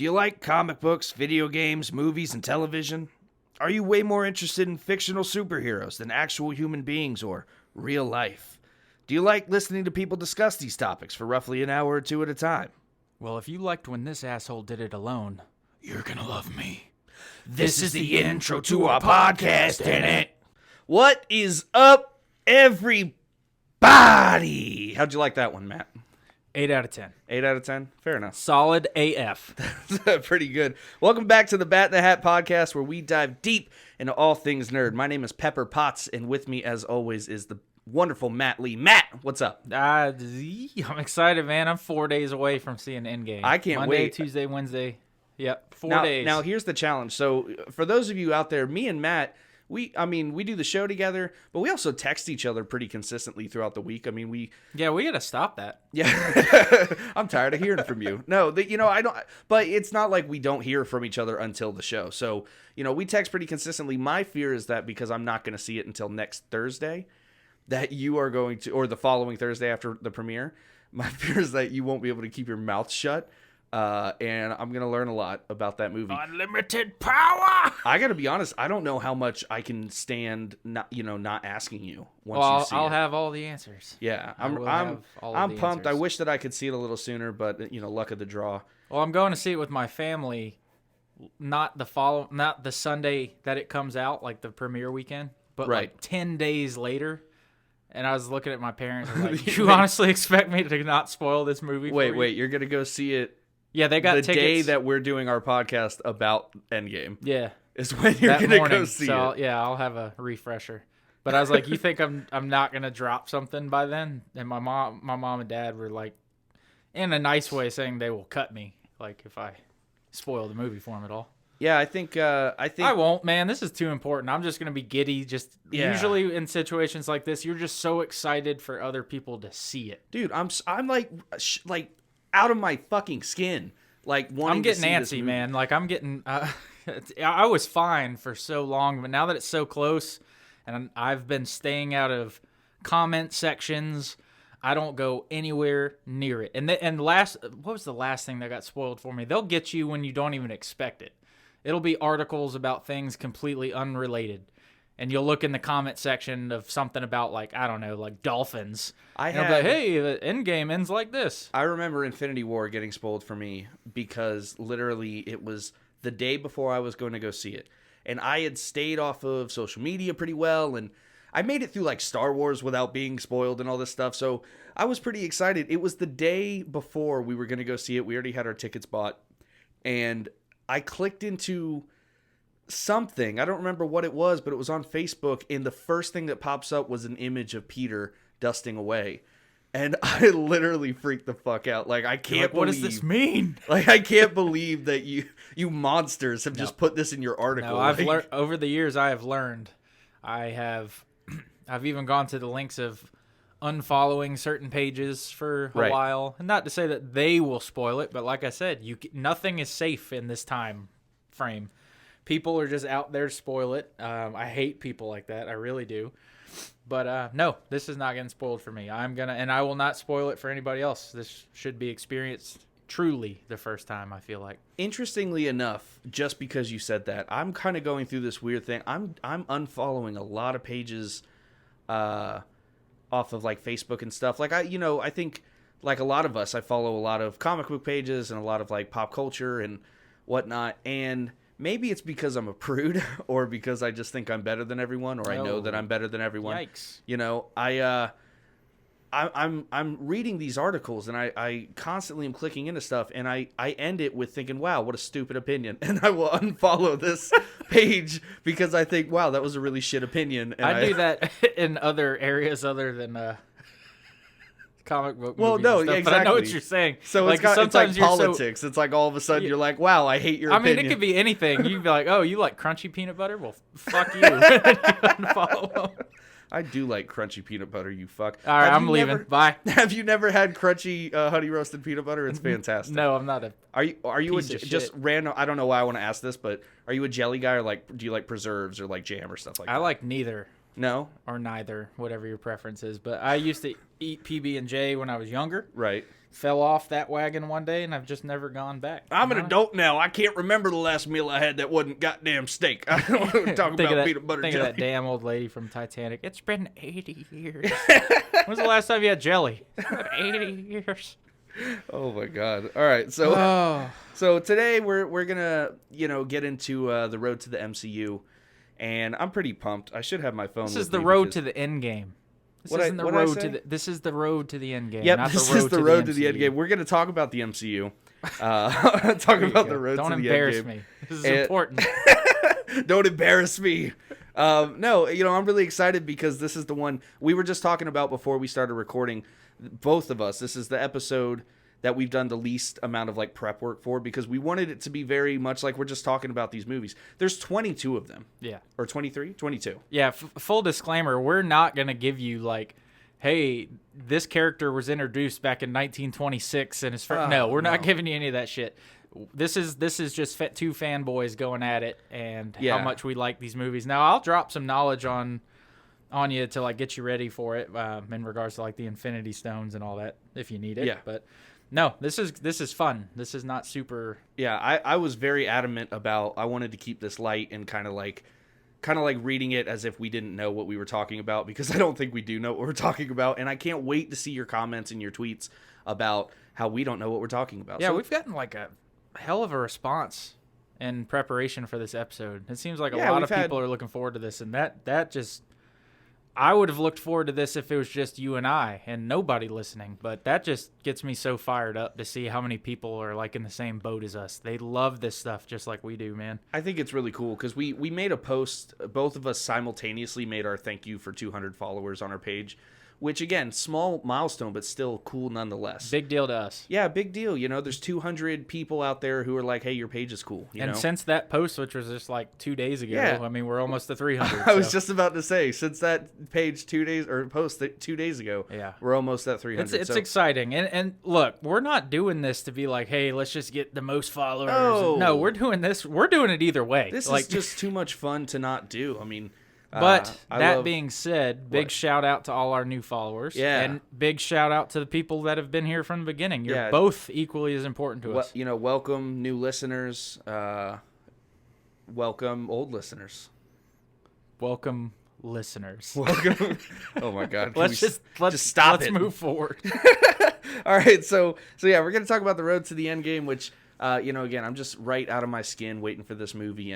Do you like comic books, video games, movies, and television? Are you way more interested in fictional superheroes than actual human beings or real life? Do you like listening to people discuss these topics for roughly an hour or two at a time? Well, if you liked when this asshole did it alone, you're gonna love me. This is the intro to our podcast, ain't it? What is up, everybody? How'd you like that one, Matt? 8 out of 10. 8 out of 10? Fair enough. Solid AF. Pretty good. Welcome back to the Bat in the Hat podcast, where we dive deep into all things nerd. My name is Pepper Potts, and with me, as always, is the wonderful Matt Lee. Matt, what's up? I'm excited, man. I'm 4 days away from seeing Endgame. I can't Monday, wait. Tuesday, Wednesday. Yep, 4 days. Now, here's the challenge. So, for those of you out there, me and Matt, we do the show together, but we also text each other pretty consistently throughout the week. Yeah, we gotta stop that. Yeah, I'm tired of hearing from you. No, I don't. But it's not like we don't hear from each other until the show. So, we text pretty consistently. My fear is that because I'm not going to see it until next Thursday, that you are going to, or the following Thursday after the premiere. My fear is that you won't be able to keep your mouth shut. And I'm going to learn a lot about that movie. Unlimited power! I got to be honest, I don't know how much I can stand not asking you once you see I'll it. have all the answers. Yeah, I'm pumped. I wish that I could see it a little sooner, but luck of the draw. Well, I'm going to see it with my family, not the Sunday that it comes out, like the premiere weekend, but Right. like 10 days later. And I was looking at my parents and like, you honestly expect me to not spoil this movie for you? Wait, you're going to go see it Yeah, they got the tickets. day that we're doing our podcast about Endgame. Yeah. Is when you're going to go see it. Yeah, I'll have a refresher. But I was like, you think I'm not going to drop something by then? And my mom and dad were like, in a nice way, saying they will cut me, like if I spoil the movie for them at all. Yeah, I think I won't, man. This is too important. I'm just going to be giddy. Yeah. Usually in situations like this, you're just so excited for other people to see it. Dude, I'm like out of my fucking skin, like wanting I'm to getting see this antsy, movie. man. Like I'm getting. I was fine for so long, but now that it's so close, and I've been staying out of comment sections, I don't go anywhere near it. What was the last thing that got spoiled for me? They'll get you when you don't even expect it. It'll be articles about things completely unrelated. And you'll look in the comment section of something about, like, I don't know, like dolphins. And I'll be like, hey, the Endgame ends like this. I remember Infinity War getting spoiled for me because literally it was the day before I was going to go see it. And I had stayed off of social media pretty well, and I made it through like Star Wars without being spoiled and all this stuff. So I was pretty excited. It was the day before we were going to go see it. We already had our tickets bought. And I clicked into something. I don't remember what it was, but it was on Facebook. And the first thing that pops up was an image of Peter dusting away. And I literally freaked the fuck out. Like, I can't believe... What does this mean? Like, I can't believe that you monsters have just put this in your article. No, I've learned over the years. I have learned. I've even gone to the lengths of unfollowing certain pages for a while. And not to say that they will spoil it, but like I said, nothing is safe in this time frame. People are just out there to spoil it. I hate people like that. I really do. But no, this is not getting spoiled for me. And I will not spoil it for anybody else. This should be experienced truly the first time, I feel like. Interestingly enough, just because you said that, I'm kind of going through this weird thing. I'm unfollowing a lot of pages off of like Facebook and stuff. Like I think like a lot of us, I follow a lot of comic book pages and a lot of like pop culture and whatnot. And maybe it's because I'm a prude or because I just think I'm better than everyone, or I know that I'm better than everyone. Yikes. I'm reading these articles and I constantly am clicking into stuff, and I end it with thinking, wow, what a stupid opinion. And I will unfollow this page because I think, wow, that was a really shit opinion. And I do that in other areas other than comic book movies. Well, no, and stuff, exactly. But I know what you're saying. So like, it's like politics. It's like all of a sudden you're like, wow, I hate your opinion. I mean, it could be anything. You'd be like, oh, you like crunchy peanut butter? Well, fuck you. Unfollow them. I do like crunchy peanut butter, you fuck. All right, I'm leaving. Bye. Have you never had crunchy honey roasted peanut butter? It's fantastic. No, I'm not a. Are you just random? I don't know why I want to ask this, but are you a jelly guy, or like do you like preserves or like jam or stuff like that? I like neither. No? Or neither, whatever your preference is. But I used to eat PB&J when I was younger. Right. Fell off that wagon one day, and I've just never gone back. I'm an adult now. I can't remember the last meal I had that wasn't goddamn steak. I don't want to talk about peanut butter think jelly. of that damn old lady from Titanic. It's been 80 years. When's the last time you had jelly? It's been 80 years. Oh my god! All right, so today we're gonna get into the road to the MCU, and I'm pretty pumped. I should have my phone. This is the road to the Endgame. This is the road to the Endgame. Yep, not this the road is the to road the to the MCU. Endgame. We're gonna talk about the MCU. Talk about the road to the Endgame. Don't embarrass me. This is important. Don't embarrass me. No, I'm really excited because this is the one we were just talking about before we started recording. Both of us. This is the episode that we've done the least amount of like prep work for because we wanted it to be very much like we're just talking about these movies. There's 22 of them. Yeah. Or 23? 22. Yeah, full disclaimer, we're not going to give you like, hey, this character was introduced back in 1926 and his no, we're not giving you any of that shit. This is just two fanboys going at it and how much we like these movies. Now, I'll drop some knowledge on you to like get you ready for it in regards to like the Infinity Stones and all that if you need it. Yeah. But no, this is fun. This is not super. Yeah, I was very adamant about I wanted to keep this light and kind of like reading it as if we didn't know what we were talking about because I don't think we do know what we're talking about, and I can't wait to see your comments and your tweets about how we don't know what we're talking about. Yeah, we've gotten like a hell of a response in preparation for this episode. It seems like a lot of people are looking forward to this, and that just. I would have looked forward to this if it was just you and I and nobody listening, but that just gets me so fired up to see how many people are like in the same boat as us. They love this stuff just like we do, man. I think it's really cool because we made a post, both of us simultaneously made our thank you for 200 followers on our page, which again, small milestone, but still cool nonetheless. Big deal to us. Yeah, big deal. There's 200 people out there who are like, hey, your page is cool. And since that post, which was just like 2 days ago, I mean, we're almost to 300. I was just about to say, since that page 2 days or post 2 days ago, we're almost at 300. It's exciting. And look, we're not doing this to be like, hey, let's just get the most followers. Oh. No, we're doing this. We're doing it either way. This is just too much fun to not do. I mean... But being said, big shout out to all our new followers. Yeah. And big shout out to the people that have been here from the beginning. You're both equally as important to us. Welcome new listeners. Welcome old listeners. Welcome listeners. Welcome. Oh my God. Let's just stop. Let's move forward. All right. So yeah, we're gonna talk about the road to the Endgame, which. Again, I'm just right out of my skin waiting for this movie,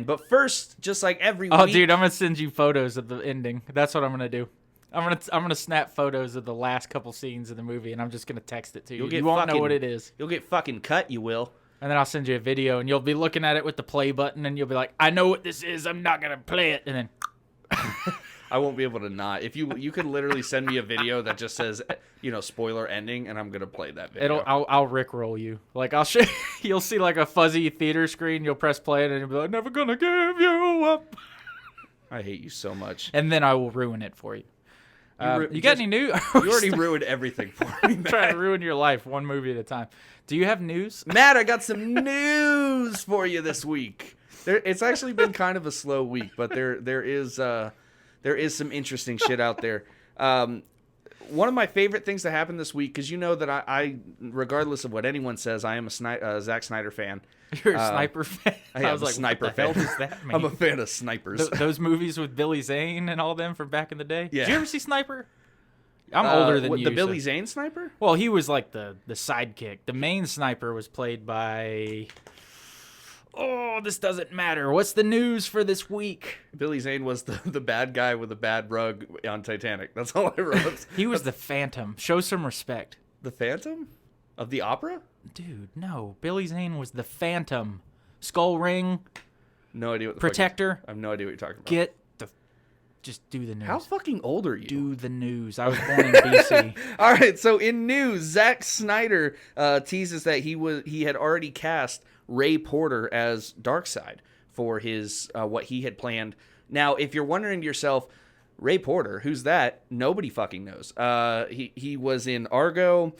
but first, just like every week. Oh, dude, I'm gonna send you photos of the ending. That's what I'm gonna do. I'm gonna snap photos of the last couple scenes of the movie, and I'm just gonna text it to you. You won't know what it is. You'll get fucking cut. You will. And then I'll send you a video, and you'll be looking at it with the play button, and you'll be like, "I know what this is. I'm not gonna play it." And then. I won't be able to not. If you could literally send me a video that just says, spoiler ending, and I'm gonna play that video. I'll rickroll you. Like I'll show you'll see like a fuzzy theater screen. You'll press play, and you'll be like, "Never gonna give you up." I hate you so much. And then I will ruin it for you. You got any news? You already ruined everything for me, Matt. Trying to ruin your life one movie at a time. Do you have news? Matt, I got some news for you this week. It's actually been kind of a slow week, but there is some interesting shit out there. One of my favorite things that happened this week, because you know that I, regardless of what anyone says, I am a Zack Snyder fan. You're a sniper fan? I was like, sniper what the hell does that mean? I'm a fan of snipers. Those movies with Billy Zane and all them from back in the day? Yeah. Did you ever see Sniper? I'm older than you. The Billy Zane sniper? Well, he was like the sidekick. The main sniper was played by... Oh, this doesn't matter. What's the news for this week? Billy Zane was the bad guy with a bad rug on Titanic. That's all I wrote. He was the Phantom. Show some respect. The Phantom? Of the opera? Dude, no. Billy Zane was the Phantom. Skull ring. No idea what the Protector. I have no idea what you're talking about. Just do the news. How fucking old are you? Do the news. I was born in BC. All right, so in news, Zack Snyder teases that he had already cast Ray Porter as Darkseid for his what he had planned. Now, if you're wondering to yourself, Ray Porter, who's that? Nobody fucking knows. He was in Argo.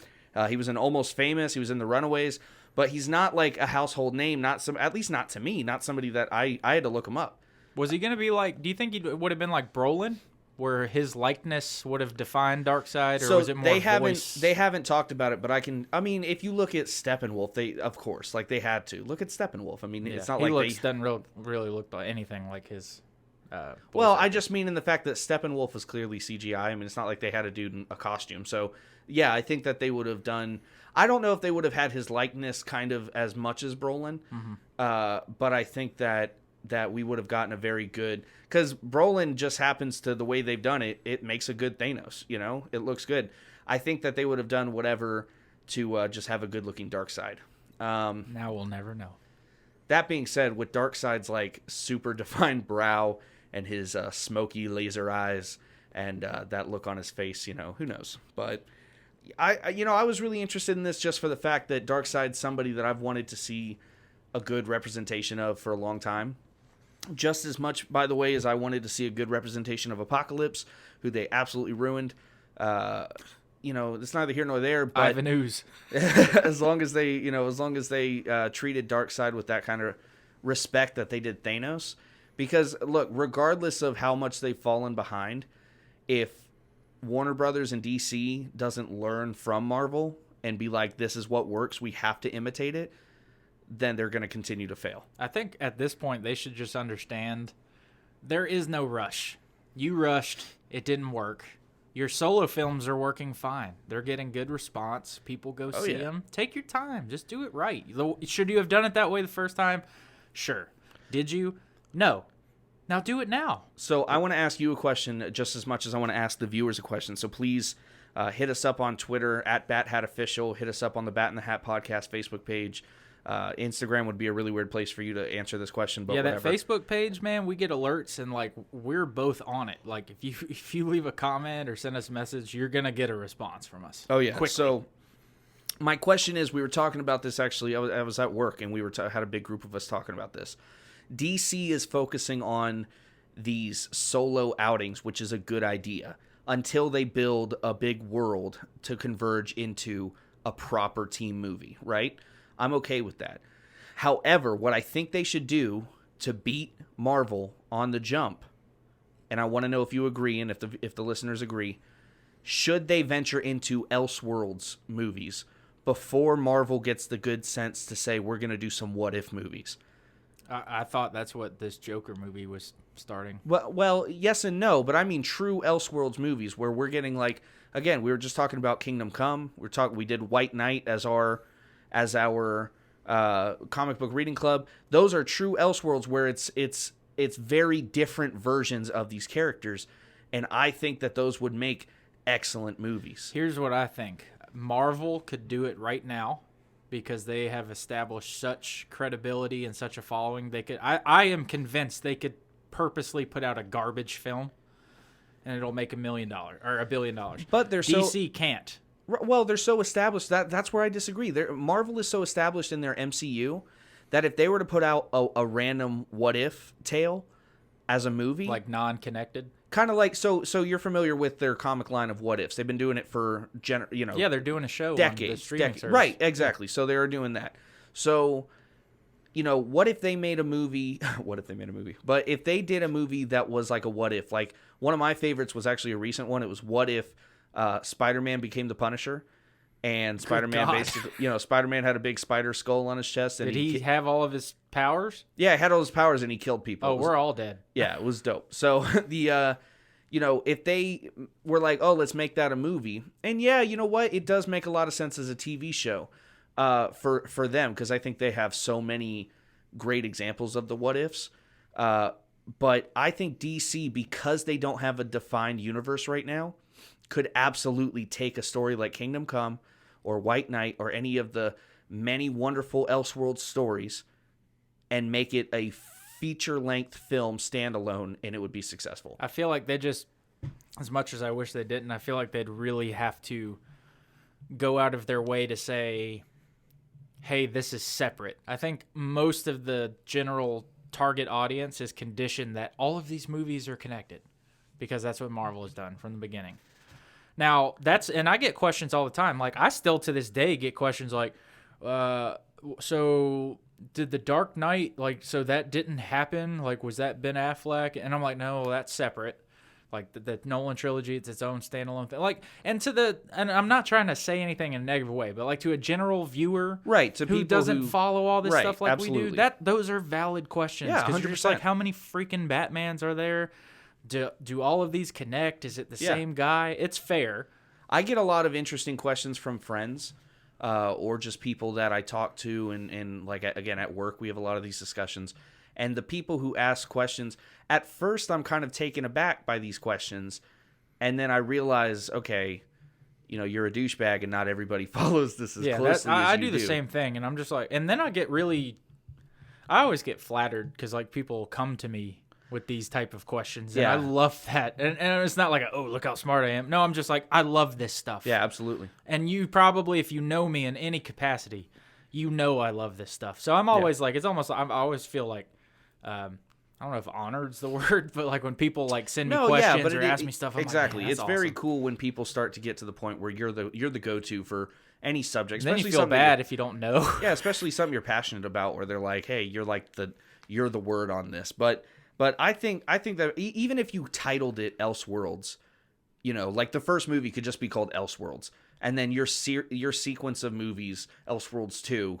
He was in Almost Famous. He was in The Runaways. But he's not like a household name. At least not to me. Not somebody that I had to look him up. Was he going to be like, do you think he would have been like Brolin? where his likeness would have defined Darkseid, or So was it more voice? they haven't talked about it, but I mean, if you look at Steppenwolf, of course, like they had to look at Steppenwolf. I mean, it's not he like doesn't really look like anything like his. Well, I just mean in the fact that Steppenwolf was clearly CGI. I mean, it's not like they had a dude in a costume. So, yeah, I think that they would have done. I don't know if they would have had his likeness kind of as much as Brolin, but I think that we would have gotten a very good, because Brolin just happens to, the way they've done it, it makes a good Thanos. You know, it looks good. I think that they would have done whatever to just have a good looking Darkseid. Now we'll never know. That being said, with Darkseid's like super defined brow and his smoky laser eyes and that look on his face, you know, who knows? But I was really interested in this just for the fact that Darkseid's somebody that I've wanted to see a good representation of for a long time. Just as much, by the way, as I wanted to see a good representation of Apocalypse, who they absolutely ruined. It's neither here nor there. But Ivan Ooze. as long as they treated Darkseid with that kind of respect that they did Thanos. Because, look, regardless of how much they've fallen behind, if Warner Brothers and DC doesn't learn from Marvel and be like, this is what works, we have to imitate it, then they're going to continue to fail. I think at this point they should just understand there is no rush. You rushed. It didn't work. Your solo films are working fine. They're getting good response. People go see them. Take your time. Just do it right. Should you have done it that way the first time? Sure. Did you? No. Now do it now. So I want to ask you a question just as much as I want to ask the viewers a question. So please hit us up on Twitter at BatHatOfficial. Hit us up on the Bat in the Hat podcast Facebook page. Instagram would be a really weird place for you to answer this question, but whatever. That Facebook page, man, we get alerts and like we're both on it. Like if you leave a comment or send us a message, you're gonna get a response from us. Oh yeah. Quickly. So my question is, we were talking about this actually. I was at work and we had a big group of us talking about this. DC is focusing on these solo outings, which is a good idea, until they build a big world to converge into a proper team movie, right? I'm okay with that. However, what I think they should do to beat Marvel on the jump, and I want to know if you agree and if the listeners agree, should they venture into Elseworlds movies before Marvel gets the good sense to say we're going to do some what-if movies? I thought that's what this Joker movie was starting. Well, yes and no, but I mean true Elseworlds movies where we're getting like, again, we were just talking about Kingdom Come. We did White Knight as our comic book reading club. Those are true Elseworlds where it's very different versions of these characters, and I think that those would make excellent movies. Here's what I think. Marvel could do it right now because they have established such credibility and such a following. They could. I am convinced they could purposely put out a garbage film, and it'll make $1 million or $1 billion. But DC can't. Well, they're so established that's where I disagree. Marvel is so established in their MCU that if they were to put out a random what if tale as a movie, like non-connected, kind of like so you're familiar with their comic line of what ifs. They've been doing it for yeah, they're doing a show decades, on the streaming service. Right, exactly. So they are doing that. So what if they made a movie? What if they made a movie? But if they did a movie that was like a what if, like one of my favorites was actually a recent one. It was what if Spider-Man became the Punisher, and Spider-Man basically, Spider-Man had a big spider skull on his chest. And did he have all of his powers? Yeah, he had all his powers, and he killed people. Oh, we're all dead. Yeah, it was dope. So if they were like, oh, let's make that a movie, and yeah, you know what, it does make a lot of sense as a TV show, for them, because I think they have so many great examples of the what ifs. But I think DC, because they don't have a defined universe right now, could absolutely take a story like Kingdom Come or White Knight or any of the many wonderful Elseworlds stories and make it a feature-length film standalone, and it would be successful. I feel like they just, as much as I wish they didn't, I feel like they'd really have to go out of their way to say, hey, this is separate. I think most of the general target audience is conditioned that all of these movies are connected because that's what Marvel has done from the beginning. Now, and I get questions all the time. Like, I still to this day get questions like, so did the Dark Knight, so that didn't happen? Like, was that Ben Affleck? And I'm like, no, that's separate. Like the Nolan trilogy, it's its own standalone thing. Like, and I'm not trying to say anything in a negative way, but like to a general viewer, right? To who people doesn't follow all this right, stuff like absolutely. we do, those are valid questions. Yeah, because you're just 100%. like, how many freaking Batmans are there? Do all of these connect? Is it the same guy? It's fair. I get a lot of interesting questions from friends, or just people that I talk to, and like again at work, we have a lot of these discussions. And the people who ask questions, at first I'm kind of taken aback by these questions, and then I realize, okay, you're a douchebag, and not everybody follows this as closely as I you do the same thing, and I'm just like, and then I always get flattered because like people come to me with these type of questions, and I love that. And it's not like, oh, look how smart I am. No, I'm just like, I love this stuff. Yeah, absolutely. And you probably, if you know me in any capacity, I love this stuff. So I'm always like, it's almost, I always feel like, I don't know if honored's the word, but like when people like send me questions or ask me stuff, I'm exactly. Like, it's awesome. very cool when people start to get to the point where you're the go-to for any subject. Then you feel bad if you don't know. Yeah, especially something you're passionate about, where they're like, hey, you're the word on this. But I think that even if you titled it Elseworlds, like the first movie could just be called Elseworlds, and then your sequence of movies, Elseworlds 2,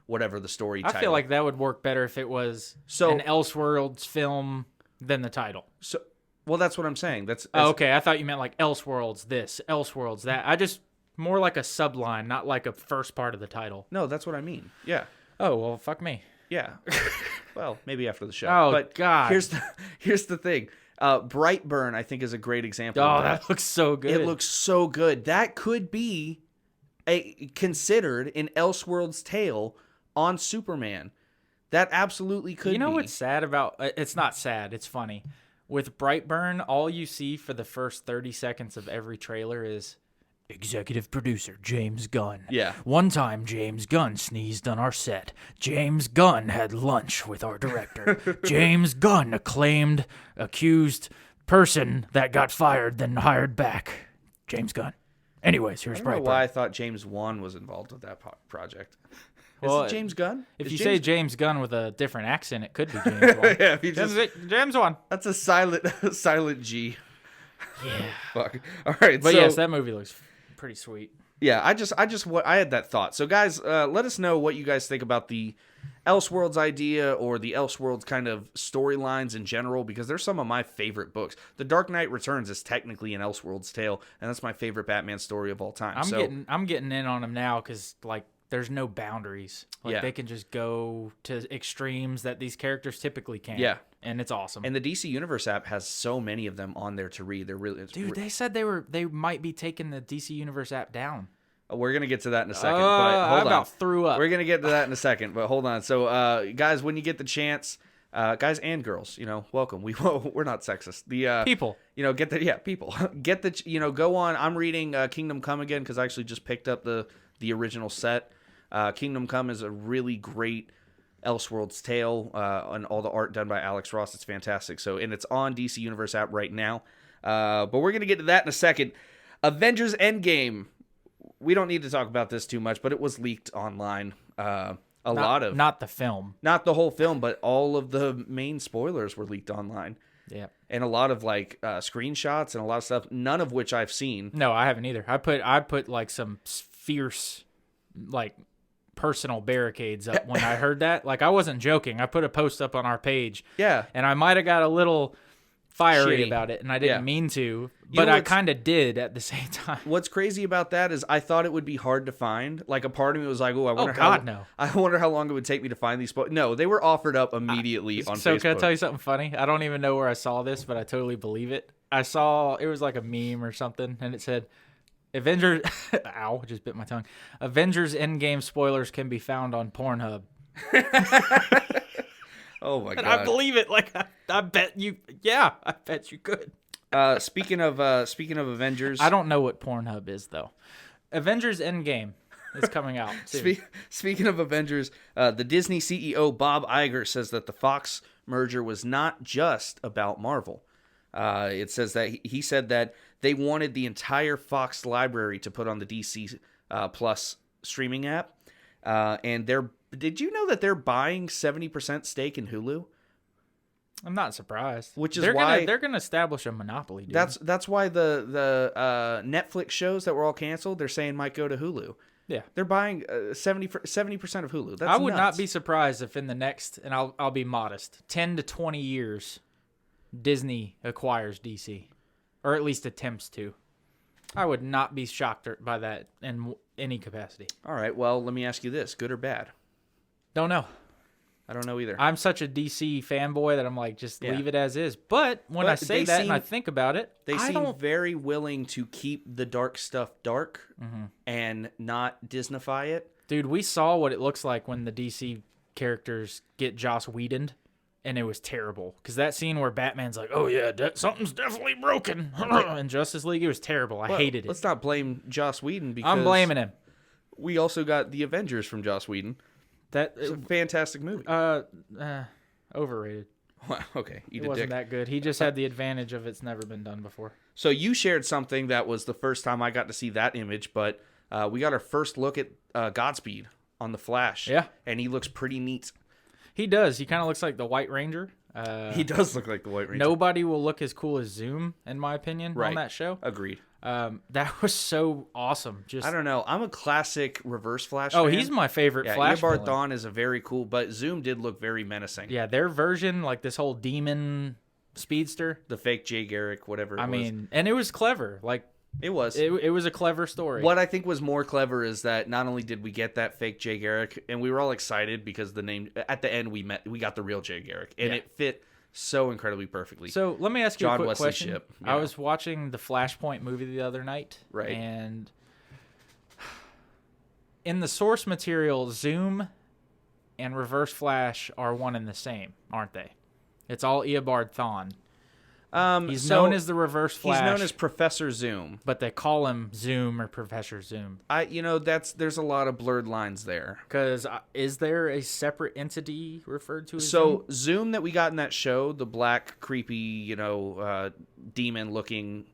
whatever the story title. I feel like that would work better if it was an Elseworlds film than the title. So, well, that's what I'm saying. That's okay. I thought you meant like Elseworlds this, Elseworlds that. I just more like a subline, not like a first part of the title. No, that's what I mean. Yeah. Oh, well, fuck me. Yeah. Well, maybe after the show. Oh, but God. Here's the thing. Brightburn, I think, is a great example of that. That looks so good. It looks so good. That could be considered an Elseworlds tale on Superman. That absolutely could be. You know what's sad about... It's not sad. It's funny. With Brightburn, all you see for the first 30 seconds of every trailer is... Executive producer James Gunn. Yeah. One time James Gunn sneezed on our set. James Gunn had lunch with our director. James Gunn accused person that got fired then hired back. James Gunn. Anyways, here's Brightburn. I don't know why I thought James Wan was involved with that project. Well, is it James Gunn? If you say James Gunn with a different accent, it could be James Wan. Yeah, James Wan. That's a silent G. Yeah. Fuck. All right. But yes, that movie looks pretty sweet. Yeah, I had that thought. So guys, let us know what you guys think about the Elseworlds idea or the Elseworlds kind of storylines in general, because they're some of my favorite books. The Dark Knight Returns is technically an Elseworlds tale, and that's my favorite Batman story of all time. I'm getting in on them now because like there's no boundaries. Like they can just go to extremes that these characters typically can't. Yeah. And it's awesome. And the DC Universe app has so many of them on there to read. They're really they said they might be taking the DC Universe app down. We're gonna get to that in a second. But hold on. I about threw up. We're gonna get to that in a second, but hold on. So, guys, when you get the chance, guys and girls, welcome. We're not sexist. The people, people get the go on. I'm reading Kingdom Come again because I actually just picked up the original set. Kingdom Come is a really great Elseworlds tale, and all the art done by Alex Ross. It's fantastic. So, and it's on DC Universe app right now. But we're gonna get to that in a second. Avengers Endgame. We don't need to talk about this too much, but it was leaked online. Not the film, not the whole film, but all of the main spoilers were leaked online. Yeah, and a lot of like screenshots and a lot of stuff, none of which I've seen. No, I haven't either. I put like some fierce, like personal barricades up when I heard that. Like I wasn't joking. I put a post up on our page. Yeah, and I might have got a little fiery about it, and I didn't mean to, but I kind of did at the same time. What's crazy about that is I thought it would be hard to find. Like a part of me was like, "Oh, I wonder I wonder how long it would take me to find these." No, they were offered up immediately on Facebook. So can I tell you something funny? I don't even know where I saw this, but I totally believe it. I saw it was like a meme or something, and it said, "Avengers." Ow! Just bit my tongue. Avengers Endgame spoilers can be found on Pornhub. Oh my god! I believe it. Like I bet you. Yeah, I bet you could. Speaking of Avengers, I don't know what Pornhub is though. Avengers Endgame is coming out soon. Speaking of Avengers, the Disney CEO Bob Iger says that the Fox merger was not just about Marvel. It says that he said that they wanted the entire Fox library to put on the DC Plus streaming app, and did you know that they're buying 70% stake in Hulu? I'm not surprised. Which is they're why they're gonna establish a monopoly. Dude. That's why the Netflix shows that were all canceled, they're saying might go to Hulu. Yeah, they're buying 70% of Hulu. That's I would nuts. not be surprised if in the next, and I'll be modest, 10 to 20 years, Disney acquires DC, or at least attempts to. I would not be shocked by that in any capacity. All right, well, let me ask you this: good or bad? Don't know. I don't know either. I'm such a DC fanboy that I'm like, just leave it as is. But when I say that and I think about it, they seem very willing to keep the dark stuff dark and not Disneyfy it. Dude, we saw what it looks like when the DC characters get Joss Whedoned, and it was terrible. Because that scene where Batman's like, oh yeah, something's definitely broken. In Justice League, it was terrible. I hated it. Let's not blame Joss Whedon because I'm blaming him. We also got The Avengers from Joss Whedon. It's a fantastic movie. Overrated. Well, okay, it wasn't that good. He just had the advantage of it's never been done before. So you shared something that was the first time I got to see that image, but we got our first look at Godspeed on The Flash. Yeah. And he looks pretty neat. He does. He kind of looks like the White Ranger. He does look like the White Ranger. Nobody will look as cool as Zoom, in my opinion, on that show. Agreed. That was so awesome. Just I don't know. I'm a classic Reverse Flash fan. he's my favorite Flash Eobard Thawne is a very cool, but Zoom did look very menacing. Yeah, their version, like this whole demon speedster. The fake Jay Garrick, whatever it was. I mean, and it was clever. Like, It was. It was a clever story. What I think was more clever is that not only did we get that fake Jay Garrick, and we were all excited because the name at the end we got the real Jay Garrick, and it fit so incredibly perfectly. So let me ask you a quick question. Ship, I was watching the Flashpoint movie the other night, right? And in the source material, Zoom and Reverse Flash are one and the same, aren't they? It's all Eobard Thawne. He's known as the Reverse Flash. He's known as Professor Zoom, but they call him Zoom or Professor Zoom. There's a lot of blurred lines there. Because is there a separate entity referred to as Zoom? Zoom that we got in that show, the black, creepy, demon-looking.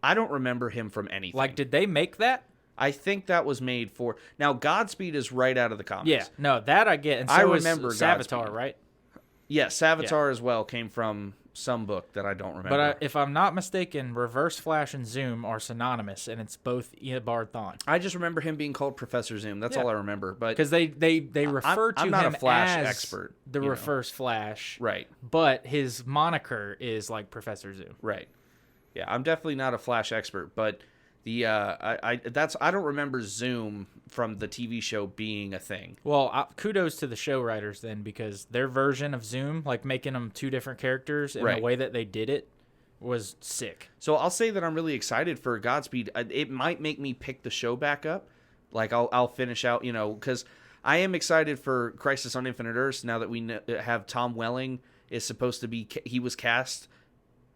I don't remember him from anything. Like, did they make that? I think that was made for. Now, Godspeed is right out of the comics. Yeah, no, that I get. And so I remember Savitar, Godspeed. Right? Yeah, Savitar as well came from some book that I don't remember. But if I'm not mistaken, Reverse Flash and Zoom are synonymous, and it's both Eobard Thawne. I just remember him being called Professor Zoom. That's all I remember. But because they refer to I'm not him a Flash as expert, the Reverse Flash, right? But his moniker is like Professor Zoom, right? Yeah, I'm definitely not a Flash expert, but I don't remember Zoom from the TV show being a thing. Well, kudos to the show writers then, because their version of Zoom, like making them two different characters and the way that they did it was sick. So I'll say that I'm really excited for Godspeed. It might make me pick the show back up. Like I'll finish out, because I am excited for Crisis on Infinite Earths now that we have Tom Welling is supposed to be. He was cast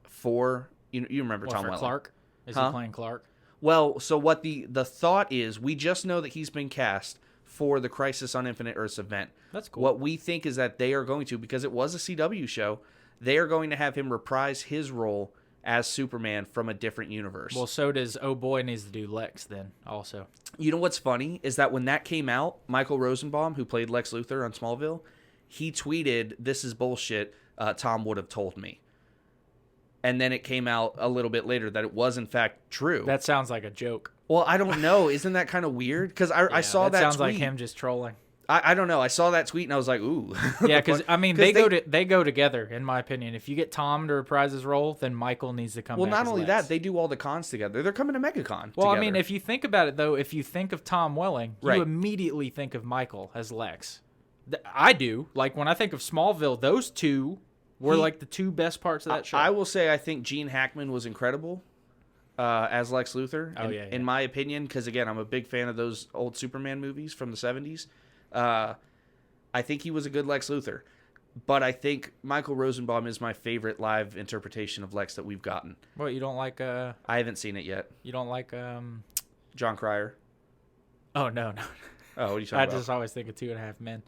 for you remember Tom Welling. Clark? Is he playing Clark? Well, so what the thought is, we just know that he's been cast for the Crisis on Infinite Earths event. That's cool. What we think is that they are going to, because it was a CW show, they are going to have him reprise his role as Superman from a different universe. Well, so does Oh Boy needs to do Lex then also. You know what's funny is that when that came out, Michael Rosenbaum, who played Lex Luthor on Smallville, he tweeted, "This is bullshit. Tom would have told me." And then it came out a little bit later that it was, in fact, true. That sounds like a joke. Well, I don't know. Isn't that kind of weird? Because I saw that sounds tweet. like him just trolling. I don't know. I saw that tweet and I was like, ooh. Yeah, because, they go together, in my opinion. If you get Tom to reprise his role, then Michael needs to come back. Well, not as only Lex. that, they do all the cons together. They're coming to MegaCon Well, together. I mean, if you think about it, though, if you think of Tom Welling, you immediately think of Michael as Lex. I do. Like, when I think of Smallville, those two were like the two best parts of that show. I will say I think Gene Hackman was incredible as Lex Luthor, in my opinion, because, again, I'm a big fan of those old Superman movies from the 70s. I think he was a good Lex Luthor. But I think Michael Rosenbaum is my favorite live interpretation of Lex that we've gotten. What, you don't like... I haven't seen it yet. You don't like... John Cryer? Oh, no. Oh, what are you talking about? I just always think of 2.5 Men.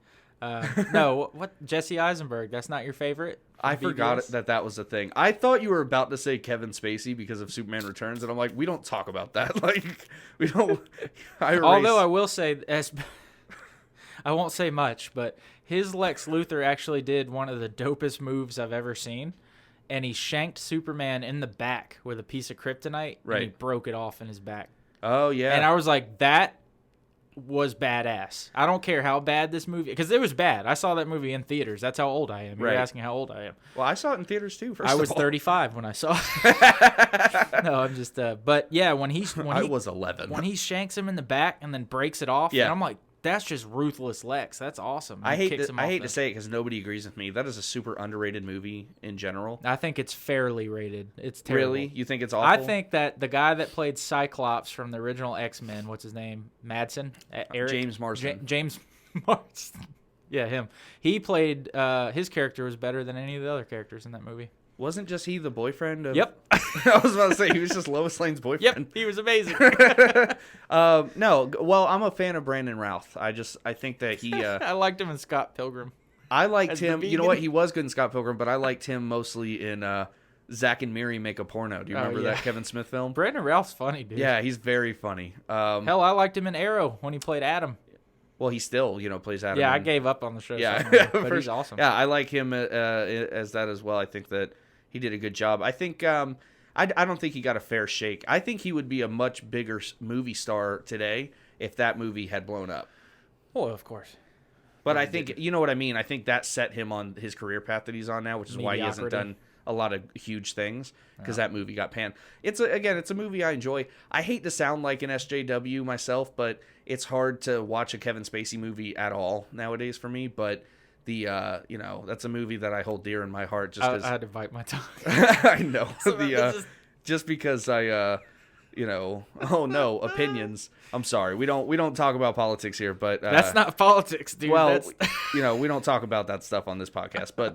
No, what Jesse Eisenberg? That's not your favorite? I forgot that was a thing. I thought you were about to say Kevin Spacey because of Superman Returns, and I'm like, we don't talk about that. Like, we don't. Although I will say, I won't say much, but his Lex Luthor actually did one of the dopest moves I've ever seen. And he shanked Superman in the back with a piece of kryptonite. Right. And he broke it off in his back. Oh, yeah. And I was like, that was badass. I don't care how bad this movie, because it was bad. I saw that movie in theaters. That's how old I am. You're asking how old I am. Well, I saw it in theaters too. I was 35 when I saw it. No, I'm just. But yeah, I was 11 when he shanks him in the back and then breaks it off. Yeah. And I'm like, that's just ruthless Lex. That's awesome. I hate to say it because nobody agrees with me. That is a super underrated movie in general. I think it's fairly rated. It's terrible. Really? You think it's awful? I think that the guy that played Cyclops from the original X-Men, what's his name? Madsen? Eric? James Marsden. James Marsden. Yeah, him. He played, his character was better than any of the other characters in that movie. Wasn't just he the boyfriend of... Yep. I was about to say, he was just Lois Lane's boyfriend. Yep, he was amazing. No, well, I'm a fan of Brandon Routh. I think that he... I liked him in Scott Pilgrim. I liked him... You know what? He was good in Scott Pilgrim, but I liked him mostly in Zack and Miri Make a Porno. Do you remember that Kevin Smith film? Brandon Routh's funny, dude. Yeah, he's very funny. Hell, I liked him in Arrow when he played Adam. Well, he still, plays Adam. Yeah, I gave up on the show. Yeah, but he's awesome. Yeah, I like him as that as well. I think that he did a good job. I think I don't think he got a fair shake. I think he would be a much bigger movie star today if that movie had blown up. Well, of course. But I think, you know what I mean? I think that set him on his career path that he's on now, which is why he hasn't done a lot of huge things, because that movie got panned. It's a movie I enjoy. I hate to sound like an SJW myself, but it's hard to watch a Kevin Spacey movie at all nowadays for me. But that's a movie that I hold dear in my heart. Just I had to bite my tongue. I know. Just because I oh no, opinions. I'm sorry. We don't talk about politics here, but that's not politics, dude. Well, we don't talk about that stuff on this podcast, but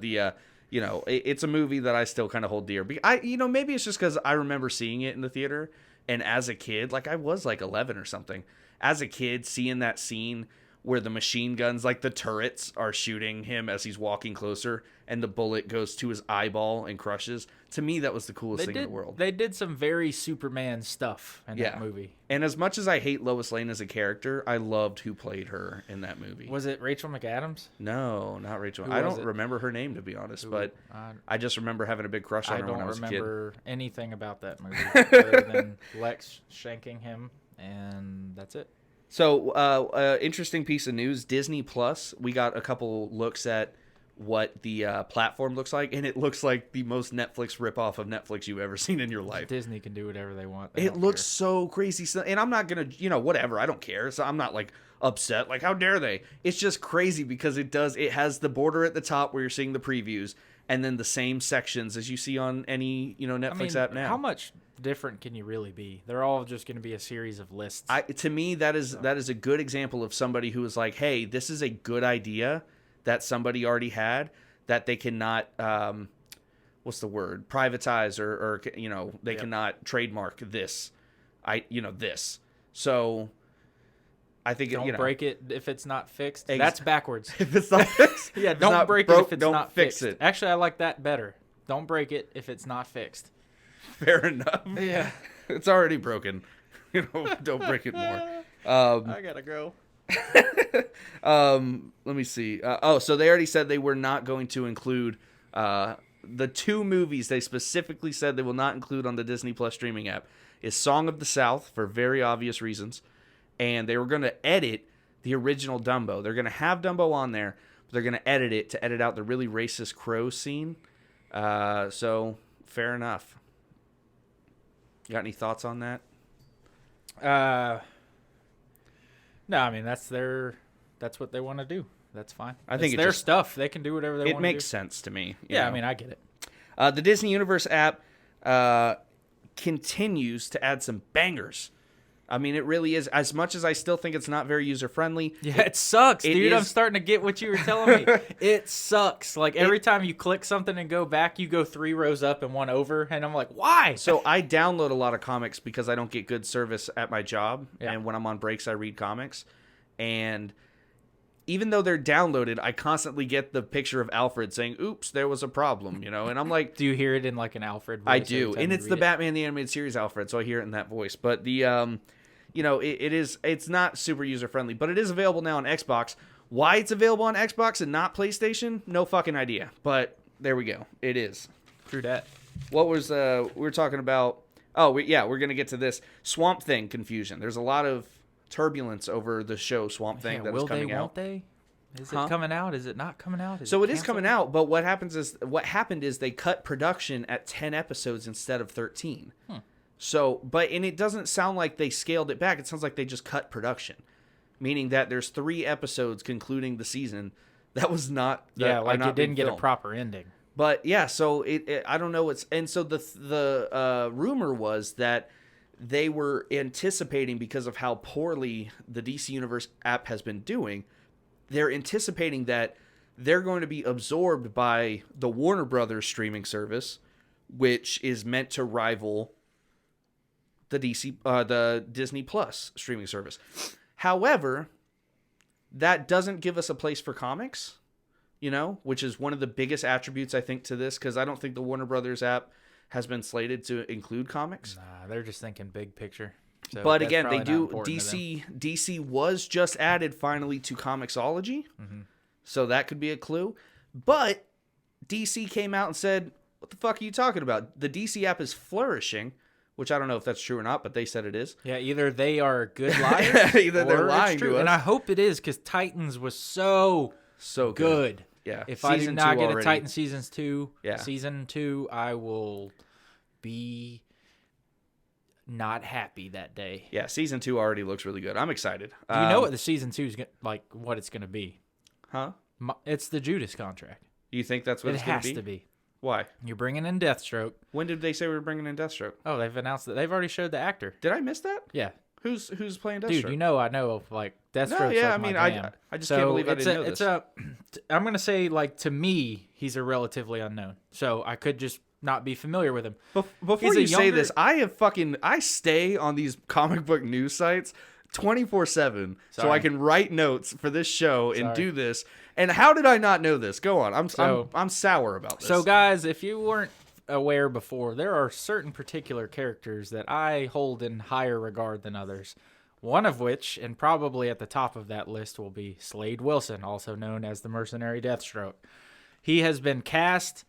it's a movie that I still kind of hold dear. Maybe it's just because I remember seeing it in the theater, and as a kid, like I was like 11 or something. As a kid, seeing that scene where the machine guns, like the turrets, are shooting him as he's walking closer, and the bullet goes to his eyeball and crushes. To me, that was the coolest thing in the world. They did some very Superman stuff in that movie. And as much as I hate Lois Lane as a character, I loved who played her in that movie. Was it Rachel McAdams? No, not Rachel. I don't remember her name, to be honest, but I just remember having a big crush on her when I was a kid. I don't remember anything about that movie other than Lex shanking him, and that's it. So, interesting piece of news, Disney Plus, we got a couple looks at what the platform looks like, and it looks like the most Netflix ripoff of Netflix you've ever seen in your life. Disney can do whatever they want. It looks so crazy, and I'm not going to, whatever, I don't care, so I'm not, like, upset, like, how dare they? It's just crazy because it has the border at the top where you're seeing the previews, and then the same sections as you see on any, Netflix app now. How much different can you really be? They're all just going to be a series of lists. To me, that is a good example of somebody who is like, hey, this is a good idea that somebody already had that they cannot, what's the word? Privatize or they cannot trademark this. This. So I think don't break it if it's not fixed. Ex- That's backwards. If it's not fixed. Yeah, don't break it if it's not fixed. It. Actually, I like that better. Don't break it if it's not fixed. Fair enough. Yeah. It's already broken. Don't break it more. I gotta go. Let me see. So they already said they were not going to include the two movies they specifically said they will not include on the Disney Plus streaming app is Song of the South for very obvious reasons, and they were going to edit the original Dumbo. They're going to have Dumbo on there, but they're going to edit it to edit out the really racist crow scene. So fair enough. You got any thoughts on that? No, I mean that's what they want to do. That's fine. I think it's their stuff. They can do whatever they want to do. It makes sense to me. Yeah, I mean I get it. The Disney Universe app continues to add some bangers. I mean, it really is. As much as I still think it's not very user-friendly. Yeah, it sucks, dude. I'm starting to get what you were telling me. It sucks. Like, every time you click something and go back, you go 3 rows up and 1 over. And I'm like, why? So I download a lot of comics because I don't get good service at my job. Yeah. And when I'm on breaks, I read comics. And even though they're downloaded, I constantly get the picture of Alfred saying, oops, there was a problem, And I'm like... Do you hear it in, like, an Alfred voice? I do. And it's the Batman the Animated Series Alfred, so I hear it in that voice. But the... it's not super user-friendly, but it is available now on Xbox, Why it's available on Xbox and not PlayStation? No fucking idea. But there we go. It is. True that. What was we were talking about? Oh, we're gonna get to this Swamp Thing confusion. There's a lot of turbulence over the show Swamp Thing that is coming out. Won't they? Is it coming out? Is it not coming out? So it is coming out, but what happened is they cut production at 10 episodes instead of 13. So, and it doesn't sound like they scaled it back. It sounds like they just cut production, meaning that there's 3 episodes concluding the season. That was not it didn't get a proper ending. But yeah, so it I don't know. So the rumor was that they were anticipating, because of how poorly the DC Universe app has been doing, they're anticipating that they're going to be absorbed by the Warner Brothers streaming service, which is meant to rival the Disney Plus streaming service. However, that doesn't give us a place for comics, which is one of the biggest attributes, I think, to this, because I don't think the Warner Brothers app has been slated to include comics. Nah, they're just thinking big picture. So but again, they do. DC was just added finally to Comixology, so that could be a clue. But DC came out and said, "What the fuck are you talking about? The DC app is flourishing." Which I don't know if that's true or not, but they said it is. Yeah, either they are good liars, either they're lying to us. And I hope it is, because Titans was so good. Yeah. If I do not get a Titan season 2, I will be not happy that day. Yeah, season 2 already looks really good. I'm excited. Do you know what the season 2 is what it's going to be? Huh? It's the Judas contract. You think that's what it's going to be? It has to be. Why? You're bringing in Deathstroke. When did they say we were bringing in Deathstroke? Oh, they've announced that. They've already showed the actor. Did I miss that? Yeah. Who's playing Deathstroke? Dude, I know of Deathstroke's No, yeah, my jam. I just can't believe I didn't know this. I'm going to say, to me, he's a relatively unknown. So I could just not be familiar with him. Before you say this, I stay on these comic book news sites 24/7 so I can write notes for this show and do this. And how did I not know this? Go on. I'm sour about this. So guys, if you weren't aware before, there are certain particular characters that I hold in higher regard than others. One of which, and probably at the top of that list, will be Slade Wilson, also known as the mercenary Deathstroke. He has been cast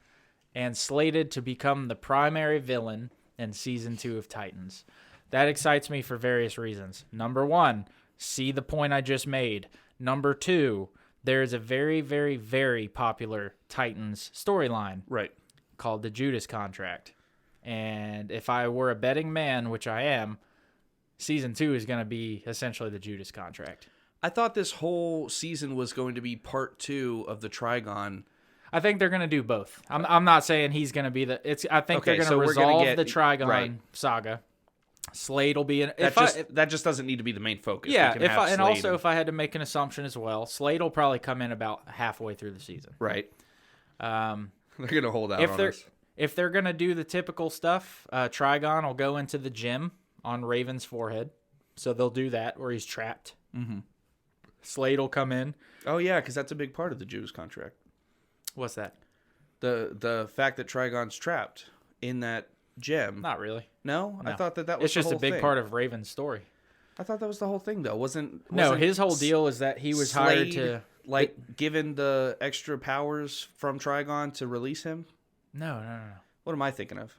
and slated to become the primary villain in Season 2 of Titans. That excites me for various reasons. Number 1, see the point I just made. Number 2, there is a very, very, very popular Titans storyline. Right. Called the Judas Contract. And if I were a betting man, which I am, Season 2 is going to be essentially the Judas Contract. I thought this whole season was going to be part 2 of the Trigon. I think they're going to do both. I'm not saying he's going to be I think they're going to resolve the Trigon saga. Slade will be in. That just doesn't need to be the main focus. Yeah, if I had to make an assumption as well, Slade will probably come in about halfway through the season. Right. They're going to hold out on us. If they're going to do the typical stuff, Trigon will go into the gym on Raven's forehead. So they'll do that where he's trapped. Mm-hmm. Slade will come in. Oh, yeah, because that's a big part of the Judas contract. What's that? The fact that Trigon's trapped in that gem. Not really. No? I thought that was it's just a big part of Raven's story. I thought that was the whole thing, though. No, his whole deal is that he was hired to... given the extra powers from Trigon to release him? No. What am I thinking of?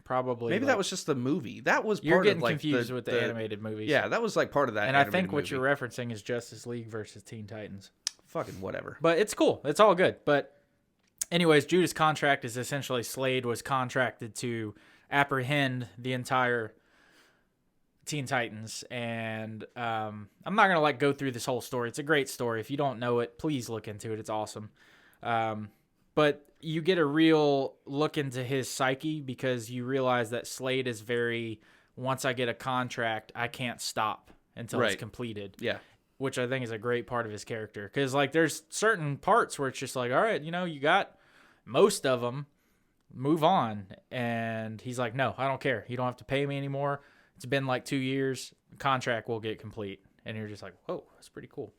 Probably. Maybe that was just the movie. That was part you're of getting confused with the animated movies. Yeah, that was part of that. And I think what you're referencing is Justice League versus Teen Titans. Fucking whatever. But it's cool. It's all good. But anyways, Judas Contract is essentially Slade was contracted to apprehend the entire Teen Titans. And I'm not going to go through this whole story. It's a great story. If you don't know it, please look into it. It's awesome. But you get a real look into his psyche because you realize that Slade is once I get a contract, I can't stop until it's completed. Yeah. Which I think is a great part of his character. Because, there's certain parts where it's just all right, you got most of them, move on. And he's like, no, I don't care. You don't have to pay me anymore. It's been 2 years. Contract will get complete. And you're just like, whoa, that's pretty cool.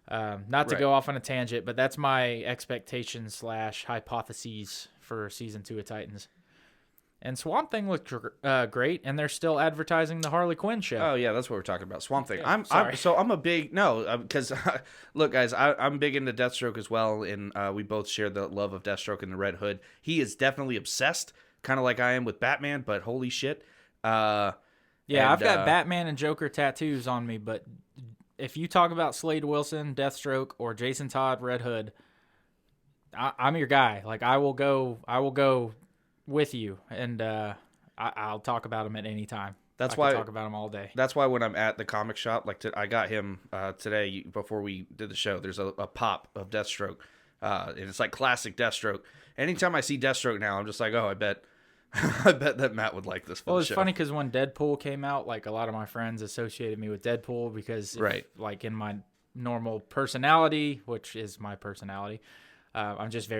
Not to go off on a tangent, but that's my expectations / hypotheses for Season 2 of Titans. And Swamp Thing looked great, and they're still advertising the Harley Quinn show. Oh yeah, that's what we're talking about. Swamp Thing. Yeah, I'm a big because look guys, I'm big into Deathstroke as well, and we both share the love of Deathstroke and the Red Hood. He is definitely obsessed, kind of like I am with Batman, but holy shit. I've got Batman and Joker tattoos on me, but if you talk about Slade Wilson, Deathstroke, or Jason Todd, Red Hood, I'm your guy. Like I will go with you, and I'll talk about him at any time. That's I can talk about him all day. That's why when I'm at the comic shop, I got him today before we did the show. There's a pop of Deathstroke, and it's like classic Deathstroke. Anytime I see Deathstroke now, I'm just like, oh, I bet that Matt would like this. Well, it's funny because when Deadpool came out, like a lot of my friends associated me with Deadpool because, like in my normal personality, which is my personality, I'm just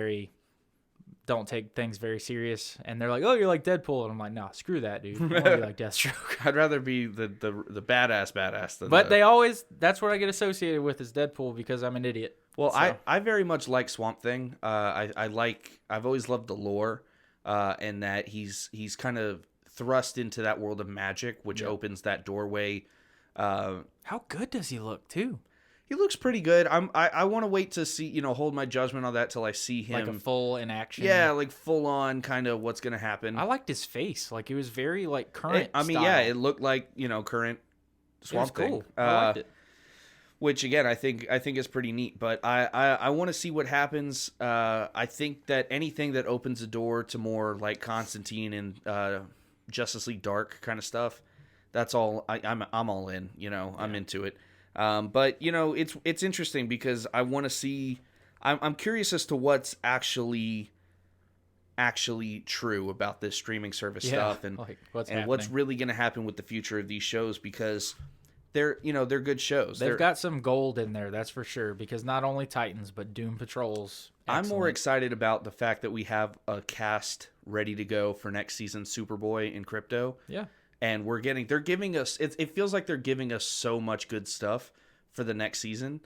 don't take things very serious, and they're like, "Oh, you're like Deadpool," and I'm like, "Nah, screw that, dude. I want to be like Deathstroke." I'd rather be the badass than. But that's what I get associated with is Deadpool because I'm an idiot. Well, so. I very much like Swamp Thing. I've always loved the lore, and that he's kind of thrust into that world of magic, which opens that doorway. How good does he look too? He looks pretty good. I want to wait to see, hold my judgment on that till I see him. Like a full in action. Yeah, like full on kind of what's going to happen. I liked his face. Like it was very like current yeah, it looked like, current Swamp Thing. Cool. I liked it. Which again, I think is pretty neat, but I want to see what happens. I think that anything that opens the door to more like Constantine and Justice League Dark kind of stuff, that's all I'm all in, I'm into it. But it's interesting because I want to see. I'm curious as to what's actually true about this streaming service stuff and like what's really going to happen with the future of these shows because they're good shows. They've got some gold in there, that's for sure. Because not only Titans but Doom Patrol's excellent. I'm more excited about the fact that we have a cast ready to go for next season. Superboy and Crypto. Yeah. And they're giving us, it feels like they're giving us so much good stuff for the next season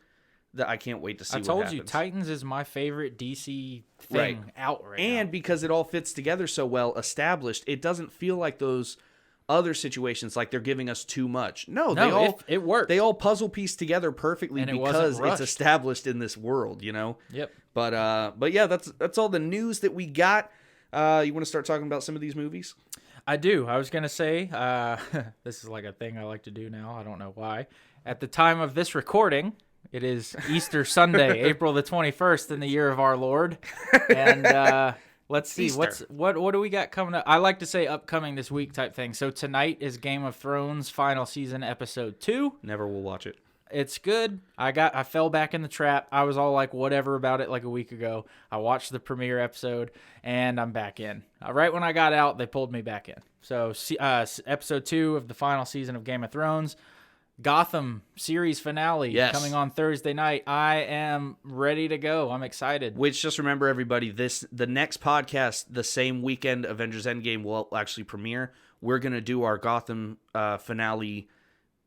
that I can't wait to see what happens. I told you, Titans is my favorite DC thing out right now. And because it all fits together so well established, it doesn't feel like those other situations like they're giving us too much. No, it worked. They all puzzle piece together perfectly and because it's established in this world, Yep. But yeah, that's all the news that we got. You want to start talking about some of these movies? I do. I was going to say, this is like a thing I like to do now. I don't know why. At the time of this recording, it is Easter Sunday, April the 21st in the year of our Lord. And let's see, what do we got coming up? I like to say upcoming this week type thing. So tonight is Game of Thrones final season episode 2. Never will watch it. It's good. I fell back in the trap. I was all like whatever about it like a week ago. I watched the premiere episode and I'm back in. Right when I got out, they pulled me back in. So episode 2 of the final season of Game of Thrones, Gotham series finale coming on Thursday night. I am ready to go. I'm excited. Which, just remember everybody, the next podcast, the same weekend Avengers Endgame will actually premiere. We're going to do our Gotham finale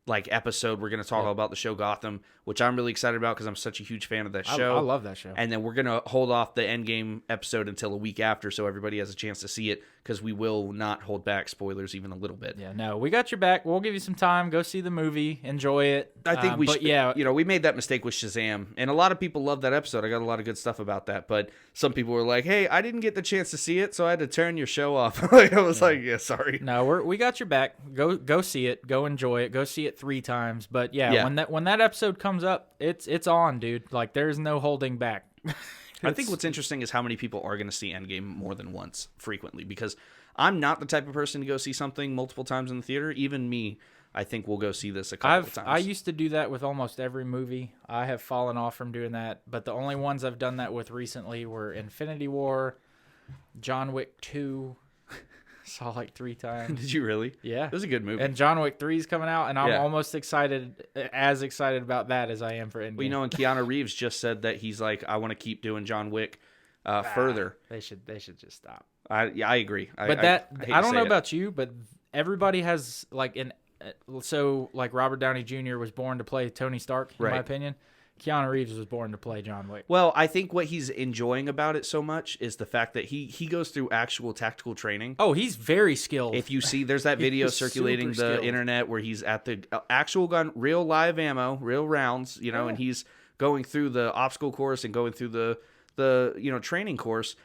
episode. We're going to talk all about the show Gotham, which I'm really excited about because I'm such a huge fan of that show. I love that show. And then we're going to hold off the Endgame episode until a week after so everybody has a chance to see it because we will not hold back spoilers even a little bit. Yeah, no, we got your back. We'll give you some time. Go see the movie. Enjoy it. I think we should. Yeah. We made that mistake with Shazam, and a lot of people love that episode. I got a lot of good stuff about that, but some people were like, hey, I didn't get the chance to see it, so I had to turn your show off. I was like, yeah, sorry. No, we got your back. Go see it. Go enjoy it. Go see it 3 times. But yeah. when that episode comes up, it's on, dude. Like there's no holding back. I think what's interesting is how many people are going to see Endgame more than once frequently because I'm not the type of person to go see something multiple times in the theater. Even me, I think we'll go see this a couple of times. I used to do that with almost every movie. I have fallen off from doing that, but the only ones I've done that with recently were Infinity War, John Wick 2. Saw 3 times. Did you really? Yeah. It was a good movie. And John Wick 3 is coming out, and I'm almost as excited about that as I am for Endgame. Well, and Keanu Reeves just said that he's like, I want to keep doing John Wick further. They should just stop. I agree. But I don't know about you, but everybody has Robert Downey Jr. was born to play Tony Stark, in my opinion. Keanu Reeves was born to play John Wick. Well, I think what he's enjoying about it so much is the fact that he goes through actual tactical training. Oh, he's very skilled. If you see, there's that video He's circulating the super skilled. internet where he's at the actual gun, real live ammo, real rounds, and he's going through the obstacle course and going through the training course.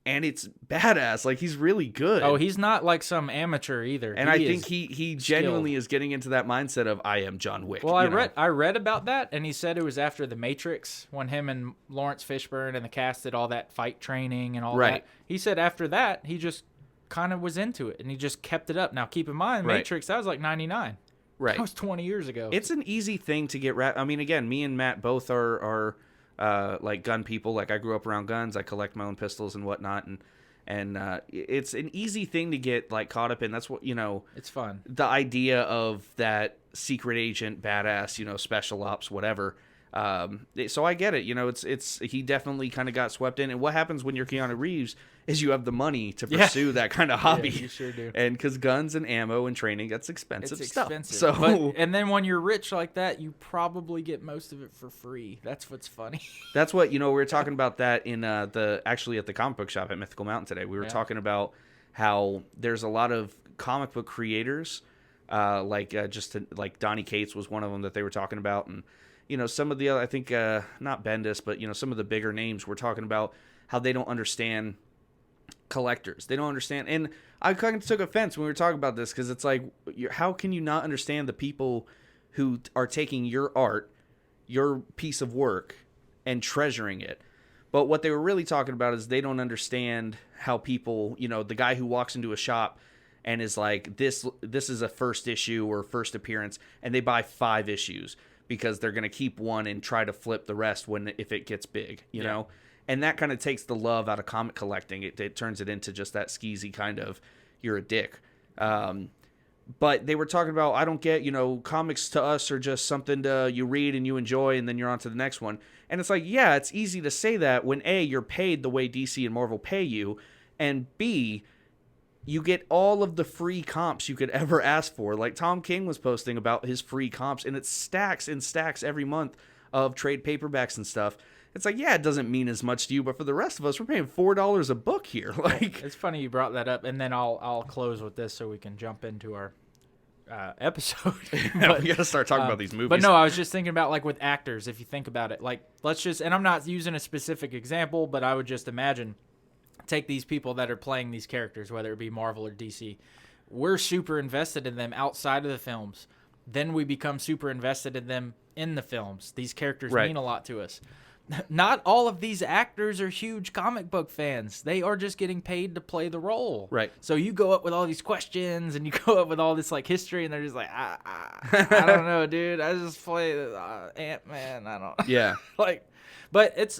And it's badass. Like, he's really good. Oh, he's not like some amateur either. And I think he genuinely is getting into that mindset of, I am John Wick. Well, I read about that, and he said it was after The Matrix, when him and Lawrence Fishburne and the cast did all that fight training and all that. He said after that, he just kind of was into it, and he just kept it up. Now, keep in mind, Matrix, that was like 99. Right. That was 20 years ago. It's an easy thing to get I mean, again, me and Matt both are like gun people. Like, I grew up around guns. I collect my own pistols and whatnot, and it's an easy thing to get like caught up in. That's what it's fun. The idea of that secret agent, badass, special ops, whatever. So I get it. It's he definitely kind of got swept in. And what happens when you're Keanu Reeves is you have the money to pursue that kind of hobby. Yeah, you sure do. And because guns and ammo and training, that's expensive stuff. And then when you're rich like that, you probably get most of it for free. That's what's funny. That's what we were talking about that in actually at the comic book shop at Mythical Mountain today. We were talking about how there's a lot of comic book creators, like Donnie Cates was one of them that they were talking about, and some of the other, I think not Bendis, but some of the bigger names were talking about how they don't understand collectors. They don't understand, and I kind of took offense when we were talking about this, because it's like, how can you not understand the people who are taking your art, your piece of work, and treasuring it? But what they were really talking about is they don't understand how people, the guy who walks into a shop and is like, this is a first issue or first appearance, and they buy 5 issues because they're going to keep one and try to flip the rest if it gets big, you know? And that kind of takes the love out of comic collecting. It turns it into just that skeezy kind of, you're a dick. But they were talking about, I don't get, comics to us are just something you read and you enjoy, and then you're on to the next one. And it's like, yeah, it's easy to say that when A, you're paid the way DC and Marvel pay you, and B, you get all of the free comps you could ever ask for. Like Tom King was posting about his free comps, and it's stacks and stacks every month of trade paperbacks and stuff. It's like, yeah, it doesn't mean as much to you, but for the rest of us, we're paying $4 a book here. Like, it's funny you brought that up, and then I'll close with this so we can jump into our episode. But, we got to start talking about these movies. But no, I was just thinking about, like, with actors, if you think about it, like, and I'm not using a specific example, but I would just imagine, take these people that are playing these characters, whether it be Marvel or DC. We're super invested in them outside of the films. Then we become super invested in them in the films. These characters mean a lot to us. Not all of these actors are huge comic book fans. They are just getting paid to play the role. Right. So you go up with all these questions and you go up with all this like history, and they're just like, I don't know, dude. I just play Ant-Man. I don't. Yeah. But it's,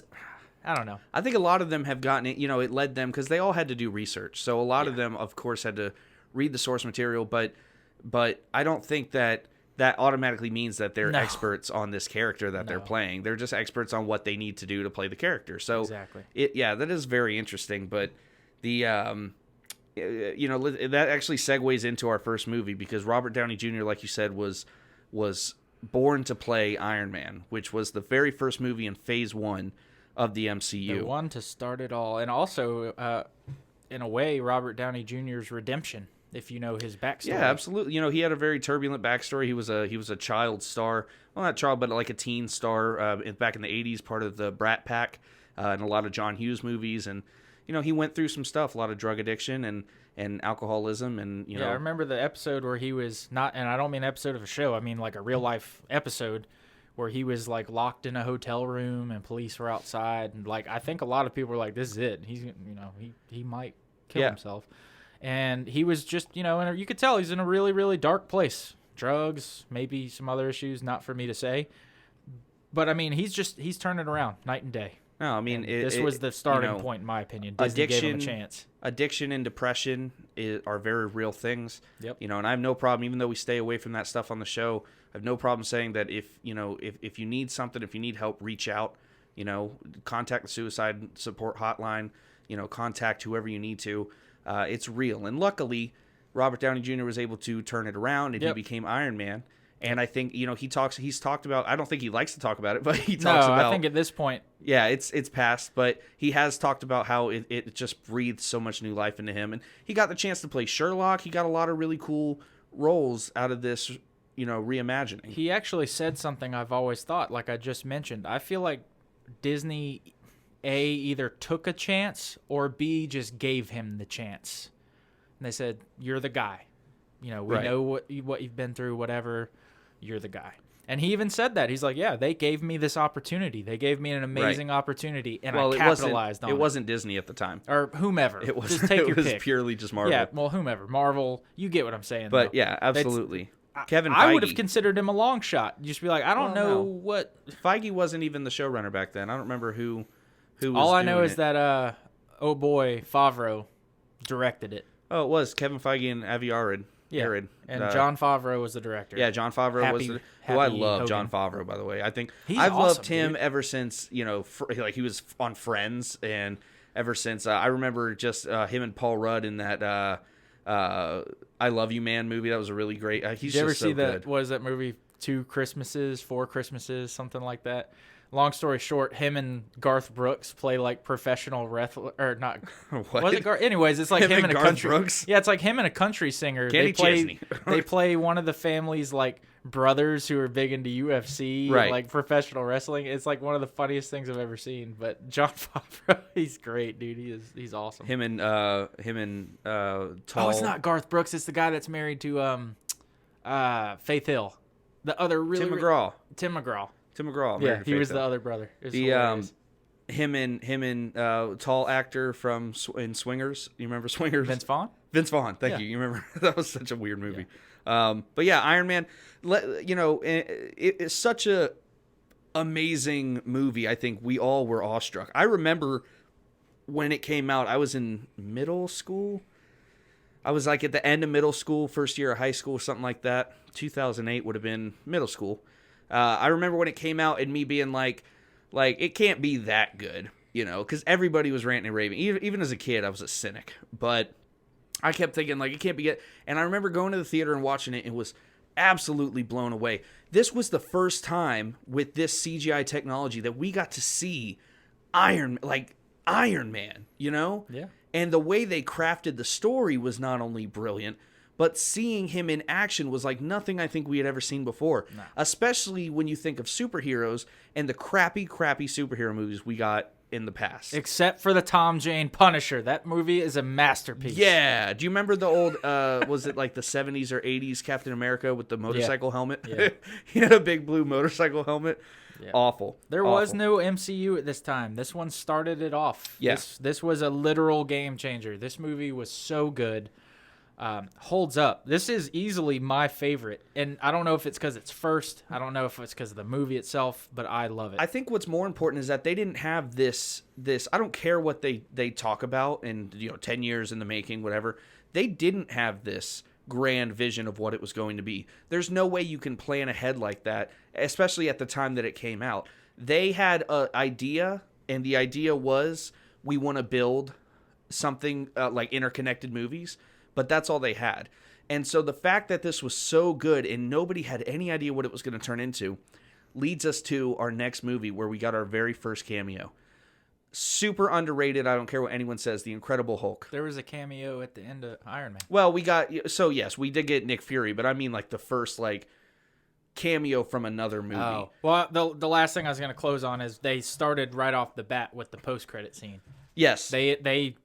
I don't know. I think a lot of them have gotten it. It led them, because they all had to do research. So a lot of them, of course, had to read the source material. But I don't think that automatically means that they're experts on this character that they're playing. They're just experts on what they need to do to play the character. So exactly. That is very interesting. But the that actually segues into our first movie, because Robert Downey Jr., like you said, was born to play Iron Man, which was the very first movie in Phase 1 of the MCU. The one to start it all, and also in a way, Robert Downey Jr.'s redemption. If you know his backstory. Yeah, absolutely. He had a very turbulent backstory. He was a child star. Well, not child, but like a teen star back in the 80s, part of the Brat Pack and a lot of John Hughes movies. And, he went through some stuff, a lot of drug addiction and alcoholism. And, Yeah, I remember the episode where he was not, and I don't mean episode of a show, I mean like a real life episode where he was like locked in a hotel room and police were outside. And like, I think a lot of people were like, this is it. He's, he might kill himself. And he was just, and you could tell he's in a really, really dark place. Drugs, maybe some other issues, not for me to say. But, I mean, he's turning around night and day. No, I mean, this was the starting point, in my opinion. Disney gave him a chance. Addiction and depression are very real things. Yep. And I have no problem, even though we stay away from that stuff on the show, I have no problem saying that if you need something, if you need help, reach out, contact the suicide support hotline, contact whoever you need to. It's real. And luckily, Robert Downey Jr. was able to turn it around, and he became Iron Man. And I think, he's talked about, I don't think he likes to talk about it, but he No, talks about, I think at this point, yeah, it's past, but he has talked about how it just breathed so much new life into him. And he got the chance to play Sherlock. He got a lot of really cool roles out of this, reimagining. he actually said something I've always thought, like I just mentioned. I feel like Disney, A, either took a chance or B, just gave him the chance. And they said, you're the guy. We Right. know what you've been through, whatever. You're the guy. And he even said that. He's like, yeah, they gave me this opportunity. They gave me an amazing opportunity, and I capitalized on it. It wasn't Disney at the time. Or whomever. It was, just take your it was pick. purely just Marvel. Yeah, well, whomever. Marvel. You get what I'm saying, But, though. yeah, absolutely. Kevin Feige. I would have considered him a long shot. Just be like, I don't know no. what... Feige wasn't even the showrunner back then. I don't remember who was All I know doing is that, oh boy, Favreau directed it. Oh, it was Kevin Feige and Avi Arad. Yeah, Arad. and John Favreau was the director. Yeah, John Favreau was who I love. John Favreau, by the way. I think I've loved him ever since like he was on Friends, and ever since I remember just him and Paul Rudd in that I Love You Man movie. That was a really great. He's Did you ever just so see that? good. Was that movie 2 Christmases, 4 Christmases, something like that? Long story short, him and Garth Brooks play like professional wrestler, or not? What? Was it anyways, it's like him and a Garth country. Brooks? Yeah, it's like him and a country singer. Kenny Chesney. They play one of the family's like brothers who are big into UFC, Right. like professional wrestling. It's like one of the funniest things I've ever seen. But John Favreau, he's great, dude. He's awesome. Him and Tall. Oh, it's not Garth Brooks. It's the guy that's married to Faith Hill. The other really Tim McGraw. Tim McGraw. Tim McGraw. Yeah, he was the other brother. It was hilarious. Him and tall actor from in Swingers. You remember Swingers? Vince Vaughn. Vince Vaughn. Thank you. You remember that was such a weird movie. Yeah. But yeah, Iron Man. It's such a amazing movie. I think we all were awestruck. I remember when it came out. I was in middle school. I was like at the end of middle school, first year of high school, something like that. 2008 would have been middle school. I remember when it came out and me being like it can't be that good, because everybody was ranting and raving. Even as a kid, I was a cynic, but I kept thinking it can't be good. And I remember going to the theater and watching it. It was absolutely blown away. This was the first time with this CGI technology that we got to see Iron Man, Yeah. And the way they crafted the story was not only brilliant, but seeing him in action was like nothing I think we had ever seen before. No. Especially when you think of superheroes and the crappy superhero movies we got in the past. Except for the Tom Jane Punisher. That movie is a masterpiece. Yeah. Do you remember the old, was it like the 70s or 80s Captain America with the motorcycle helmet? Yeah. He had a big blue motorcycle helmet. Yeah. Awful. There was no MCU at this time. This one started it off. Yes. This was a literal game changer. This movie was so good. Holds up. This is easily my favorite, and I don't know if it's because it's first. I don't know if it's because of the movie itself, but I love it. I think what's more important is that they didn't have this. I don't care what they talk about, and 10 years in the making, whatever. They didn't have this grand vision of what it was going to be. There's no way you can plan ahead like that, especially at the time that it came out. They had an idea, and the idea was we want to build something like interconnected movies. But that's all they had. And so the fact that this was so good and nobody had any idea what it was going to turn into leads us to our next movie where we got our very first cameo. Super underrated. I don't care what anyone says. The Incredible Hulk. There was a cameo at the end of Iron Man. Well, yes, we did get Nick Fury, but I mean like the first cameo from another movie. Oh. Well, the last thing I was going to close on is they started right off the bat with the post-credit scene. Yes. They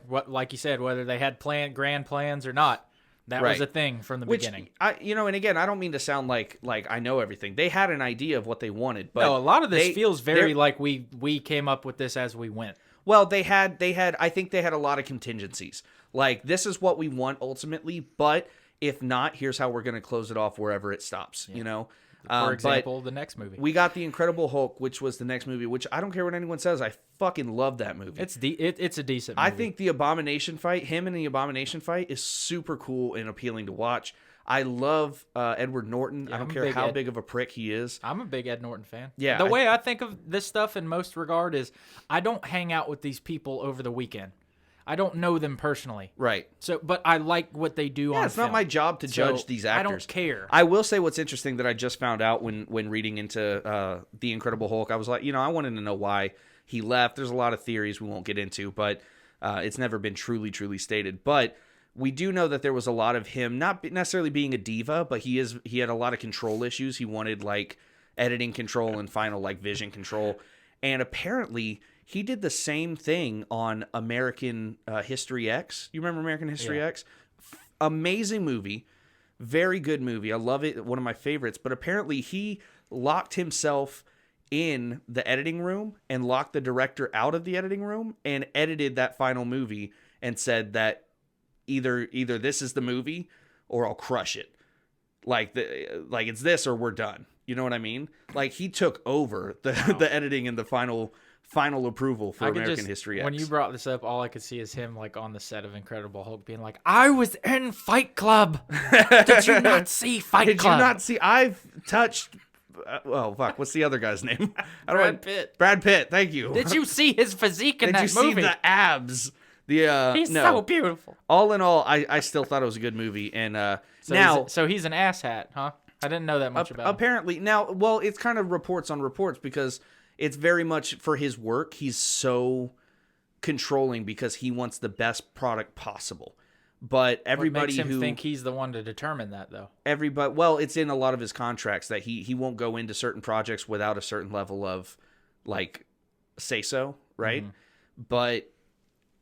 what, like you said, whether they had grand plans or not, that was a thing from the beginning. And again, I don't mean to sound like I know everything. They had an idea of what they wanted, but no, a lot of this feels very like we came up with this as we went. Well, they had I think they had a lot of contingencies. Like, this is what we want ultimately, but if not, here's how we're going to close it off wherever it stops, For example, the next movie. We got The Incredible Hulk, which was the next movie, which I don't care what anyone says. I fucking love that movie. It's a decent movie. I think the Abomination fight, him and the Abomination fight, is super cool and appealing to watch. I love Edward Norton. I don't care how big of a prick he is. I'm a big Ed Norton fan. Yeah. The way I think of this stuff in most regard is I don't hang out with these people over the weekend. I don't know them personally. Right. So, but I like what they do on Yeah, it's not film. my job to judge So, these actors. I don't care. I will say what's interesting that I just found out when reading into The Incredible Hulk. I was like, I wanted to know why he left. There's a lot of theories we won't get into, but it's never been truly stated. But we do know that there was a lot of him not necessarily being a diva, but he had a lot of control issues. He wanted like editing control and final like vision control. And apparently he did the same thing on American History X. You remember American History X? Amazing movie. Very good movie. I love it. One of my favorites. But apparently he locked himself in the editing room and locked the director out of the editing room and edited that final movie and said that either this is the movie or I'll crush it. Like it's this or we're done. You know what I mean? Like he took over the editing and the final approval for American History X. When you brought this up, all I could see is him like on the set of Incredible Hulk being like, I was in Fight Club. Did you not see Fight Club? Did you not see? I've touched... oh, fuck. What's the other guy's name? Brad Pitt. Brad Pitt. Thank you. Did you see his physique in that movie? Did you see the abs? He's so beautiful. All in all, I still thought it was a good movie. And so he's an asshat, huh? I didn't know that much about him. Apparently. Now, well, it's kind of reports on reports because it's very much for his work. He's so controlling because he wants the best product possible. But everybody what makes him think he's the one to determine that, though? Well, it's in a lot of his contracts that he won't go into certain projects without a certain level of, like, say-so, right? Mm-hmm. But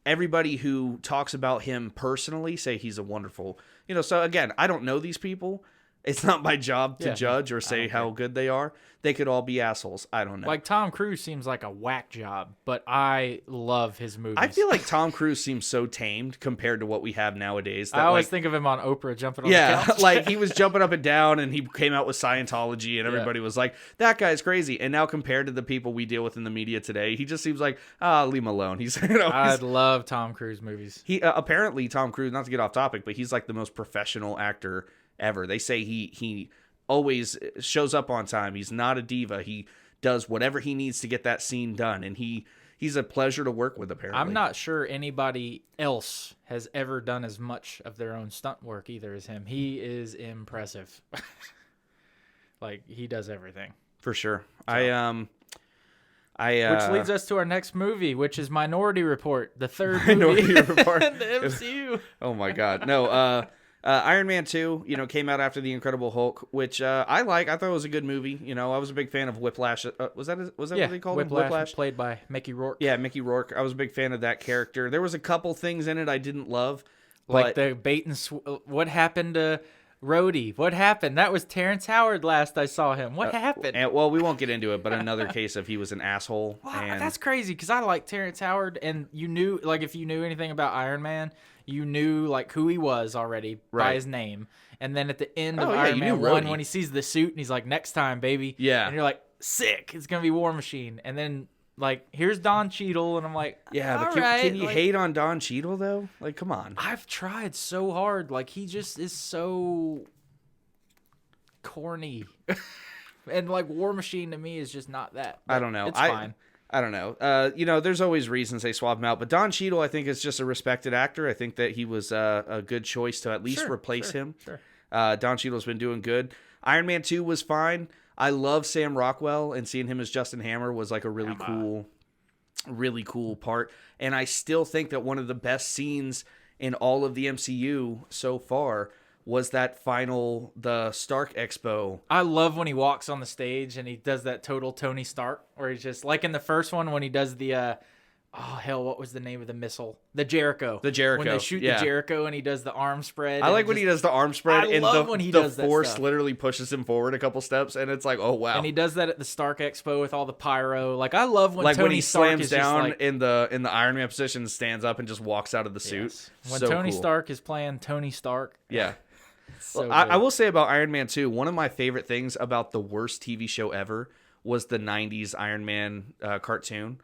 everybody who talks about him personally say he's a wonderful... so again, I don't know these people. It's not my job to judge or say how good they are. They could all be assholes. I don't know. Like Tom Cruise seems like a whack job, but I love his movies. I feel like Tom Cruise seems so tamed compared to what we have nowadays. That I always think of him on Oprah jumping on the couch. Like he was jumping up and down and he came out with Scientology and everybody was like, that guy's crazy. And now compared to the people we deal with in the media today, he just seems like, leave him alone. I love Tom Cruise movies. He apparently Tom Cruise, not to get off topic, but he's like the most professional actor ever. They say he always shows up on time. He's not a diva. He does whatever he needs to get that scene done, and he's a pleasure to work with, apparently. I'm not sure anybody else has ever done as much of their own stunt work either as him. He is impressive. Like, he does everything. For sure. So. Which leads us to our next movie, which is Minority Report, the third movie Report in the MCU. Oh my God. No, Iron Man 2, came out after The Incredible Hulk, which I like. I thought it was a good movie. I was a big fan of Whiplash. Was that what they called him? Whiplash, played by Mickey Rourke. Yeah, Mickey Rourke. I was a big fan of that character. There was a couple things in it I didn't love. Like the bait and what happened to Rhodey? What happened? That was Terrence Howard last I saw him. What happened? Well, we won't get into it, but another case of he was an asshole. Well, that's crazy because I like Terrence Howard, and you knew, like, if you knew anything about Iron Man, you knew like who he was already by his name. And then at the end of Iron Man 1, when he sees the suit and he's like, next time, baby. Yeah. And you're like, sick. It's going to be War Machine. And then, like, here's Don Cheadle. And I'm like, yeah, but can you hate on Don Cheadle, though? Like, come on. I've tried so hard. Like, he just is so corny. And, like, War Machine to me is just not that. I don't know. It's fine. I don't know. There's always reasons they swap him out, but Don Cheadle, I think, is just a respected actor. I think that he was a good choice to at least replace him. Sure. Don Cheadle's been doing good. Iron Man 2 was fine. I love Sam Rockwell, and seeing him as Justin Hammer was like a really cool part. And I still think that one of the best scenes in all of the MCU so far was that the Stark Expo. I love when he walks on the stage and he does that total Tony Stark, where he's just like in the first one when he does the, what was the name of the missile? The Jericho. The Jericho. When they shoot the Jericho and he does the arm spread. I like when he does the arm spread. I love when he does that force stuff. literally pushes him forward a couple steps, and it's like, oh wow. And he does that at the Stark Expo with all the pyro. Like, I love when Tony when he Stark slams is down just like, in the Iron Man position, stands up and just walks out of the suit. Yes. When so Tony cool. Stark is playing Tony Stark. Yeah. So well, I will say about Iron Man 2, one of my favorite things about the worst TV show ever was the 90s Iron Man cartoon,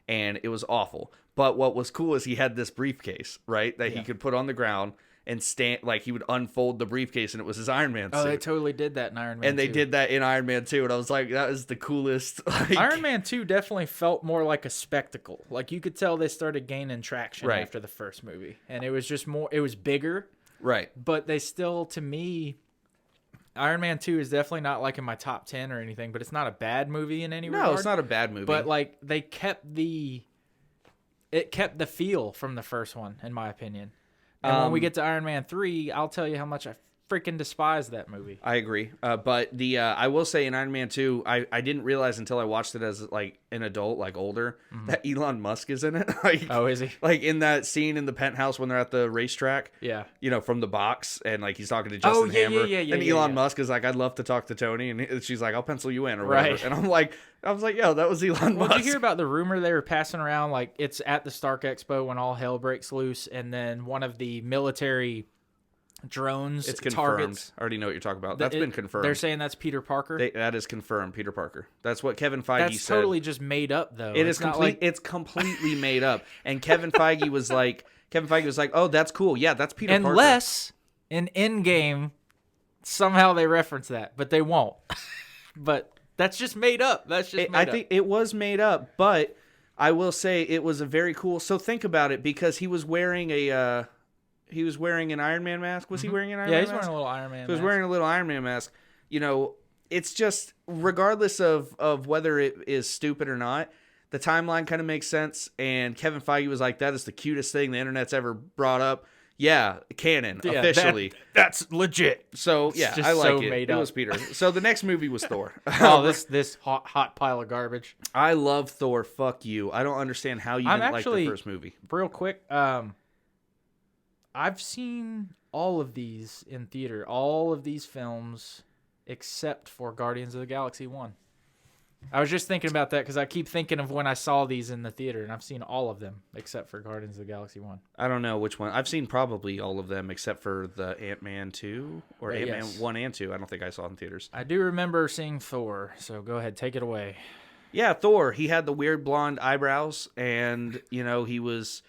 and it was awful. But what was cool is he had this briefcase, right, that he could put on the ground, and stand like he would unfold the briefcase and it was his Iron Man suit. Oh, they totally did that in Iron Man. And they did that in Iron Man 2, and I was like, that is the coolest. Like, Iron Man 2 definitely felt more like a spectacle. Like you could tell they started gaining traction after the first movie, and it was just more. It was bigger, right? But they still, to me, Iron Man 2 is definitely not like in my top 10 or anything, but it's not a bad movie in any regard. No, it's not a bad movie. But like they kept the feel from the first one, in my opinion. And when we get to Iron Man 3, I'll tell you how much I freaking despise that movie. I agree. But I will say in Iron Man 2, I didn't realize until I watched it as like an adult, like older, that Elon Musk is in it. Like, oh, is he? Like in that scene in the penthouse when they're at the racetrack. Yeah. You know, from the box, and like he's talking to Justin Hammer. Yeah. And Elon Musk is like, I'd love to talk to Tony, and she's like, I'll pencil you in or whatever. And I was like, yo, that was Elon Musk. Did you hear about the rumor they were passing around? Like it's at the Stark Expo when all hell breaks loose, and then one of the military drones it's confirmed. Targets. I already know what you're talking about. That's been confirmed. They're saying that's Peter Parker. That is confirmed, Peter Parker. That's what Kevin Feige said. That's totally just made up, though. It's completely made up. And Kevin Feige was like, oh, that's cool. Yeah, that's Peter Parker. Unless in Endgame somehow they reference that, but they won't. But that's just made up. I think it was made up, but I will say it was a very cool. So think about it, because he was wearing an Iron Man mask. Was he wearing an Iron Man mask? Yeah, he's wearing a little Iron Man mask. He was wearing a little Iron Man mask. You know, it's just, regardless of whether it is stupid or not, the timeline kind of makes sense. And Kevin Feige was like, that is the cutest thing the internet's ever brought up. Yeah, canon, officially. That's legit. So, yeah, I like so it. Made it up. was Peter. So the next movie was Thor. This hot pile of garbage. I love Thor. Fuck you. I don't understand how you didn't like the first movie. Real quick, I've seen all of these in theater, all of these films, except for Guardians of the Galaxy 1. I was just thinking about that because I keep thinking of when I saw these in the theater, and I've seen all of them except for Guardians of the Galaxy 1. I don't know which one. I've seen probably all of them except for the Ant-Man 2 or Ant-Man 1 and 2. I don't think I saw in theaters. I do remember seeing Thor, so go ahead, take it away. Yeah, Thor. He had the weird blonde eyebrows, and, you know, he was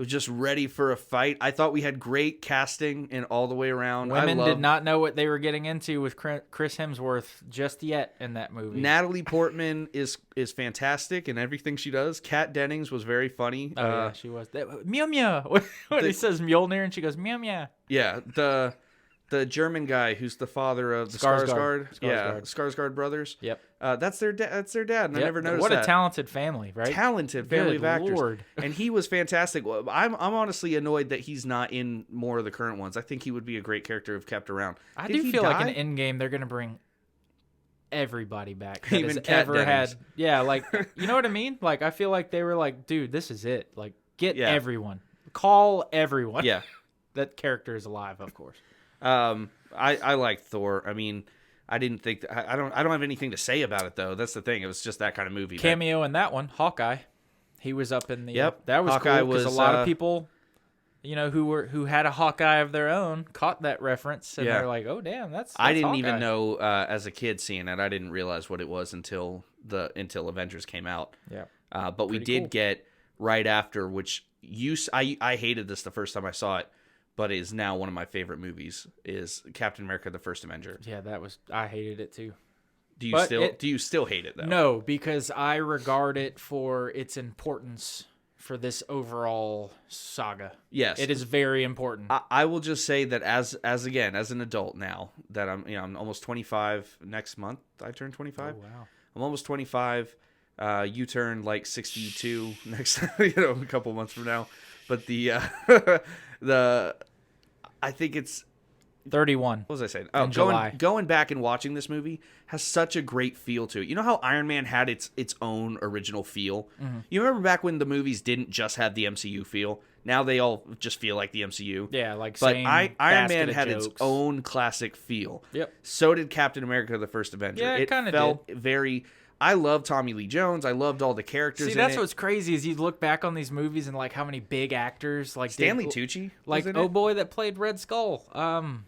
just ready for a fight. I thought we had great casting in all the way around. Women did not know what they were getting into with Chris Hemsworth just yet in that movie. Natalie Portman is fantastic in everything she does. Kat Dennings was very funny. Oh, yeah, she was. Meow meow. When he says Mjolnir and she goes meow meow. Yeah, the German guy who's the father of the Skarsgård. Yeah, Skarsgård brothers. Yep. That's their dad, and I never noticed that. What a talented family, right? Talented family of actors. Lord. And he was fantastic. I'm honestly annoyed that he's not in more of the current ones. I think he would be a great character if kept around. I do feel like in Endgame they're going to bring everybody back that even has Kat ever Dennings. had. Yeah, like, you know what I mean? Like, I feel like they were like, dude, this is it. Like, get everyone. Call everyone. Yeah. That character is alive, of course. I like Thor. I mean, I didn't think I don't have anything to say about it though. That's the thing. It was just that kind of movie. Cameo in that one, Hawkeye. He was up in the. Yep, that was Hawkeye cool because a was, lot of people, you know, who had a Hawkeye of their own caught that reference and they're like, oh damn, that's I didn't Hawkeye. even know as a kid seeing it. I didn't realize what it was until Avengers came out. Yeah, but we did get right after, which I hated this the first time I saw it. But is now one of my favorite movies, is Captain America: The First Avenger. Yeah, I hated it too. Do you still hate it though? No, because I regard it for its importance for this overall saga. Yes, it is very important. I will just say that as an adult now that I'm almost 25 next month. I turn 25. Oh wow! I'm almost 25. You turn like 62 next, a couple months from now. But I think it's 31. What was I saying? Oh, going back and watching this movie has such a great feel to it. You know how Iron Man had its own original feel? Mm-hmm. You remember back when the movies didn't just have the MCU feel? Now they all just feel like the MCU. Yeah, like but same Iron Man had jokes. its own classic feel. Yep. So did Captain America: The First Avenger. Yeah, it kind of felt very. I love Tommy Lee Jones. I loved all the characters. See, that's what's crazy is you look back on these movies and like how many big actors like Stanley Tucci, like boy that played Red Skull. Freaking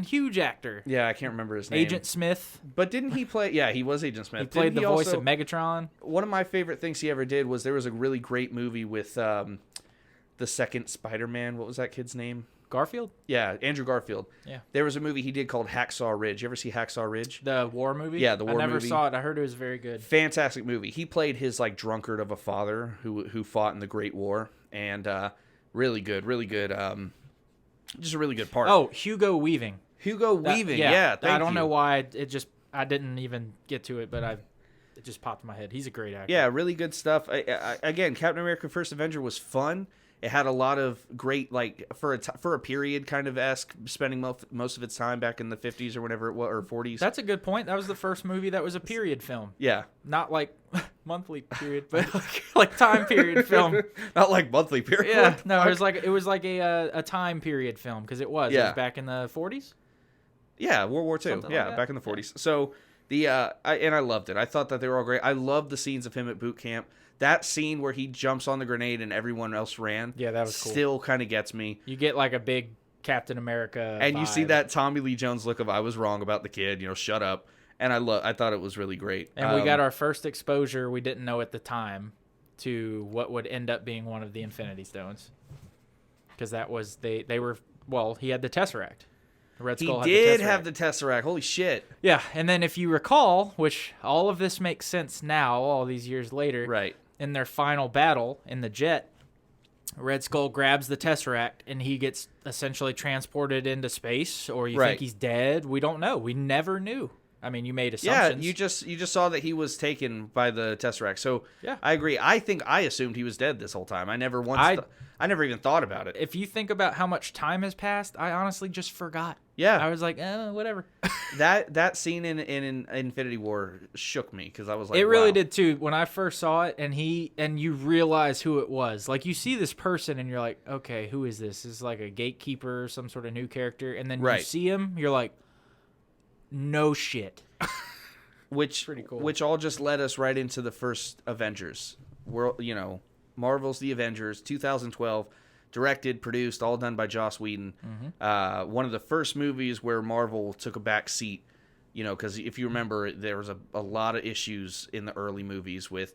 huge actor. Yeah, I can't remember his name. Agent Smith. But didn't he play? Yeah, he was Agent Smith. He played the voice of Megatron. One of my favorite things he ever did was there was a really great movie with the the second Spider-Man. What was that kid's name? Garfield? Yeah, Andrew Garfield. Yeah. There was a movie he did called Hacksaw Ridge. You ever see Hacksaw Ridge? The war movie? Yeah, the war movie. I never saw it. I heard it was very good. Fantastic movie. He played his like drunkard of a father who fought in the Great War, and really good, really good. Just a really good part. Oh, Hugo Weaving. Hugo Weaving. Yeah, I don't know why I didn't even get to it, but it just popped in my head. He's a great actor. Yeah, really good stuff. Again, Captain America: First Avenger was fun. It had a lot of great, like, for a period kind of esque, spending most of its time back in the 50s or whatever it was, or 40s. That's a good point. That was the first movie that was a period film. Yeah. Not like monthly period, but like time period film. Not like monthly period. Yeah. No, it was like a time period film because it was back in the 40s. Yeah, World War II. Something Yeah, like that. back in the 40s. So I loved it. I thought that they were all great. I loved the scenes of him at boot camp. That scene where he jumps on the grenade and everyone else ran. Yeah, that was cool. Still kind of gets me. You get like a big Captain America and vibe. You see that Tommy Lee Jones look of I was wrong about the kid. Shut up. And I thought it was really great. And we got our first exposure. We didn't know at the time to what would end up being one of the Infinity Stones, because that was they were he had the Tesseract. Red Skull did have the Tesseract. Holy shit. Yeah, and then if you recall, which all of this makes sense now, all these years later, right? In their final battle in the jet, Red Skull grabs the Tesseract and he gets essentially transported into space, or you think he's dead. We don't know. We never knew. I mean, you made assumptions. Yeah, you just saw that he was taken by the Tesseract. So yeah. I agree. I assumed he was dead this whole time. I never even thought about it. If you think about how much time has passed, I honestly just forgot. Yeah, I was like, whatever. that scene in Infinity War shook me because I was like, it really did too. When I first saw it, and you realize who it was. Like, you see this person, and you're like, okay, who is this? This is like a gatekeeper, some sort of new character, and then you see him, you're like, no shit. Which pretty cool. Which all just led us right into the first Avengers. Marvel's The Avengers, 2012, directed, produced, all done by Joss Whedon. Mm-hmm. One of the first movies where Marvel took a back seat, because if you remember, there was a lot of issues in the early movies with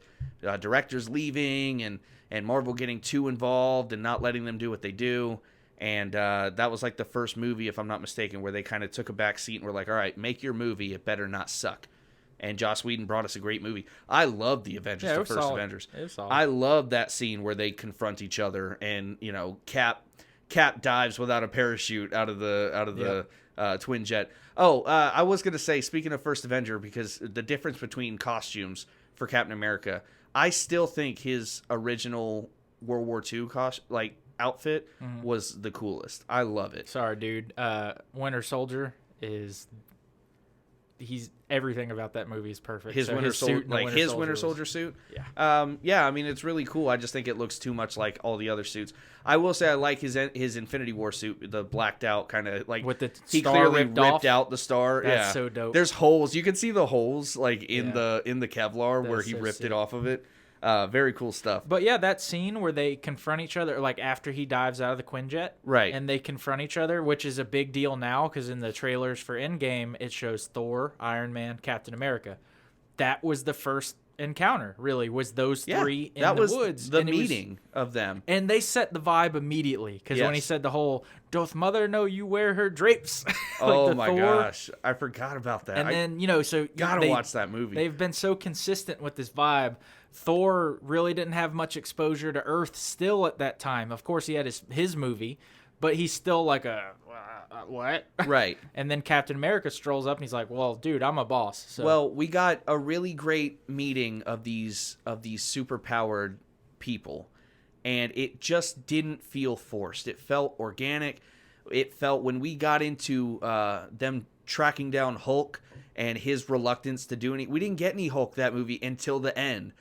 directors leaving and Marvel getting too involved and not letting them do what they do. And that was like the first movie, if I'm not mistaken, where they kind of took a back seat and were like, all right, make your movie. It better not suck. And Joss Whedon brought us a great movie. I love the Avengers, the first solid. Avengers. It was solid. I love that scene where they confront each other and, Cap dives without a parachute out of the twin jet. I was going to say, speaking of First Avenger, because the difference between costumes for Captain America, I still think his original World War II outfit was the coolest. I love it. Sorry, dude. Winter Soldier he's everything about that movie is perfect. His Winter Soldier suit. Yeah. I mean, it's really cool. I just think it looks too much like all the other suits. I will say I like his Infinity War suit, the blacked out kind of like with the he star clearly ripped out the star. That's so dope. There's holes. You can see the holes like in the Kevlar where he ripped sick. it off of it. Very cool stuff. But yeah, that scene where they confront each other, like after he dives out of the Quinjet, right? And they confront each other, which is a big deal now because in the trailers for Endgame, it shows Thor, Iron Man, Captain America. That was the first encounter. Really, was those three in the woods? The meeting of them, and they set the vibe immediately because when he said the whole "Doth Mother know you wear her drapes?" Oh my gosh, I forgot about that. And then so gotta watch that movie. They've been so consistent with this vibe. Thor really didn't have much exposure to Earth still at that time. Of course, he had his movie, but he's still like what? Right. And then Captain America strolls up and he's like, well, dude, I'm a boss. So. Well, we got a really great meeting of these super-powered people, and it just didn't feel forced. It felt organic. It felt when we got into them tracking down Hulk and his reluctance to do anything. We didn't get any Hulk that movie until the end.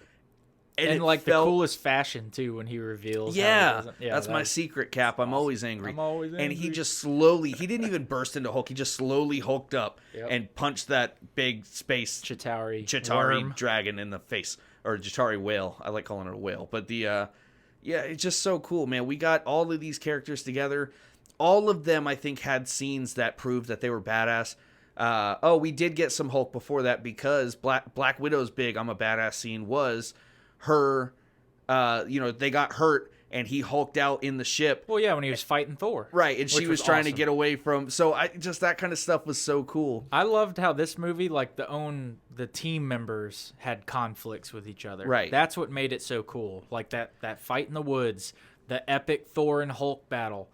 And like the coolest fashion too when he reveals. That's my secret, Cap. I'm always angry. And he just slowly, he didn't even burst into Hulk. He just slowly hulked up and punched that big space Chitauri dragon in the face, or Chitauri whale. I like calling it a whale. But it's just so cool, man. We got all of these characters together. All of them, I think, had scenes that proved that they were badass. We did get some Hulk before that because Black Widow's big "I'm a badass" scene was her. They got hurt and he hulked out in the ship. Well, yeah, when he was fighting Thor. Right, and she was trying to awesome. get away from. So just that kind of stuff was so cool. I loved how this movie, like the team members had conflicts with each other. Right. That's what made it so cool. Like that fight in the woods, the epic Thor and Hulk battle.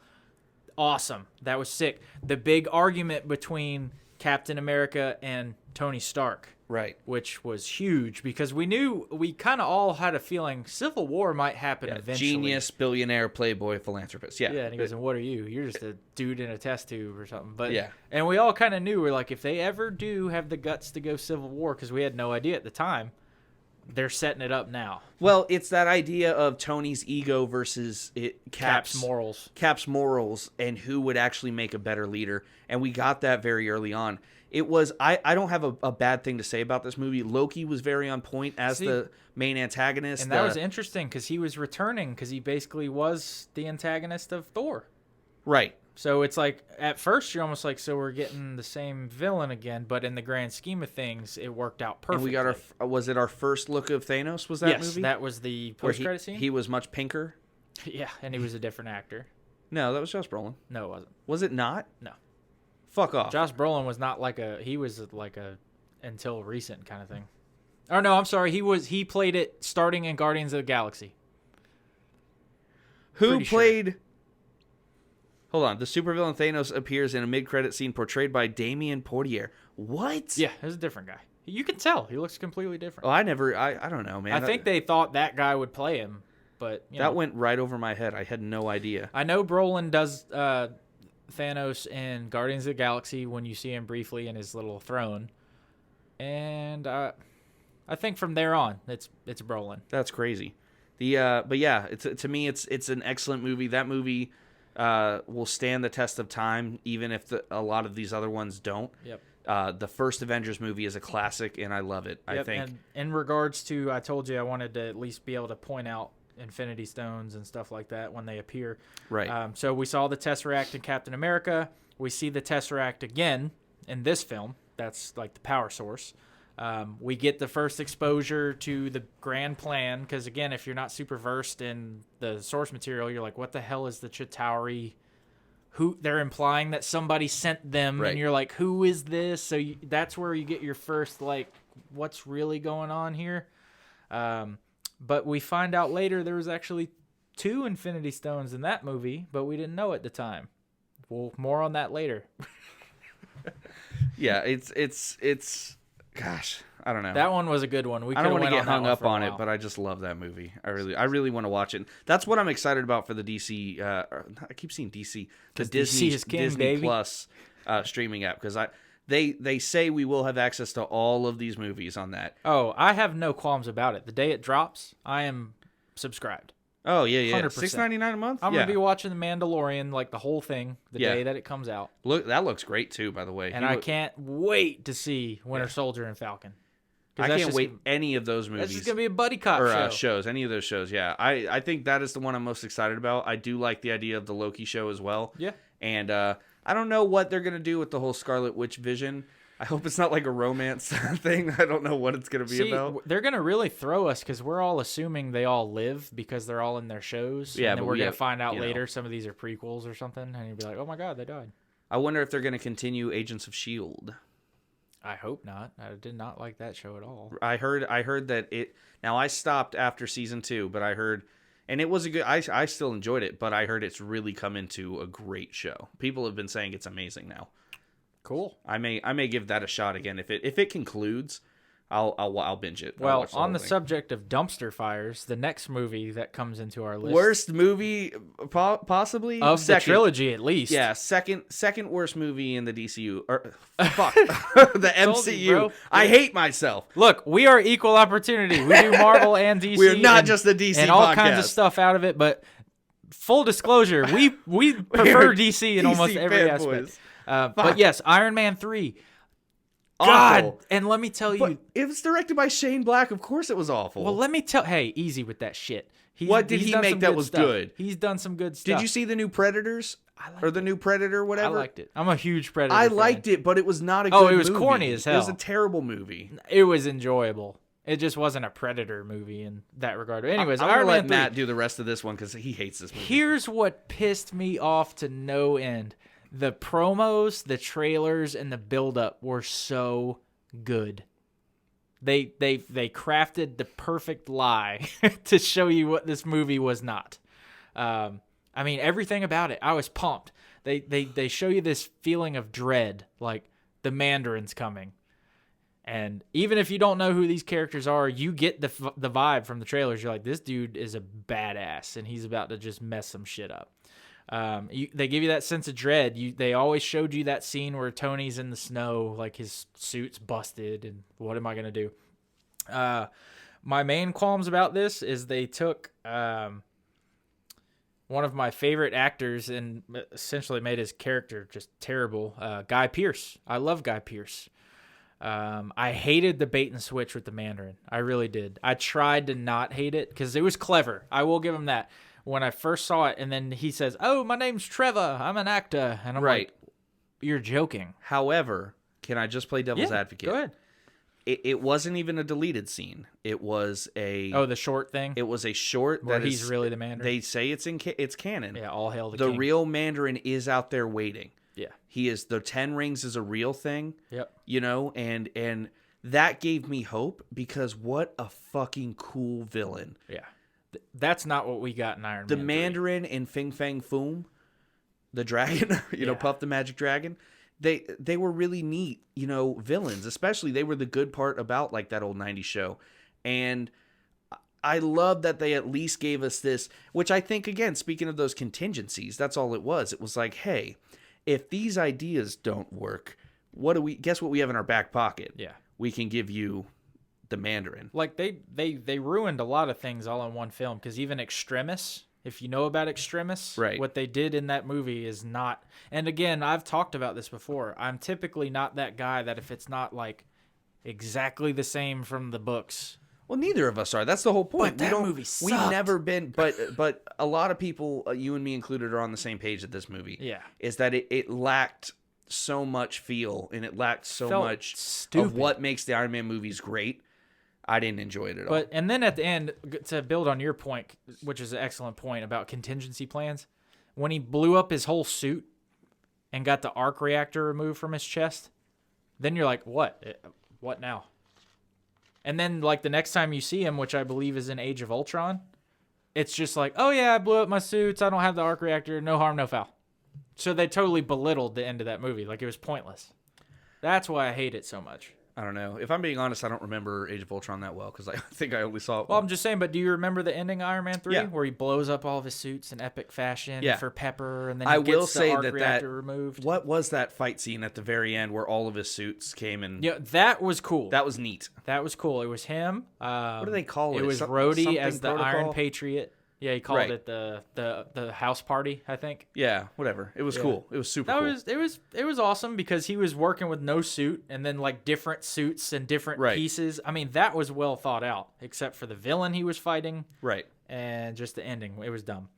Awesome. That was sick. The big argument between Captain America and Tony Stark. Right. Which was huge because we kind of all had a feeling Civil War might happen eventually. Genius, billionaire, playboy, philanthropist. Yeah. Yeah, and he goes, and what are you? You're just a dude in a test tube or something. But yeah. And we all kind of knew, we're like, if they ever do have the guts to go Civil War, because we had no idea at the time, they're setting it up now. Well, it's that idea of Tony's ego versus Cap's morals. Cap's morals, and who would actually make a better leader. And we got that very early on. It was I don't have a bad thing to say about this movie. Loki was very on point as the main antagonist. And that was interesting because he was returning because he basically was the antagonist of Thor. Right. So it's like, at first you're almost like, so we're getting the same villain again, but in the grand scheme of things, it worked out perfectly. And we got was it our first look of Thanos, was that movie? Yes, that was the post-credit scene. He was much pinker. Yeah, and he was a different actor. No, that was Josh Brolin. No, it wasn't. Was it not? No. Fuck off. Josh Brolin was not he was like a until recent kind of thing. Oh no, I'm sorry. He played it starting in Guardians of the Galaxy. Who played? Sure. Hold on. The supervillain Thanos appears in a mid-credit scene portrayed by Damien Portier. What? Yeah, it's a different guy. You can tell he looks completely different. Oh, I don't know, man. I think they thought that guy would play him, but that went right over my head. I had no idea. I know Brolin does Thanos in Guardians of the Galaxy when you see him briefly in his little throne, and I think from there on it's Brolin. That's crazy. But yeah, to me it's an excellent movie. That movie will stand the test of time, even if a lot of these other ones don't. Yep. The first Avengers movie is a classic, and I love it. Yep, I think. And in regards to, I told you I wanted to at least be able to point out Infinity Stones and stuff like that when they appear. Right. So we saw the Tesseract in Captain America. We see the Tesseract again in this film. That's like the power source. We get the first exposure to the grand plan because, again, if you're not super versed in the source material, you're like, what the hell is the Chitauri? Who they're implying that somebody sent them, right. And you're like, who is this? So that's where you get your first, like, what's really going on here? But we find out later there was actually 2 Infinity Stones in that movie, but we didn't know at the time. Well, more on that later. Yeah, it's gosh, I don't know. That one was a good one. I don't want to get hung up on it, but I just love that movie. I really want to watch it. That's what I'm excited about for the DC. I keep seeing DC, the Disney Plus streaming app, because they say we will have access to all of these movies on that. Oh, I have no qualms about it. The day it drops, I am subscribed. Oh yeah, $6.99 a month. I'm gonna be watching The Mandalorian, like the whole thing, the day that it comes out. Look, that looks great too, by the way. And I can't wait to see Winter Soldier and Falcon. I can't wait any of those movies. That's just gonna be a buddy cop or shows. Any of those shows, yeah. I think that is the one I'm most excited about. I do like the idea of the Loki show as well. Yeah. And I don't know what they're gonna do with the whole Scarlet Witch vision. I hope it's not like a romance thing. I don't know what it's going to be about. They're going to really throw us because we're all assuming they all live because they're all in their shows. Yeah, and then we're going to find out later some of these are prequels or something. And you'll be like, oh my God, they died. I wonder if they're going to continue Agents of S.H.I.E.L.D. I hope not. I did not like that show at all. I heard that it... Now, I stopped after season 2, but I heard... And it was a good... I still enjoyed it, but I heard it's really come into a great show. People have been saying it's amazing now. Cool. I may give that a shot again. If it concludes, I'll binge it. Well, on the subject of dumpster fires, the next movie that comes into our list, worst movie possibly of the trilogy, at least. Yeah, second worst movie in the DCU. Or fuck the MCU. You, I hate myself. Look, we are equal opportunity. We do Marvel and DC. We're not just the DC and all kinds of stuff out of it. But full disclosure, we prefer DC in almost every aspect. But yes, Iron Man 3. God, awful. And let me tell you, it was directed by Shane Black. Of course, it was awful. Well, let me tell. Hey, easy with that shit. What did he make that was good? He's done some good stuff. Did you see the new Predators or the new Predator? Whatever. I liked it. I'm a huge Predator. I liked it, but it was not a good movie. It was corny as hell. It was a terrible movie. It was enjoyable. It just wasn't a Predator movie in that regard. Anyways, I'm gonna Iron Man let 3. Matt do the rest of this one because he hates this movie. Here's what pissed me off to no end. The promos, the trailers, and the build-up were so good. They crafted the perfect lie to show you what this movie was not. I mean, everything about it, I was pumped. They show you this feeling of dread, like the Mandarin's coming. And even if you don't know who these characters are, you get the vibe from the trailers. You're like, this dude is a badass, and he's about to just mess some shit up. They give you that sense of dread. They always showed you that scene where Tony's in the snow, like his suit's busted, and what am I going to do? My main qualms about this is they took one of my favorite actors and essentially made his character just terrible. Guy Pearce. I love Guy Pearce. I hated the bait and switch with the Mandarin. I really did. I tried to not hate it because it was clever. I will give him that. When I first saw it, and then he says, "Oh, my name's Trevor. I'm an actor," and I'm like, "You're joking." However, can I just play devil's advocate? Go ahead. It wasn't even a deleted scene. It was the short thing. It was a short where he's really the Mandarin. They say it's canon. Yeah, all hail the king. The real Mandarin is out there waiting. Yeah, he is. The 10 Rings is a real thing. Yep. You know, and that gave me hope because what a fucking cool villain. Yeah, that's not what we got in Iron Man. The Mandarin and Fing Fang Foom, the dragon. Puff the Magic Dragon. They were really neat, villains. Especially they were the good part about like that old 90s show. And I love that they at least gave us this, which I think, again, speaking of those contingencies, that's all it was. It was like, hey, if these ideas don't work, guess what we have in our back pocket? Yeah. We can give you the Mandarin. Like they ruined a lot of things all in one film because even Extremis, if you know about Extremis, right. What they did in that movie is not. And again, I've talked about this before. I'm typically not that guy that if it's not like exactly the same from the books. Well, neither of us are. That's the whole point. But that movie sucked. We've never been, but a lot of people, you and me included, are on the same page at this movie. Yeah, is that it lacked so much feel and it lacked so much stupid. Of what makes the Iron Man movies great. I didn't enjoy it at all. And then at the end, to build on your point, which is an excellent point about contingency plans, when he blew up his whole suit and got the arc reactor removed from his chest, then you're like, what? What now? And then like the next time you see him, which I believe is in Age of Ultron, it's just like, oh yeah, I blew up my suits. I don't have the arc reactor. No harm, no foul. So they totally belittled the end of that movie. Like it was pointless. That's why I hate it so much. I don't know. If I'm being honest, I don't remember Age of Ultron that well because I think I only saw it. Well, I'm just saying, but do you remember the ending of Iron Man 3 where he blows up all of his suits in epic fashion for Pepper and then he gets the arc reactor removed? What was that fight scene at the very end where all of his suits came and... Yeah, that was cool. That was neat. That was cool. It was him. What do they call it? It was Rhodey as the protocol? Iron Patriot. Yeah, he called it the house party, I think. Yeah, whatever. It was cool. It was super cool. It was awesome because he was working with no suit and then like different suits and different pieces. I mean, that was well thought out, except for the villain he was fighting. Right. And just the ending. It was dumb.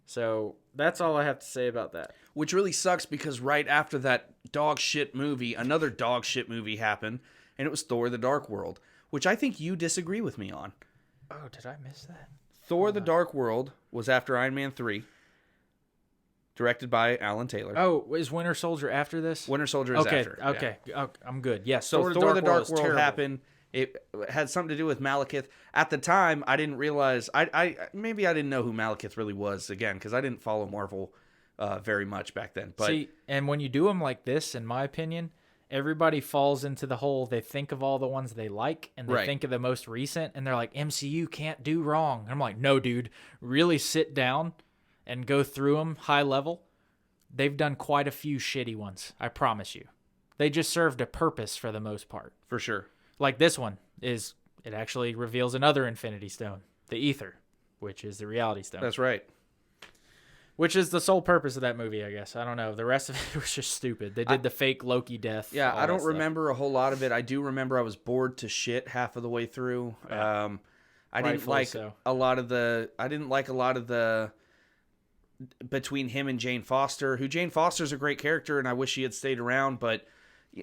So that's all I have to say about that. Which really sucks because right after that dog shit movie, another dog shit movie happened, and it was Thor: The Dark World, which I think you disagree with me on. Oh, did I miss that? Thor: The Dark World was after Iron Man 3, directed by Alan Taylor. Oh, is Winter Soldier after this? Winter Soldier is after. Okay, I'm good. Yes, so Thor: The Dark World happened. It had something to do with Malekith. At the time, I didn't realize. Maybe I didn't know who Malekith really was again because I didn't follow Marvel very much back then. But see, and when you do them like this, in my opinion, everybody falls into the whole, they think of all the ones they like and they think of the most recent and they're like, MCU can't do wrong. And I'm like, no, dude, really sit down and go through them high level. They've done quite a few shitty ones. I promise you. They just served a purpose for the most part. For sure. Like this one it actually reveals another Infinity Stone, the Ether, which is the Reality Stone. That's right. Which is the sole purpose of that movie, I guess. I don't know. The rest of it was just stupid. They did the fake Loki death. Yeah, I don't remember a whole lot of it. I do remember I was bored to shit half of the way through. Yeah. I didn't like a lot of the between him and Jane Foster, who Jane Foster's a great character and I wish she had stayed around, but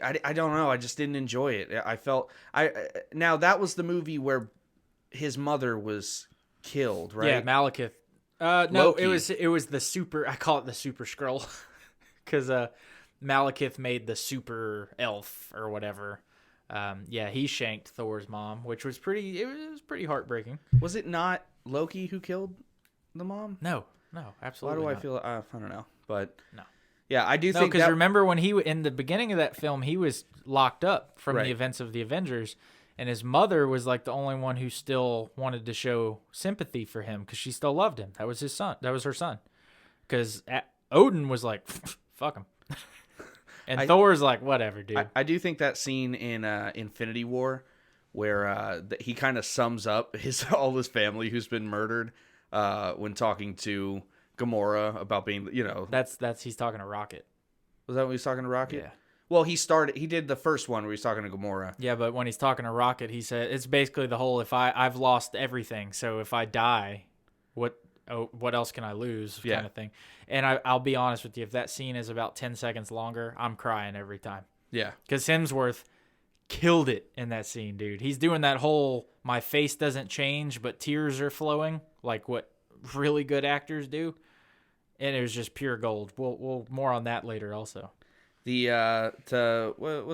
I don't know. I just didn't enjoy it. I felt now that was the movie where his mother was killed, right? Yeah, Malekith. No, Loki. it was the super. I call it the super scroll because Malekith made the super elf or whatever. Yeah, he shanked Thor's mom, which was pretty. It was pretty heartbreaking. Was it not Loki who killed the mom? No, absolutely. Why do not. I feel? I don't know, but No. Yeah, I do No, think because that. remember when he in the beginning of that film, he was locked up from Right. the events of the Avengers, and his mother was like the only one who still wanted to show sympathy for him because she still loved him. That was his son. That was her son. Because Odin was like, "Fuck him," and Thor's like, "Whatever, dude." I do think that scene in Infinity War, where he kind of sums up all his family who's been murdered, when talking to Gamora about being, That's he's talking to Rocket. was that when he was talking to Rocket? Yeah. Well, he did the first one where he's talking to Gamora. Yeah, but when he's talking to Rocket, he said it's basically the whole I've lost everything, so if I die, what else can I lose kind of thing. And I'll be honest with you, if that scene is about 10 seconds longer, I'm crying every time. Yeah. Because Hemsworth killed it in that scene, dude. He's doing that whole my face doesn't change, but tears are flowing, like what really good actors do. And it was just pure gold. We'll more on that later also. What's the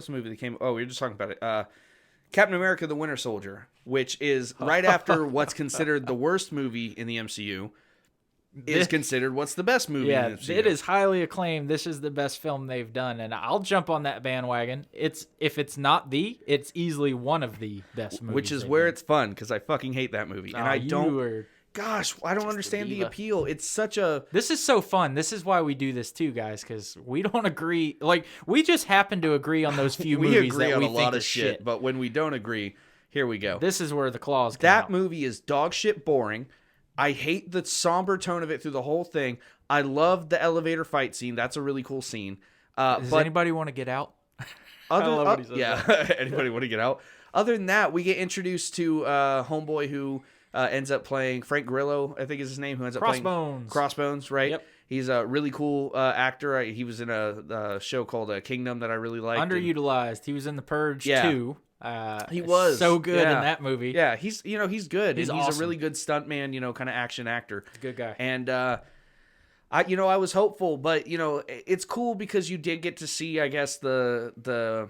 movie that came? Oh, we were just talking about it. Captain America: The Winter Soldier, which is right after what's considered the worst movie in the MCU, is considered what's the best movie in the MCU. It is highly acclaimed. This is the best film they've done, and I'll jump on that bandwagon. It's easily one of the best movies. Which is where it's fun, because I fucking hate that movie. And I don't understand the appeal. It's such a... This is so fun. This is why we do this too, guys, because we don't agree. Like, we just happen to agree on those few movies agree that on we a think lot are of shit. But when we don't agree, here we go. This is where the claws come That out. movie is dog shit boring. I hate the somber tone of it through the whole thing. I love the elevator fight scene. That's a really cool scene. Does anybody want to get out? Anybody want to get out? Other than that, we get introduced to homeboy who ends up playing Frank Grillo, I think is his name, who ends up playing Crossbones, right? Yep. He's a really cool actor. He was in a show called Kingdom that I really liked. Underutilized. He was in The Purge too. He was so good in that movie. Yeah, he's good. He's He's awesome. a really good stuntman, kind of action actor. Good guy. And I was hopeful, but it's cool because you did get to see, I guess, the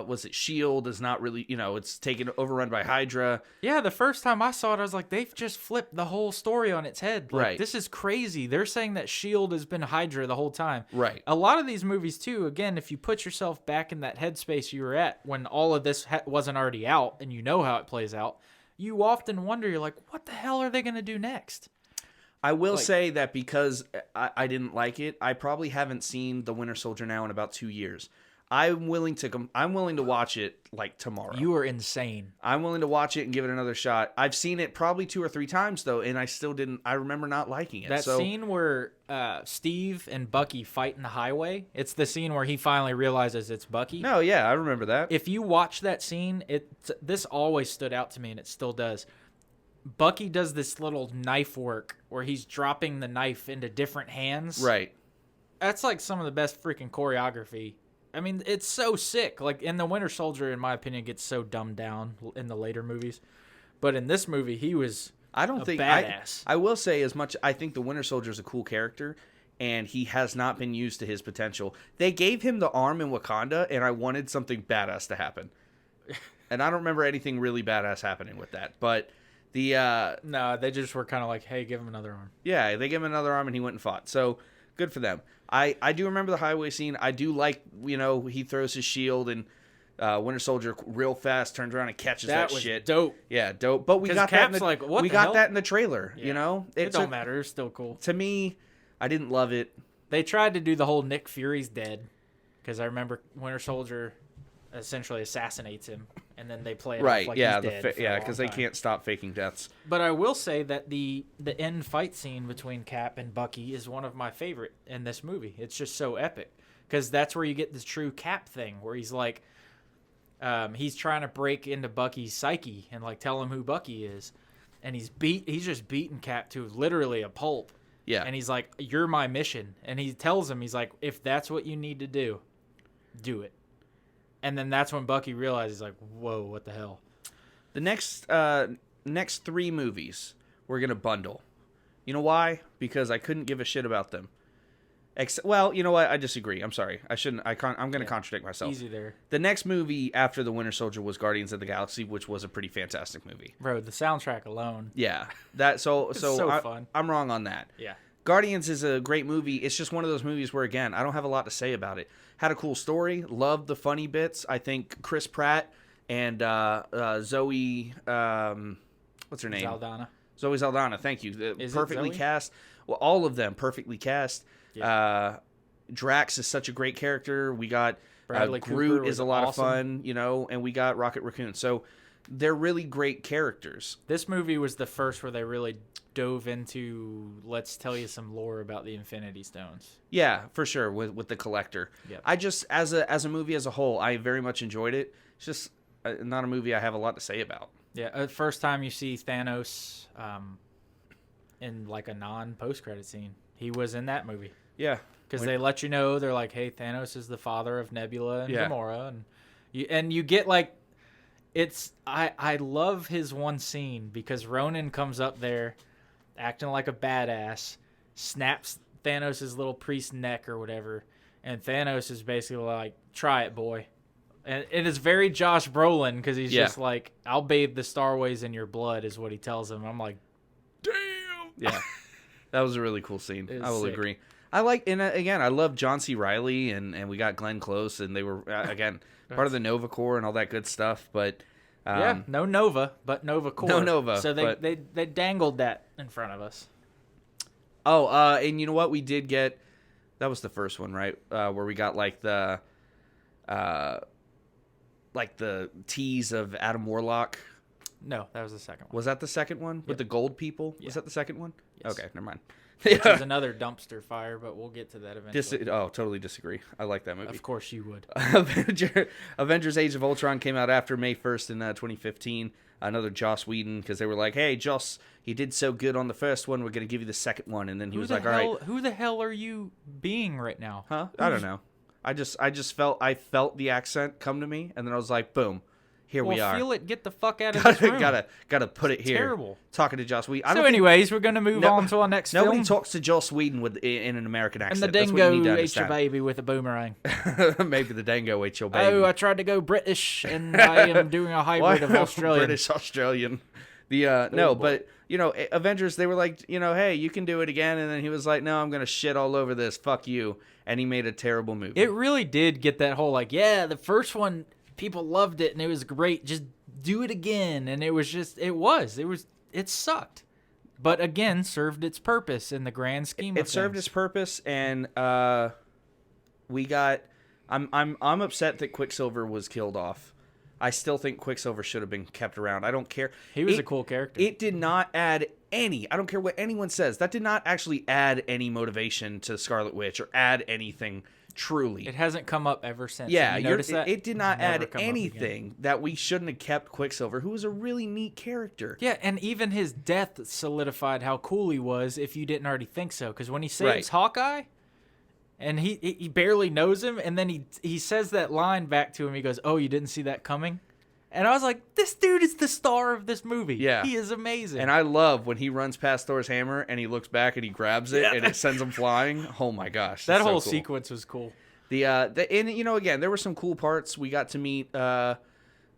was it Shield is not really, it's taken overrun by Hydra. Yeah, the first time I saw it, I was like, they've just flipped the whole story on its head. Like, Right. This is crazy. They're saying that Shield has been Hydra the whole time. Right. A lot of these movies too. Again, if you put yourself back in that headspace you were at when all of this wasn't already out, and you know how it plays out, you often wonder. You're like, what the hell are they going to do next? I will say that because I didn't like it, I probably haven't seen The Winter Soldier now in about 2 years. I'm willing to watch it like tomorrow. You are insane. I'm willing to watch it and give it another shot. I've seen it probably 2 or 3 times though, and I still didn't. I remember not liking it. That scene where Steve and Bucky fight in the highway. It's the scene where he finally realizes it's Bucky. No, yeah, I remember that. If you watch that scene, this always stood out to me, and it still does. Bucky does this little knife work where he's dropping the knife into different hands. Right. That's like some of the best freaking choreography. I mean, it's so sick. Like, in The Winter Soldier, in my opinion, gets so dumbed down in the later movies. But in this movie, he was badass. I will say as much. I think the Winter Soldier is a cool character, and he has not been used to his potential. They gave him the arm in Wakanda, and I wanted something badass to happen. And I don't remember anything really badass happening with that. But no, they just were kind of like, hey, give him another arm. Yeah, they gave him another arm, and he went and fought. So good for them. I do remember the highway scene. I do like, he throws his shield and Winter Soldier real fast turns around and catches that was shit. Dope. Yeah, dope. But we got Cap's that. Like, what we the got hell? that in the trailer. Yeah. It don't matter. It's still cool. To me, I didn't love it. They tried to do the whole Nick Fury's dead, because I remember Winter Soldier essentially assassinates him, and then they play it off like he's dead. Because they can't stop faking deaths. But I will say that the end fight scene between Cap and Bucky is one of my favorite in this movie. It's just so epic, because that's where you get this true Cap thing, where he's like, he's trying to break into Bucky's psyche and like tell him who Bucky is, and he's just beating Cap to literally a pulp. Yeah. And he's like, "You're my mission," and he tells him, he's like, "If that's what you need to do, do it. And then that's when Bucky realizes, like, whoa, what the hell? The next 3 movies we're going to bundle. You know why? Because I couldn't give a shit about them. Well, you know what? I disagree. I'm sorry. I shouldn't. I'm going to contradict myself. Easy there. The next movie after The Winter Soldier was Guardians of the Galaxy, which was a pretty fantastic movie. Bro, the soundtrack alone. Yeah. That so fun. I'm wrong on that. Yeah. Guardians is a great movie. It's just one of those movies where, again, I don't have a lot to say about it. Had a cool story. Loved the funny bits. I think Chris Pratt and Zoe, what's her name? Saldana. Zoe Saldana. Thank you. Is perfectly it Zoe? cast. Well, all of them perfectly cast. Yeah. Drax is such a great character. We got Bradley Groot Cooper is a lot awesome. of fun, you know, and we got Rocket Raccoon. So they're really great characters. This movie was the first where they really dove into, let's tell you some lore about the Infinity Stones. Yeah, for sure, with the Collector. Yep. I just, as a movie as a whole, I very much enjoyed it. It's just not a movie I have a lot to say about. Yeah, first time you see Thanos in like a non-post-credit scene. He was in that movie. Yeah. Because they let you know, they're like, hey, Thanos is the father of Nebula and Yeah. Gamora. And you get like, I love his one scene because Ronan comes up there acting like a badass, snaps Thanos' little priest neck or whatever, and Thanos is basically like, try it, boy. And it is very Josh Brolin because he's just like, I'll bathe the Starways in your blood is what he tells him. I'm like, damn. Yeah. That was a really cool scene. I will sick. agree. I like, and again, I love John C. Reilly, and we got Glenn Close, and they were, again, part of the Nova Corps and all that good stuff, but... yeah, no Nova, but Nova Corps. No Nova. So they dangled that in front of us. Oh, and you know what? We did get... That was the first one, right? Where we got, like the tease of Adam Warlock. No, that was the second one. Was that the second one? With Yep. the gold people? Yeah. Was that the second one? Yes. Okay, never mind. Which is another dumpster fire, but we'll get to that eventually. Totally disagree. I like that movie. Of course you would. Avengers Age of Ultron came out after May 1st in 2015. Another Joss Whedon, because they were like, hey, Joss, you did so good on the first one, we're going to give you the second one. And then he was like, all right. Who the hell are you being right now? Huh? I don't know. I felt the accent come to me, and then I was like, boom. Here we are. Feel it. Get the fuck out of this room. gotta put it here. Terrible. Talking to Joss Whedon. So, anyways, we're gonna move on to our next film. Nobody talks to Joss Whedon in an American And accent. the That's what you need to dingo ate your understand. baby with a boomerang. Maybe the dingo ate your baby. Oh, I tried to go British, and I am doing a hybrid of Australian. British Australian. But you know, Avengers. They were like, you know, hey, you can do it again, and then he was like, no, I'm gonna shit all over this. Fuck you. And he made a terrible movie. It really did get that whole like, yeah, the first one people loved it and it was great. Just do it again, and it sucked, but again served its purpose in the grand scheme of things. It served its purpose, and we got. I'm upset that Quicksilver was killed off. I still think Quicksilver should have been kept around. I don't care. He was a cool character. It did not add any. I don't care what anyone says. That did not actually add any motivation to Scarlet Witch or add anything truly. It hasn't come up ever since. Yeah, you notice that? it did not Never add come up anything that we shouldn't have kept Quicksilver, who was a really neat character. Yeah, and even his death solidified how cool he was if you didn't already think so. Because when he saves Hawkeye, and he barely knows him, and then he says that line back to him. He goes, "Oh, you didn't see that coming?" And I was like, this dude is the star of this movie. Yeah. He is amazing. And I love when he runs past Thor's hammer and he looks back and he grabs it and it sends him flying. Oh my gosh. that so whole cool. sequence was cool. And you know, again, there were some cool parts. We got to meet that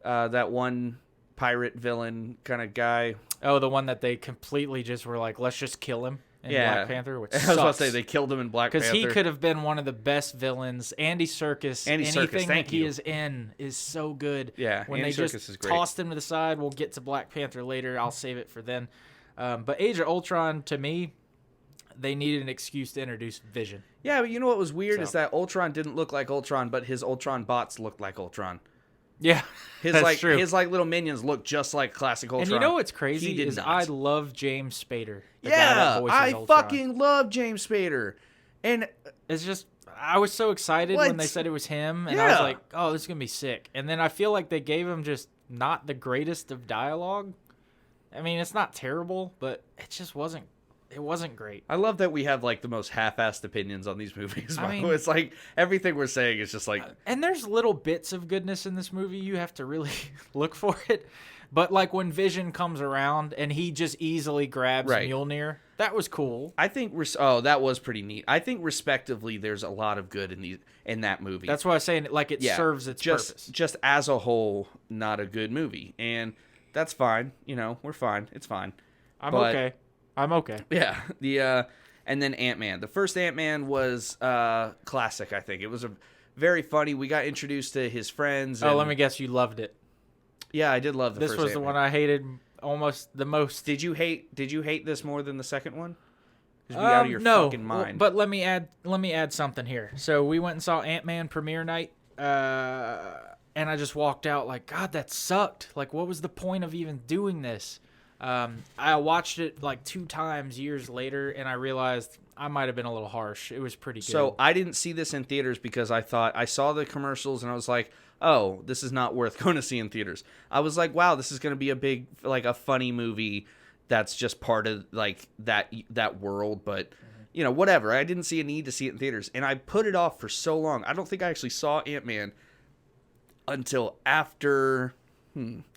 one pirate villain kind of guy. Oh, the one that they completely just were like, let's just kill him in Black Panther, which I was about to sucks. say they killed him in Black Panther. Because he could have been one of the best villains. Andy Serkis, anything thank that he you. is in is so good. Yeah, when Andy they Serkis just is great. tossed him to the side, we'll get to Black Panther later. I'll save it for then. But Age of Ultron, to me, they needed an excuse to introduce Vision. Yeah, but you know what was weird is that Ultron didn't look like Ultron, but his Ultron bots looked like Ultron. Yeah, that's true. His little minions look just like classic Ultron. And you know what's crazy He did is not. I love James Spader. The guy Yeah, that voices I Ultron. fucking love James Spader. And It's just, I was so excited when they said it was him, and I was like, oh, this is going to be sick. And then I feel like they gave him just not the greatest of dialogue. I mean, it's not terrible, but it just wasn't It wasn't great. I love that we have like the most half-assed opinions on these movies. I mean, it's like everything we're saying is just like, and there's little bits of goodness in this movie. You have to really look for it. But like when Vision comes around and he just easily grabs Mjolnir, that was cool. I think that was pretty neat. I think respectively, there's a lot of good in that movie. That's why I'm saying like it serves its purpose. Just as a whole, not a good movie, and that's fine. We're fine. It's fine. I'm okay. Yeah. And then Ant-Man. The first Ant-Man was classic, I think. It was a very funny. We got introduced to his friends. Oh, let me guess, you loved it. Yeah, I did love the first Ant-Man. This was the one I hated almost the most. Did you hate this more than the second one? Just be out of your fucking mind. But let me add something here. So we went and saw Ant-Man premiere night, and I just walked out like, God, that sucked. Like, what was the point of even doing this? I watched it like 2 times years later, and I realized I might have been a little harsh. It was pretty good. So I didn't see this in theaters because I saw the commercials and I was like, oh, this is not worth going to see in theaters. I was like, wow, this is going to be a big, like a funny movie that's just part of like that world. But, whatever. I didn't see a need to see it in theaters. And I put it off for so long. I don't think I actually saw Ant-Man until after...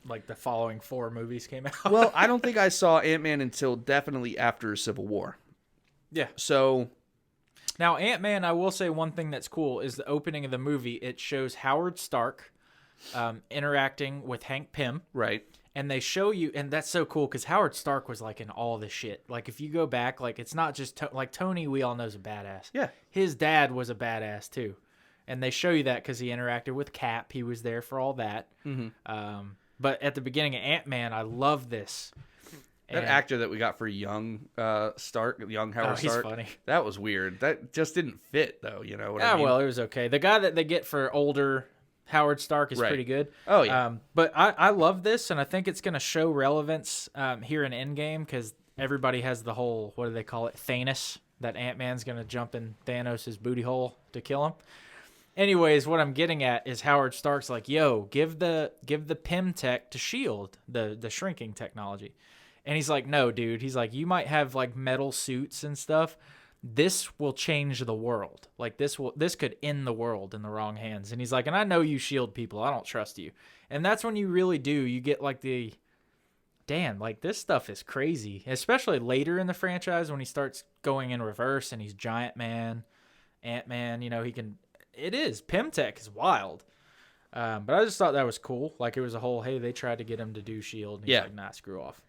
Like the following 4 movies came out. Well, I don't think I saw Ant-Man until definitely after Civil War. Yeah. So... Now, Ant-Man, I will say one thing that's cool is the opening of the movie. It shows Howard Stark interacting with Hank Pym. Right. And they show you, and that's so cool because Howard Stark was like in all this shit. Like if you go back, like it's not just, like Tony, we all know is a badass. Yeah. His dad was a badass too. And they show you that because he interacted with Cap. He was there for all that. Mm-hmm. But at the beginning of Ant-Man, I love this. That actor that we got for young Howard Stark. He's funny. That was weird. That just didn't fit, though. You know what I mean? Well, it was okay. The guy that they get for older Howard Stark is pretty good. Oh, yeah. But I love this, and I think it's going to show relevance here in Endgame because everybody has the whole, what do they call it, Thanos, that Ant-Man's going to jump in Thanos' booty hole to kill him. Anyways, what I'm getting at is Howard Stark's like, yo, give the Pym tech to S.H.I.E.L.D., the shrinking technology. And he's like, no, dude. He's like, you might have like metal suits and stuff. This will change the world. Like this could end the world in the wrong hands. And he's like, and I know you S.H.I.E.L.D. people. I don't trust you. And that's when you really do. You get like damn, like this stuff is crazy. Especially later in the franchise when he starts going in reverse and he's Giant Man, Ant-Man. It is. Pym tech is wild. But I just thought that was cool. Like it was a whole, hey, they tried to get him to do S.H.I.E.L.D. And he's like, nah, screw off.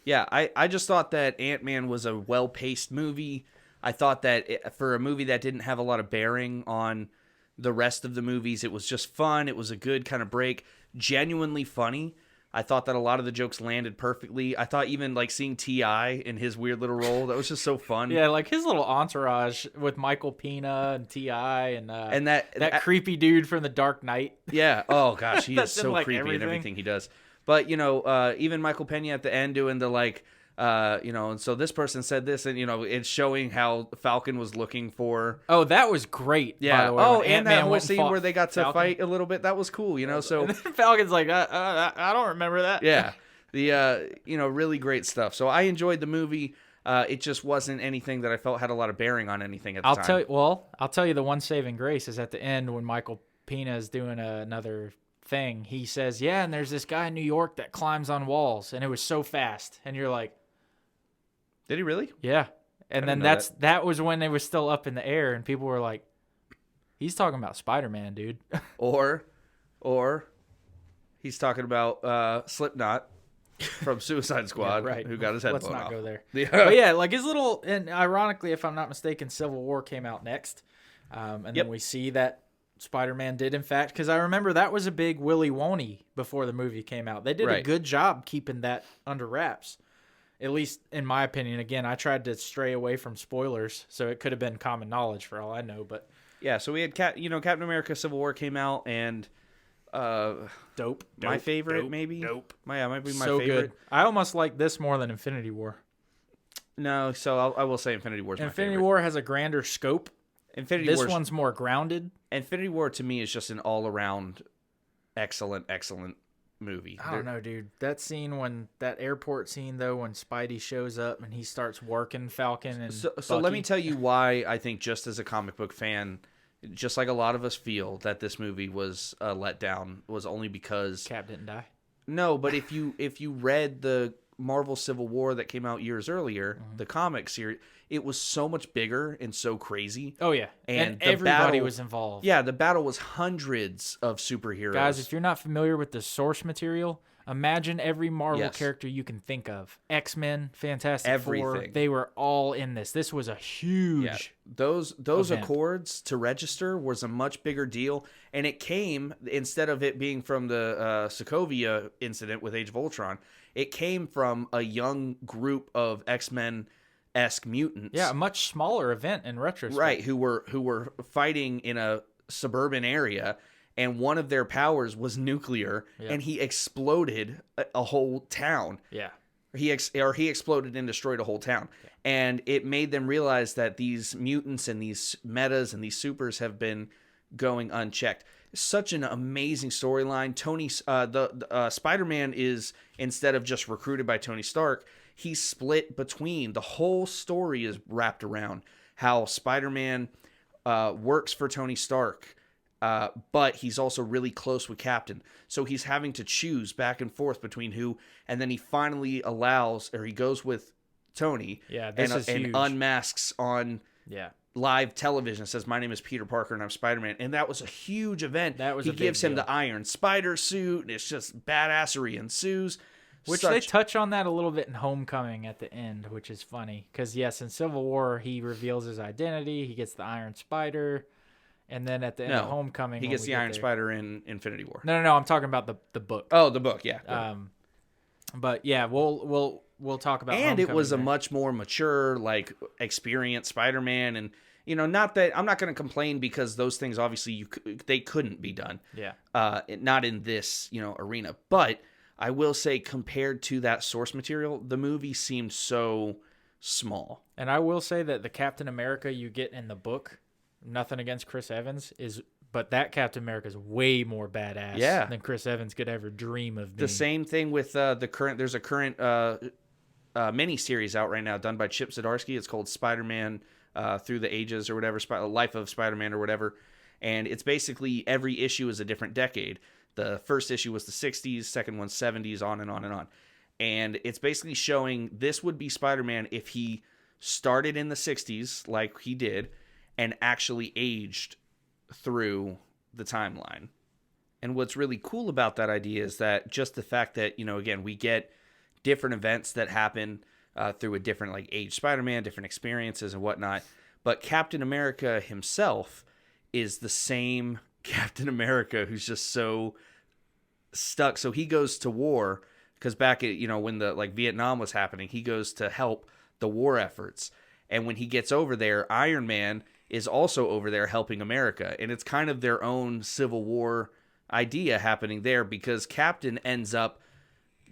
Yeah, I just thought that Ant-Man was a well-paced movie. I thought that for a movie that didn't have a lot of bearing on the rest of the movies, it was just fun. It was a good kind of break. Genuinely funny. I thought that a lot of the jokes landed perfectly. I thought even like seeing T.I. in his weird little role, that was just so fun. Yeah, like his little entourage with Michael Pena and T.I. and that creepy dude from The Dark Knight. Yeah. Oh, gosh, he is so like creepy in everything he does. But, even Michael Pena at the end doing the, like, and so this person said this, and, it's showing how Falcon was looking for. Oh, that was great. Yeah. By the way, and that whole scene where they got to fight a little bit, that was cool, so. And then Falcon's like, I don't remember that. Yeah. The, really great stuff. So I enjoyed the movie. It just wasn't anything that I felt had a lot of bearing on anything at the time. I'll tell you the one saving grace is at the end when Michael Pena is doing another thing. He says, yeah, and there's this guy in New York that climbs on walls, and it was so fast. And you're like, did he really? Yeah. And then that was when they were still up in the air, and people were like, he's talking about Spider-Man, dude. or he's talking about Slipknot from Suicide Squad, right. Who got his head Let's blown not off. Go there. Yeah. But yeah, like his little, and ironically, if I'm not mistaken, Civil War came out next. And then we see that Spider-Man did, in fact, because I remember that was a big Willy Wonky before the movie came out. They did a good job keeping that under wraps, at least in my opinion. Again, I tried to stray away from spoilers, so it could have been common knowledge for all I know. But yeah, so we had Captain America: Civil War came out, and dope. My favorite, maybe. Dope. Might be my so favorite. Good. I almost like this more than Infinity War. No, so I will say Infinity War is my favorite. Infinity War has a grander scope. This one's more grounded. Infinity War to me is just an all-around excellent movie. I don't know, dude. That airport scene though, when Spidey shows up and he starts working Falcon and so let me tell you why I think, just as a comic book fan, just like a lot of us feel, that this movie was a letdown, was only because Cap didn't die. No, but if you read the Marvel Civil War that came out years earlier, the comic series, it was so much bigger and so crazy. Oh yeah, and everybody was involved. Yeah, the battle was hundreds of superheroes. Guys, if you're not familiar with the source material, imagine every Marvel Yes. character you can think of. X-Men, Fantastic Four, Everything. they were all in this. This was a huge those event. Accords to register was a much bigger deal, and it came, instead of it being from the Sokovia incident with Age of Ultron, it came from a young group of X-Men-esque mutants. Yeah, a much smaller event in retrospect. Right, who were fighting in a suburban area, and one of their powers was nuclear, and he exploded a whole town. Yeah. He exploded and destroyed a whole town. Yeah. And it made them realize that these mutants and these metas and these supers have been going unchecked. Such an amazing storyline. Spider-Man is, instead of just recruited by Tony Stark, he's split between, the whole story is wrapped around how Spider-Man works for Tony Stark, but he's also really close with Captain. So he's having to choose back and forth between who, and then he finally he goes with Tony. Yeah, this is huge. And unmasks on live television. Says, "My name is Peter Parker and I'm Spider-Man." And that was a huge event. He gives him the Iron Spider suit, and it's just badassery ensues. Which they touch on that a little bit in Homecoming at the end, which is funny. Because, yes, in Civil War, he reveals his identity. He gets the Iron Spider. And then at the end of Homecoming, he gets the Iron Spider in Infinity War. No. I'm talking about the book. Oh, the book, yeah. But yeah, we'll talk about. And it was a there. much more mature, like, experienced Spider-Man, and not that I'm not going to complain, because those things obviously they couldn't be done. Yeah. Not in this arena, but I will say, compared to that source material, the movie seemed so small. And I will say that the Captain America you get in the book, nothing against Chris Evans, but that Captain America is way more badass than Chris Evans could ever dream of being. The same thing with there's a current mini series out right now done by Chip Zdarsky. It's called Spider-Man Through the Ages or whatever, Life of Spider-Man or whatever. And it's basically every issue is a different decade. The first issue was the 60s, second one 70s, on and on and on. And it's basically showing this would be Spider-Man if he started in the 60s like he did and actually aged through the timeline. And what's really cool about that idea is that just the fact that, again, we get different events that happen through a different, like, age Spider-Man, different experiences and whatnot. But Captain America himself is the same Captain America who's just so stuck. So he goes to war because back at, when the, like, Vietnam was happening, he goes to help the war efforts. And when he gets over there, Iron Man is also over there helping America. And it's kind of their own Civil War idea happening there, because Captain ends up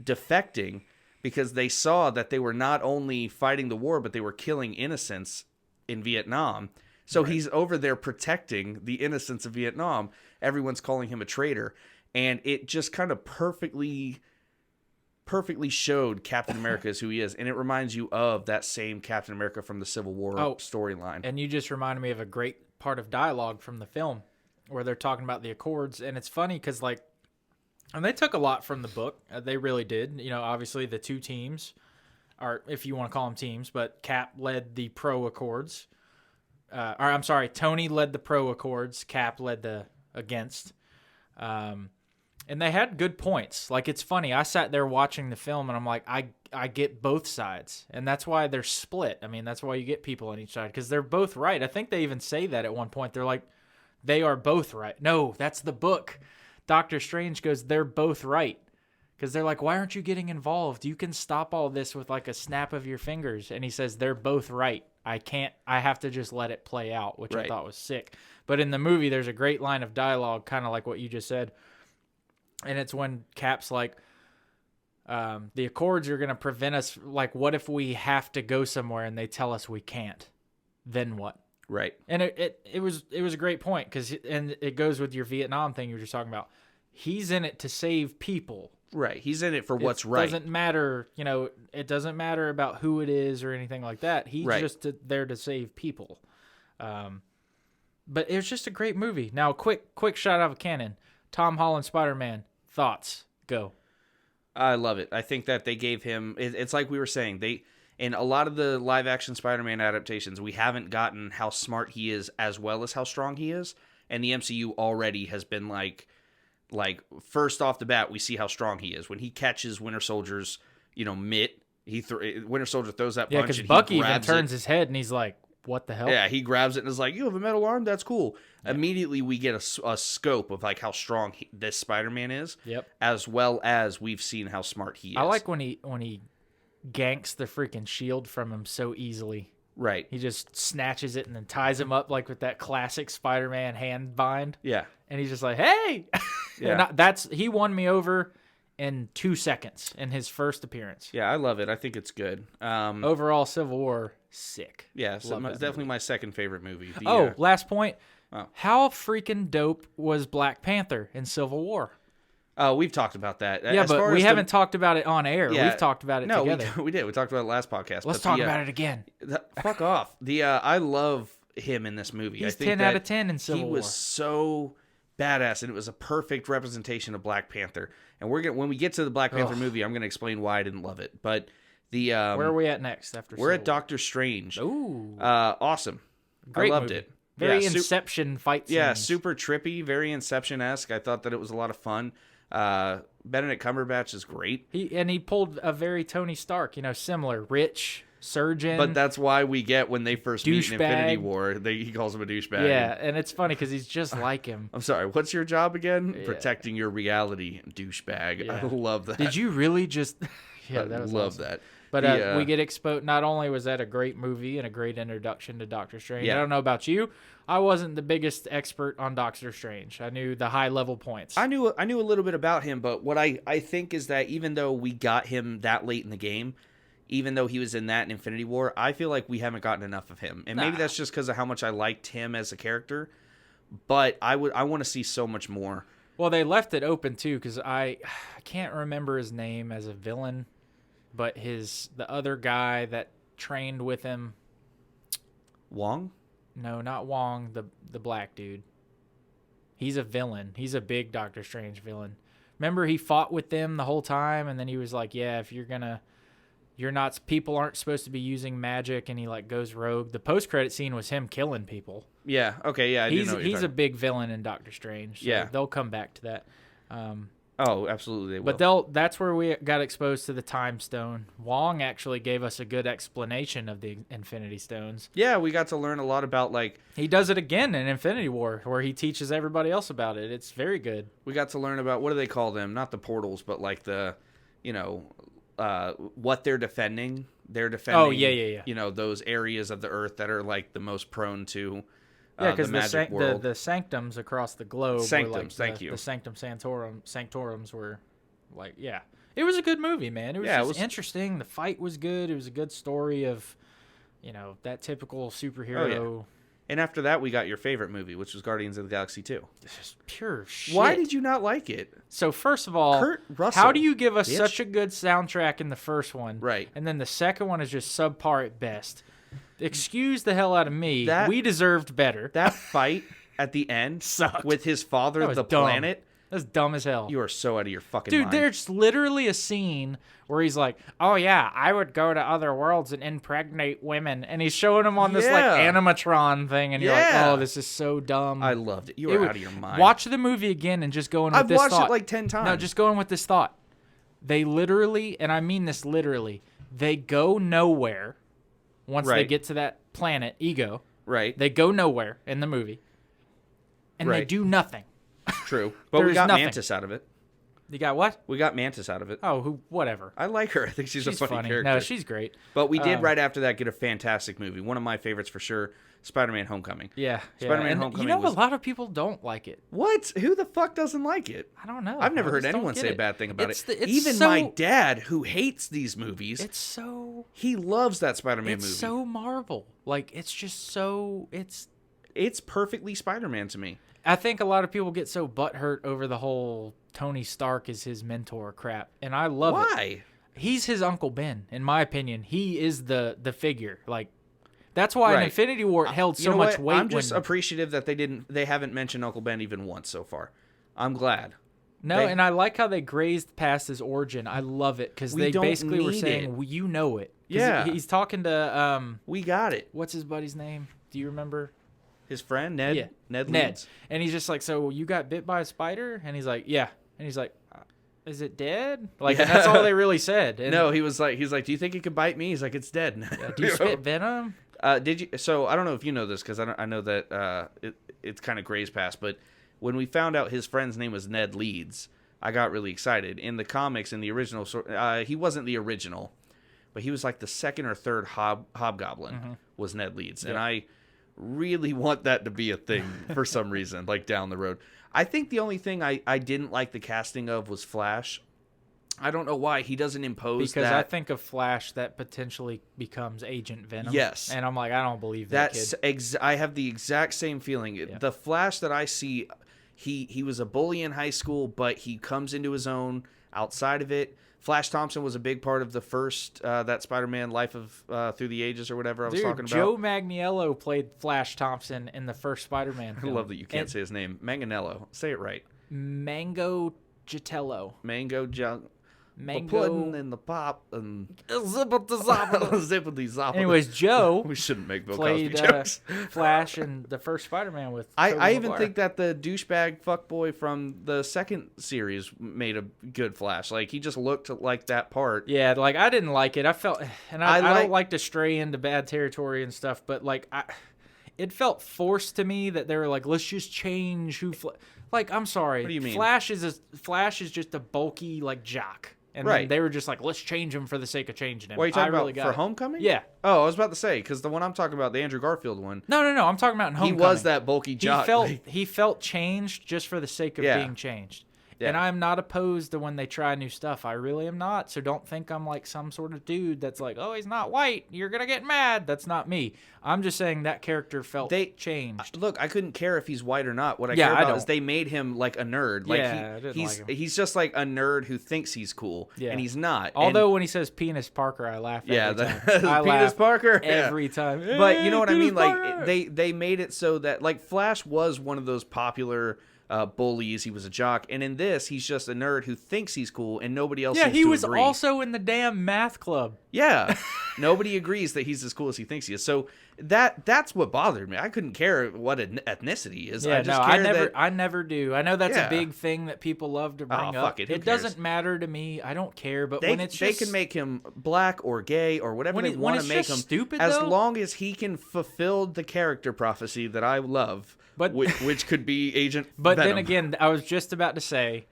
defecting because they saw that they were not only fighting the war, but they were killing innocents in Vietnam. So he's over there protecting the innocents of Vietnam. Everyone's calling him a traitor. And it just kind of perfectly showed Captain America as who he is. And it reminds you of that same Captain America from the Civil War storyline. And you just reminded me of a great part of dialogue from the film where they're talking about the Accords. And it's funny because, like, and they took a lot from the book. They really did. Obviously the two teams, or if you want to call them teams, but Cap led the pro Accords. Tony led the pro Accords. Cap led the against. And they had good points. Like, it's funny. I sat there watching the film, and I'm like, I get both sides. And that's why they're split. I mean, that's why you get people on each side, because they're both right. I think they even say that at one point. They're like, they are both right. No, that's the book. Doctor Strange goes, they're both right. Because they're like, why aren't you getting involved? You can stop all this with, like, a snap of your fingers. And he says, they're both right. I have to just let it play out, which I thought was sick. But in the movie, there's a great line of dialogue, kind of like what you just said. And it's when Cap's like, the Accords are going to prevent us. Like, what if we have to go somewhere and they tell us we can't? Then what? Right. And it was a great point, because it goes with your Vietnam thing you were just talking about. he's in it to save people. Right. He's in it for what's right. It doesn't matter, it doesn't matter about who it is or anything like that. He's just there to save people. But it was just a great movie. Now, quick shot out of a cannon. Tom Holland Spider-Man. Thoughts? Go. I love it. I think that they gave him... It's like we were saying. In a lot of the live-action Spider-Man adaptations, we haven't gotten how smart he is as well as how strong he is. And the MCU already has been like first off the bat, we see how strong he is. When he catches Winter Soldier's, mitt, Winter Soldier throws that punch. Yeah, because Bucky even turns his head and he's like, what the hell? Yeah, he grabs it and is like, you have a metal arm? That's cool. Yeah. Immediately, we get a scope of like how strong this Spider-Man is. Yep. As well as we've seen how smart he is. I like when he ganks the freaking shield from him so easily. Right. He just snatches it and then ties him up like with that classic Spider-Man hand bind. Yeah. And he's just like, hey! Yeah. He won me over in 2 seconds in his first appearance. Yeah, I love it. I think it's good. Overall, Civil War, sick. Yeah, so definitely my second favorite movie. Last point. Oh. How freaking dope was Black Panther in Civil War? We've talked about that. Yeah, but we haven't talked about it on air. Yeah, we've talked about it together. No, we did. We talked about it last podcast. Let's talk about it again. Fuck off. I love him in this movie. He's 10 out of 10 in Civil War. He was so badass, and it was a perfect representation of Black Panther. And when we get to the Black Panther movie, I'm going to explain why I didn't love it. But where are we at next? We're at Doctor Strange. Ooh, awesome. Great I loved movie. it. Very Inception fight scenes. Yeah, super trippy, very Inception-esque. I thought that it was a lot of fun. Benedict Cumberbatch is great. He pulled a very Tony Stark, similar, rich surgeon. But that's why we get when they first meet in Infinity War, he calls him a douchebag. Yeah, and it's funny because he's just like him. I'm sorry, what's your job again? Yeah. Protecting your reality, douchebag. Yeah. I love that. Did you really just... Yeah, that was love awesome. that. But we get exposed. Not only was that a great movie and a great introduction to Doctor Strange. Yeah. I don't know about you. I wasn't the biggest expert on Doctor Strange. I knew the high level points. I knew a little bit about him, but what I think is that even though we got him that late in the game, even though he was in that in Infinity War, I feel like we haven't gotten enough of him. And maybe that's just because of how much I liked him as a character. But I want to see so much more. Well, they left it open too, because I can't remember his name as a villain. But the other guy that trained with him, Wong? No, not Wong. The black dude. He's a villain. He's a big Doctor Strange villain. Remember, he fought with them the whole time, and then he was like, "Yeah, if people aren't supposed to be using magic," and he like goes rogue. The post-credit scene was him killing people. Yeah. Okay. Yeah. He's a big villain in Doctor Strange. So they'll come back to that. Oh, absolutely they will. But that's where we got exposed to the Time Stone. Wong actually gave us a good explanation of the Infinity Stones. Yeah, we got to learn a lot about he does it again in Infinity War, where he teaches everybody else about it. It's very good. We got to learn about, what do they call them? Not the portals, but what they're defending. They're defending. Oh yeah. Those areas of the Earth that are the most prone to. Because the the sanctums across the globe. Sanctums, thank you. The Sanctum Sanctorums were it was a good movie, man. It was interesting. The fight was good. It was a good story of, that typical superhero. Oh, yeah. And after that, we got your favorite movie, which was Guardians of the Galaxy 2. This is pure shit. Why did you not like it? So first of all, Kurt Russell, how do you give us such a good soundtrack in the first one? Right. And then the second one is just subpar at best. Excuse the hell out of me. We deserved better. That fight at the end sucked. With his father, the dumb. planet. That's dumb as hell. You are so out of your fucking mind. Dude, there's literally a scene where he's like, "Oh yeah, I would go to other worlds and impregnate women," and he's showing him on this animatron thing, and you're like, "Oh, this is so dumb." I loved it. You were out of your mind. Watch the movie again and just go in with this thought. I've watched it 10 times. No, just go in with this thought. They literally, and I mean this literally, they go nowhere. Once they get to that planet, Ego, they go nowhere in the movie, and they do nothing. True, but we got Mantis out of it. You got what? We got Mantis out of it. Oh, whatever. I like her. I think she's a funny character. No, she's great. But we did right after that get a fantastic movie. One of my favorites for sure, Spider-Man: Homecoming. Yeah, Spider-Man: Homecoming. A lot of people don't like it. What? Who the fuck doesn't like it? I don't know. I've never heard anyone say a bad thing about it. Even my dad, who hates these movies, he loves that Spider-Man movie. It's so Marvel. It's just so it's perfectly Spider-Man to me. I think a lot of people get so butthurt over the whole Tony Stark is his mentor crap, and I love it. Why? He's his Uncle Ben, in my opinion. He is the figure. Like, that's why in Infinity War it held so much weight. I'm just appreciative that they haven't mentioned Uncle Ben even once so far. I'm glad. No, and I like how they grazed past his origin. I love it because they basically were saying, well, you know it. Yeah. He's talking to... we got it. What's his buddy's name? Do you remember? His friend, Ned? Yeah. Ned Leeds. And he's just like, so you got bit by a spider? And he's like, yeah. And he's like, is it dead? Like, and that's all they really said. And no, he's like, do you think it could bite me? He's like, it's dead. do you spit venom? Did you? So I don't know if you know this because I know that it's kind of grazed past, but when we found out his friend's name was Ned Leeds, I got really excited. In the comics, in the original, he wasn't the original, but he was like the second or third Hobgoblin was Ned Leeds, and I really want that to be a thing for some reason, like down the road. I think the only thing I didn't like the casting of was Flash. I don't know why he doesn't impose because that. I think of Flash that potentially becomes Agent Venom. Yes, and I'm like, I don't believe that kid. I have the exact same feeling. Yeah. The Flash that I see, he was a bully in high school, but he comes into his own outside of it. Flash Thompson was a big part of the first that Spider-Man Life of Through the Ages or whatever I was talking about. Joe Manganiello played Flash Thompson in the first Spider-Man film. I love that you can't say his name. Manganiello. Say it right. Mango Gitello. Mango pudding and the pop and zippity zop. Anyways, Joe we shouldn't make Bill played Cosby jokes. Flash in the first Spider-Man with I even think that the douchebag fuckboy from the second series made a good Flash. Like he just looked like that part. Yeah, like I didn't like it. I felt, and I don't like to stray into bad territory and stuff, but like it felt forced to me that they were like, let's just change who. Like I'm sorry, what do you mean? Flash is just a bulky like jock. And then they were just like, let's change him for the sake of changing him. What are you talking about? For Homecoming? Yeah. Oh, I was about to say, because the one I'm talking about, the Andrew Garfield one. No. I'm talking about in Homecoming. He was that bulky jock. He felt changed just for the sake of being changed. Yeah. And I'm not opposed to when they try new stuff. I really am not. So don't think I'm like some sort of dude that's like, oh, he's not white. You're going to get mad. That's not me. I'm just saying that character felt changed. Look, I couldn't care if he's white or not. What I care about is they made him like a nerd. Like he's just like a nerd who thinks he's cool, and he's not. Although when he says Penis Parker, I laugh every time. I Penis Parker every time. But you know what I mean? Like they made it so that like Flash was one of those popular bullies. He was a jock, and in this he's just a nerd who thinks he's cool and nobody else seems he to was agree. Also in the damn math club. Nobody agrees that he's as cool as he thinks he is. So that's what bothered me. I couldn't care what ethnicity is. I never do. I know that's a big thing that people love to bring up. Fuck it. It doesn't matter to me. I don't care. But when it's they can make him black or gay or whatever they want to make him, stupid, as long as he can fulfill the character prophecy that I love. But which could be Agent But Venom. Then again, I was just about to say,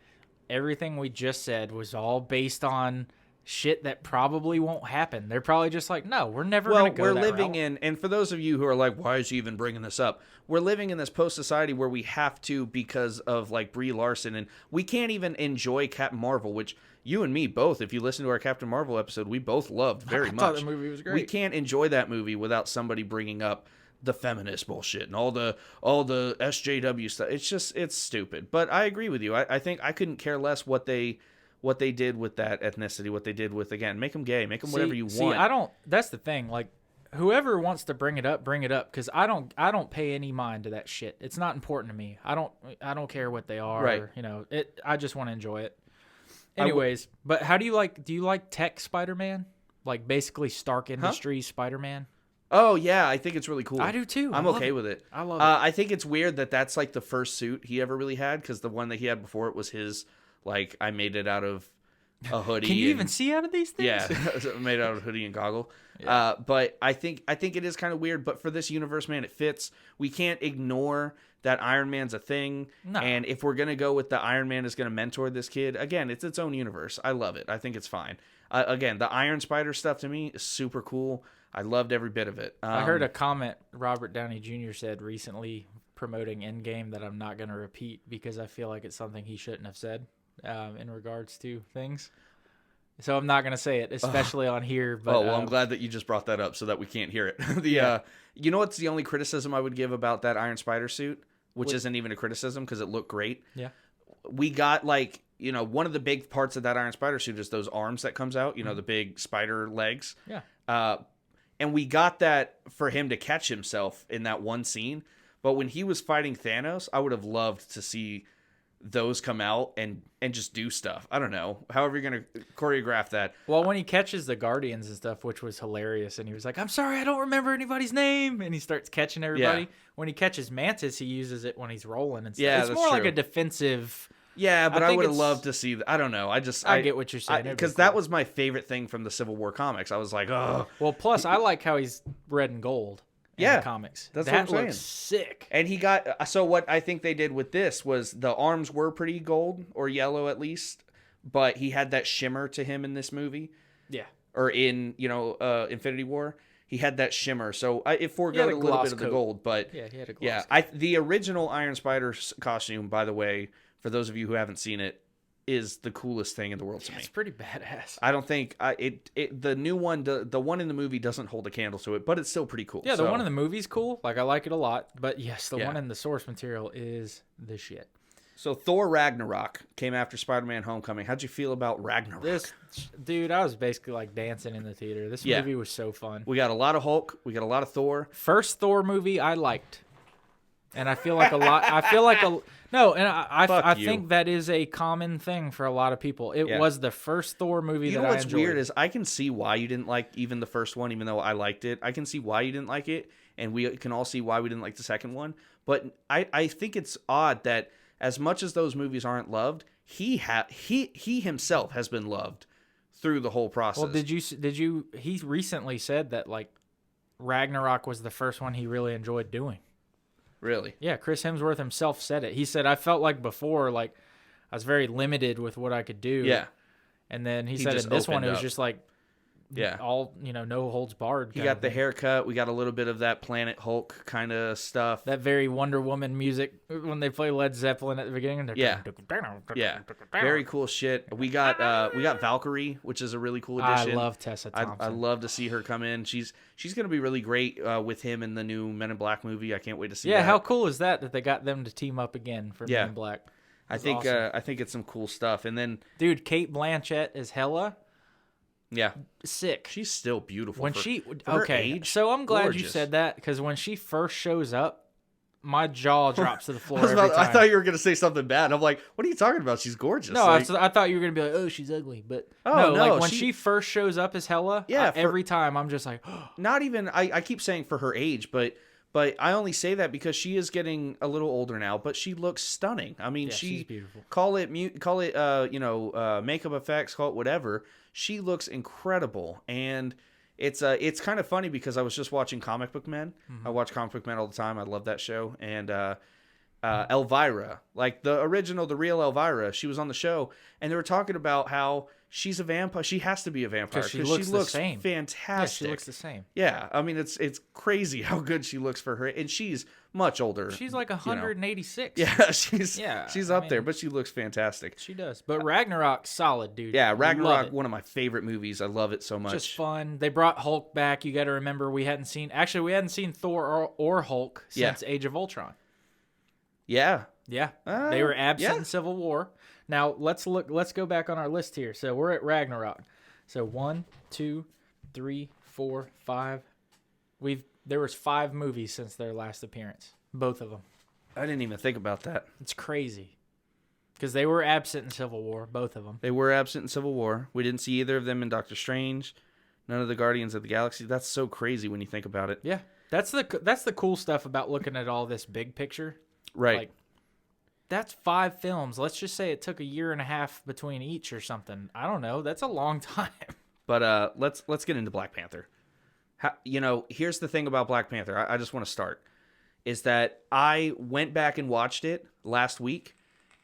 everything we just said was all based on shit that probably won't happen. They're probably just like, no, we're never going to go that route. We're living in, and for those of you who are like, why is he even bringing this up? We're living in this post-society where we have to because of like Brie Larson, and we can't even enjoy Captain Marvel, which you and me both, if you listen to our Captain Marvel episode, we both loved very much. I thought the movie was great. We can't enjoy that movie without somebody bringing up the feminist bullshit and all the SJW stuff. It's stupid. But I agree with you. I think I couldn't care less what they did with that ethnicity, what they did with, again, make them gay, make them whatever you want. That's the thing. Like, whoever wants to bring it up, because I don't pay any mind to that shit. It's not important to me. I don't care what they are. Right. I just want to enjoy it. Anyways, but how do you like tech Spider-Man? Like basically Stark Industries Spider-Man? Oh, yeah, I think it's really cool. I do, too. I'm okay with it. I love it. I think it's weird that that's, like, the first suit he ever really had, because the one that he had before it was his, like, I made it out of a hoodie. Can you even see out of these things? Yeah, made out of hoodie and goggle. Yeah. But I think it is kind of weird, but for this universe, man, it fits. We can't ignore that Iron Man's a thing, and if we're going to go with the Iron Man is going to mentor this kid, again, it's its own universe. I love it. I think it's fine. Again, the Iron Spider stuff to me is super cool. I loved every bit of it. I heard a comment Robert Downey Jr. said recently promoting Endgame that I'm not going to repeat because I feel like it's something he shouldn't have said in regards to things. so I'm not gonna say it, especially on here. But Oh, well, I'm glad that you just brought that up so that we can't hear it. You know what's the only criticism I would give about that Iron Spider suit, which isn't even a criticism because it looked great. Yeah. We got like, one of the big parts of that Iron Spider suit is those arms that comes out, the big spider legs. Yeah. And we got that for him to catch himself in that one scene. But when he was fighting Thanos, I would have loved to see those come out and just do stuff. I don't know. However you're going to choreograph that. Well, when he catches the Guardians and stuff, which was hilarious, and he was like, I'm sorry, I don't remember anybody's name. And he starts catching everybody. Yeah. When he catches Mantis, he uses it when he's rolling and stuff. Yeah, it's more like a defensive... Yeah, but I would have loved to see... I don't know. I get what you're saying. Because that was my favorite thing from the Civil War comics. I was like, oh. Well, plus, I like how he's red and gold in the comics. That's what I'm saying. Looks sick. And he got... So what I think they did with this was the arms were pretty gold, or yellow at least, but he had that shimmer to him in this movie. Yeah. Or in, Infinity War. He had that shimmer, so it forgot a little bit of the gold, but... Yeah, he had a gloss coat. The original Iron Spider costume, by the way... For those of you who haven't seen it, is the coolest thing in the world to me. It's pretty badass. I don't think the new one, the one in the movie doesn't hold a candle to it, but it's still pretty cool. Yeah, the one in the movie's cool. Like I like it a lot. But yes, the one in the source material is the shit. So Thor Ragnarok came after Spider-Man Homecoming. How'd you feel about Ragnarok? Dude, I was basically like dancing in the theater. This movie was so fun. We got a lot of Hulk. We got a lot of Thor. First Thor movie I liked. And I feel like I think that is a common thing for a lot of people. It was the first Thor movie that I enjoyed. You know what's weird is I can see why you didn't like even the first one, even though I liked it. I can see why you didn't like it, and we can all see why we didn't like the second one. But I think it's odd that as much as those movies aren't loved, he himself has been loved through the whole process. Well, did you? He recently said that like Ragnarok was the first one he really enjoyed doing. Really? Yeah, Chris Hemsworth himself said it. He said, I felt like before, like, I was very limited with what I could do. Yeah. And then he said in this one, it was just like, yeah, all, no holds barred. He got the haircut. We got a little bit of that Planet Hulk kind of stuff. That very Wonder Woman music when they play Led Zeppelin at the beginning. Yeah. Very cool shit. We got Valkyrie, which is a really cool addition. I love Tessa Thompson. I love to see her come in. She's going to be really great with him in the new Men in Black movie. I can't wait to see that. Yeah, how cool is that they got them to team up again for Men in Black? I think awesome. I think it's some cool stuff. And then, dude, Cate Blanchett is Hela. Yeah, sick. She's still beautiful. When her age, so I'm glad you said that because when she first shows up, my jaw drops to the floor every time. I thought you were gonna say something bad. I'm like, what are you talking about? She's gorgeous. No, I thought you were gonna be like, oh, she's ugly, but no, like when she first shows up as Hela, every time I'm just like, not even. I keep saying for her age, but I only say that because she is getting a little older now, but she looks stunning. I mean, she's beautiful. Call it makeup effects, call it whatever. She looks incredible, and it's kind of funny because I was just watching Comic Book Men. Mm-hmm. I watch Comic Book Men all the time. I love that show. And Elvira, like the real Elvira, she was on the show, and they were talking about how she's a vampire. She has to be a vampire because she looks fantastic. Yeah, she looks the same. Yeah, I mean it's crazy how good she looks for her, and she's much older. She's like 186. Yeah, she's up there, but she looks fantastic. She does. But Ragnarok, solid, dude. Yeah, Ragnarok, one of my favorite movies. I love it so much. Just fun. They brought Hulk back. You got to remember we hadn't seen Thor or Hulk since Age of Ultron. Yeah. Yeah. They were absent in Civil War. Now, let's go back on our list here. So, we're at Ragnarok. So, 1, 2, 3, 4, 5. There was 5 movies since their last appearance. Both of them. I didn't even think about that. It's crazy. Because they were absent in Civil War, both of them. They were absent in Civil War. We didn't see either of them in Doctor Strange. None of the Guardians of the Galaxy. That's so crazy when you think about it. Yeah. That's the cool stuff about looking at all this big picture. Right. Like, that's 5 films. Let's just say it took a year and a half between each or something. I don't know. That's a long time. But let's get into Black Panther. Here's the thing about Black Panther. I just want to start. Is that I went back and watched it last week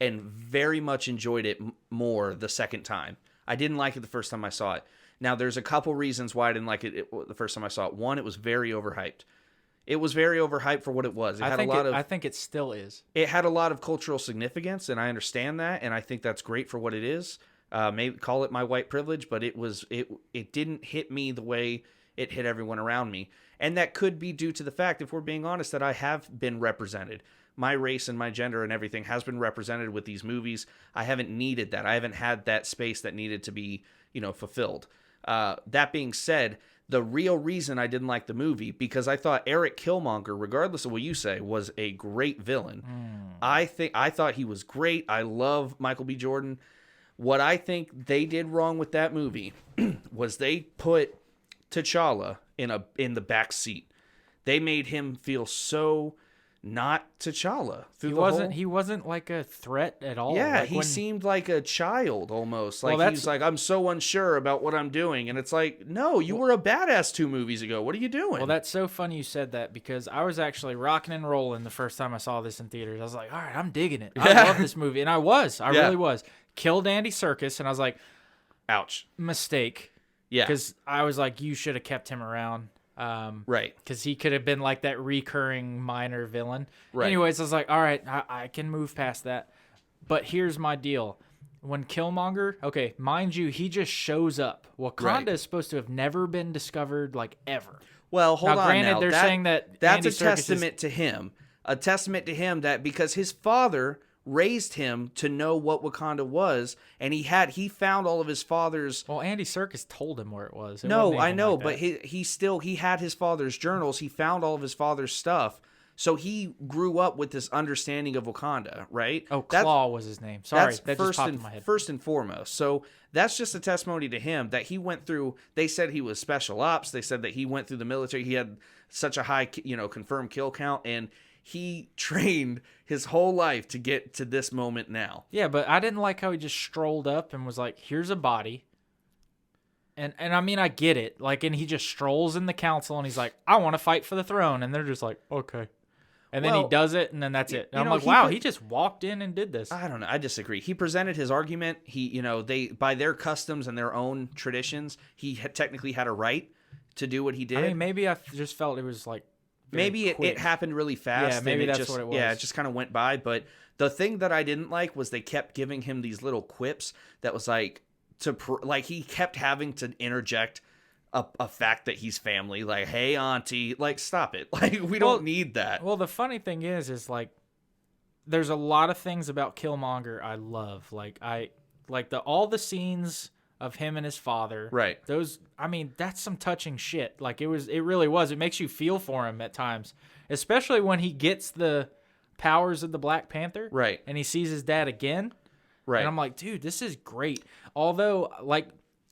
and very much enjoyed it more the second time. I didn't like it the first time I saw it. Now, there's a couple reasons why I didn't like it the first time I saw it. One, it was very overhyped. It was very overhyped for what it was. I think it still is. It had a lot of cultural significance, and I understand that, and I think that's great for what it is. Maybe call it my white privilege, but it didn't hit me the way it hit everyone around me. And that could be due to the fact, if we're being honest, that I have been represented. My race and my gender and everything has been represented with these movies. I haven't needed that. I haven't had that space that needed to be, fulfilled. That being said, the real reason I didn't like the movie, because I thought Eric Killmonger, regardless of what you say, was a great villain. I thought he was great. I love Michael B. Jordan. What I think they did wrong with that movie was they put T'Challa in the back seat. They made him feel so not T'Challa. He wasn't like a threat at all. Yeah, like he seemed like a child almost. Like he's like, I'm so unsure about what I'm doing. And it's like, no, you were a badass 2 movies ago. What are you doing? Well, that's so funny you said that, because I was actually rocking and rolling the first time I saw this in theaters. I was like, all right, I'm digging it. I love this movie. And I really was. Killed Andy Serkis, and I was like, ouch. Mistake. Yeah. Because I was like, you should have kept him around. Right. Because he could have been like that recurring minor villain. Right. Anyways, I was like, all right, I can move past that. But here's my deal. When Killmonger, okay, mind you, he just shows up. Wakanda is supposed to have never been discovered, like, ever. Well, hold on. Granted, they're saying that that's Andy a testament to him. A testament to him that because his father raised him to know what Wakanda was, and he found all of his father's. Well, Andy Serkis told him where it was. No, I know, but he had his father's journals. He found all of his father's stuff, so he grew up with this understanding of Wakanda, right? Oh, Claw was his name. Sorry, that just popped in my head. First and foremost, so that's just a testimony to him that he went through. They said he was special ops. They said that he went through the military. He had such a high, confirmed kill count, and he trained his whole life to get to this moment now. Yeah, but I didn't like how he just strolled up and was like, here's a body. And I mean, I get it. Like, and he just strolls in the council and he's like, I want to fight for the throne. And they're just like, okay. And then he does it, and then that's it. And I'm like, wow, he just walked in and did this. I don't know. I disagree. He presented his argument. They by their customs and their own traditions, he technically had a right to do what he did. I mean, maybe I just felt it was like, maybe it happened really fast. Yeah, maybe that's what it was. Yeah, it just kind of went by. But the thing that I didn't like was they kept giving him these little quips that was like he kept having to interject a fact that he's family. Like, hey, auntie, like, stop it. Like, we don't need that. Well, the funny thing is like, there's a lot of things about Killmonger I love. Like, all the scenes of him and his father. Right. Those, I mean, that's some touching shit. Like, it really was. It makes you feel for him at times, especially when he gets the powers of the Black Panther. Right. And he sees his dad again. Right. And I'm like, dude, this is great. Although, like,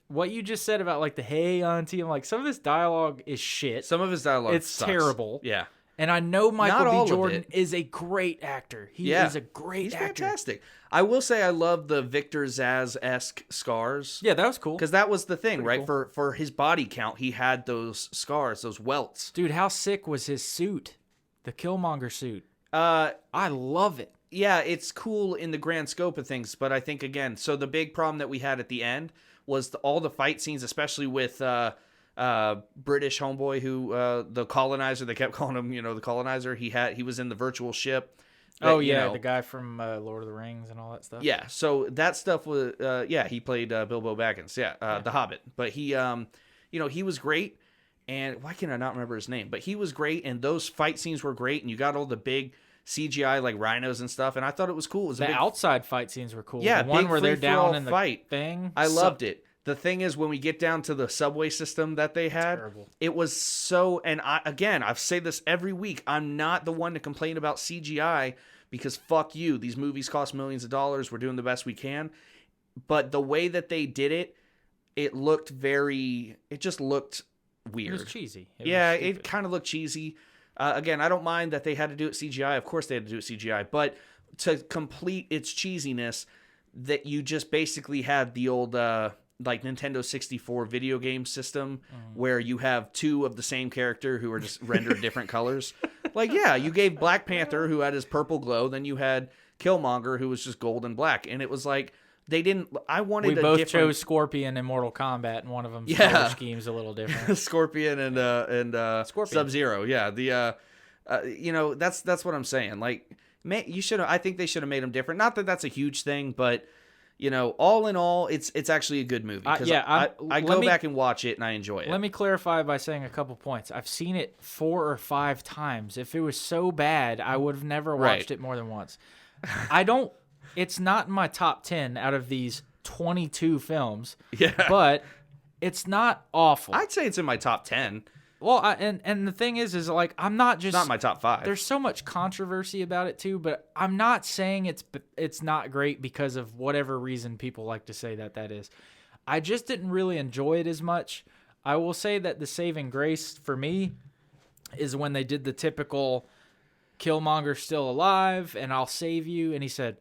what you just said about, like, the hey, auntie, I'm like, some of this dialogue is shit. Some of his dialogue sucks. Terrible. Yeah. And I know Michael B. Jordan is a great actor. He is a great actor. He's fantastic. I will say I love the Victor Zsasz-esque scars. Yeah, that was cool. Because that was the thing, Pretty right? cool. For his body count, he had those scars, those welts. Dude, how sick was his suit? The Killmonger suit. I love it. Yeah, it's cool in the grand scope of things, but I think, again, so the big problem that we had at the end was all the fight scenes, especially with British homeboy who the colonizer. They kept calling him, the colonizer. He was in the virtual ship. The guy from Lord of the Rings and all that stuff. Yeah, so that stuff was he played Bilbo Baggins. The Hobbit. But he he was great. And why can I not remember his name? But he was great, and those fight scenes were great, and you got all the big CGI like rhinos and stuff, and I thought it was cool. It was the outside fight scenes were cool. Yeah, the one where they're down in the fight thing. I loved it. The thing is, when we get down to the subway system that they had, it was so. And I've said this every week. I'm not the one to complain about CGI because fuck you. These movies cost millions of dollars. We're doing the best we can. But the way that they did it, it just looked weird. It was cheesy. It kind of looked cheesy. Again, I don't mind that they had to do it CGI. Of course they had to do it CGI. But to complete its cheesiness, that you just basically had the old like Nintendo 64 video game system where you have two of the same character who are just rendered different colors. Like, yeah, you gave Black Panther, who had his purple glow, then you had Killmonger, who was just gold and black. And it was like, we both chose Scorpion in Mortal Kombat, and one of them's color scheme's a little different. Scorpion and Sub-Zero. Yeah, that's what I'm saying. Like, I think they should have made them different. Not that that's a huge thing, but all in all, it's actually a good movie. I go back and watch it and I enjoy it. Let me clarify by saying a couple points. I've seen it 4 or 5 times. If it was so bad, I would have never watched it more than once. It's not in my top 10 out of these 22 films. Yeah. But it's not awful. I'd say it's in my top 10. Well, and the thing is like, I'm not just... It's not my top 5. There's so much controversy about it, too, but I'm not saying it's not great because of whatever reason people like to say that is. I just didn't really enjoy it as much. I will say that the saving grace for me is when they did the typical Killmonger's still alive, and I'll save you, and he said,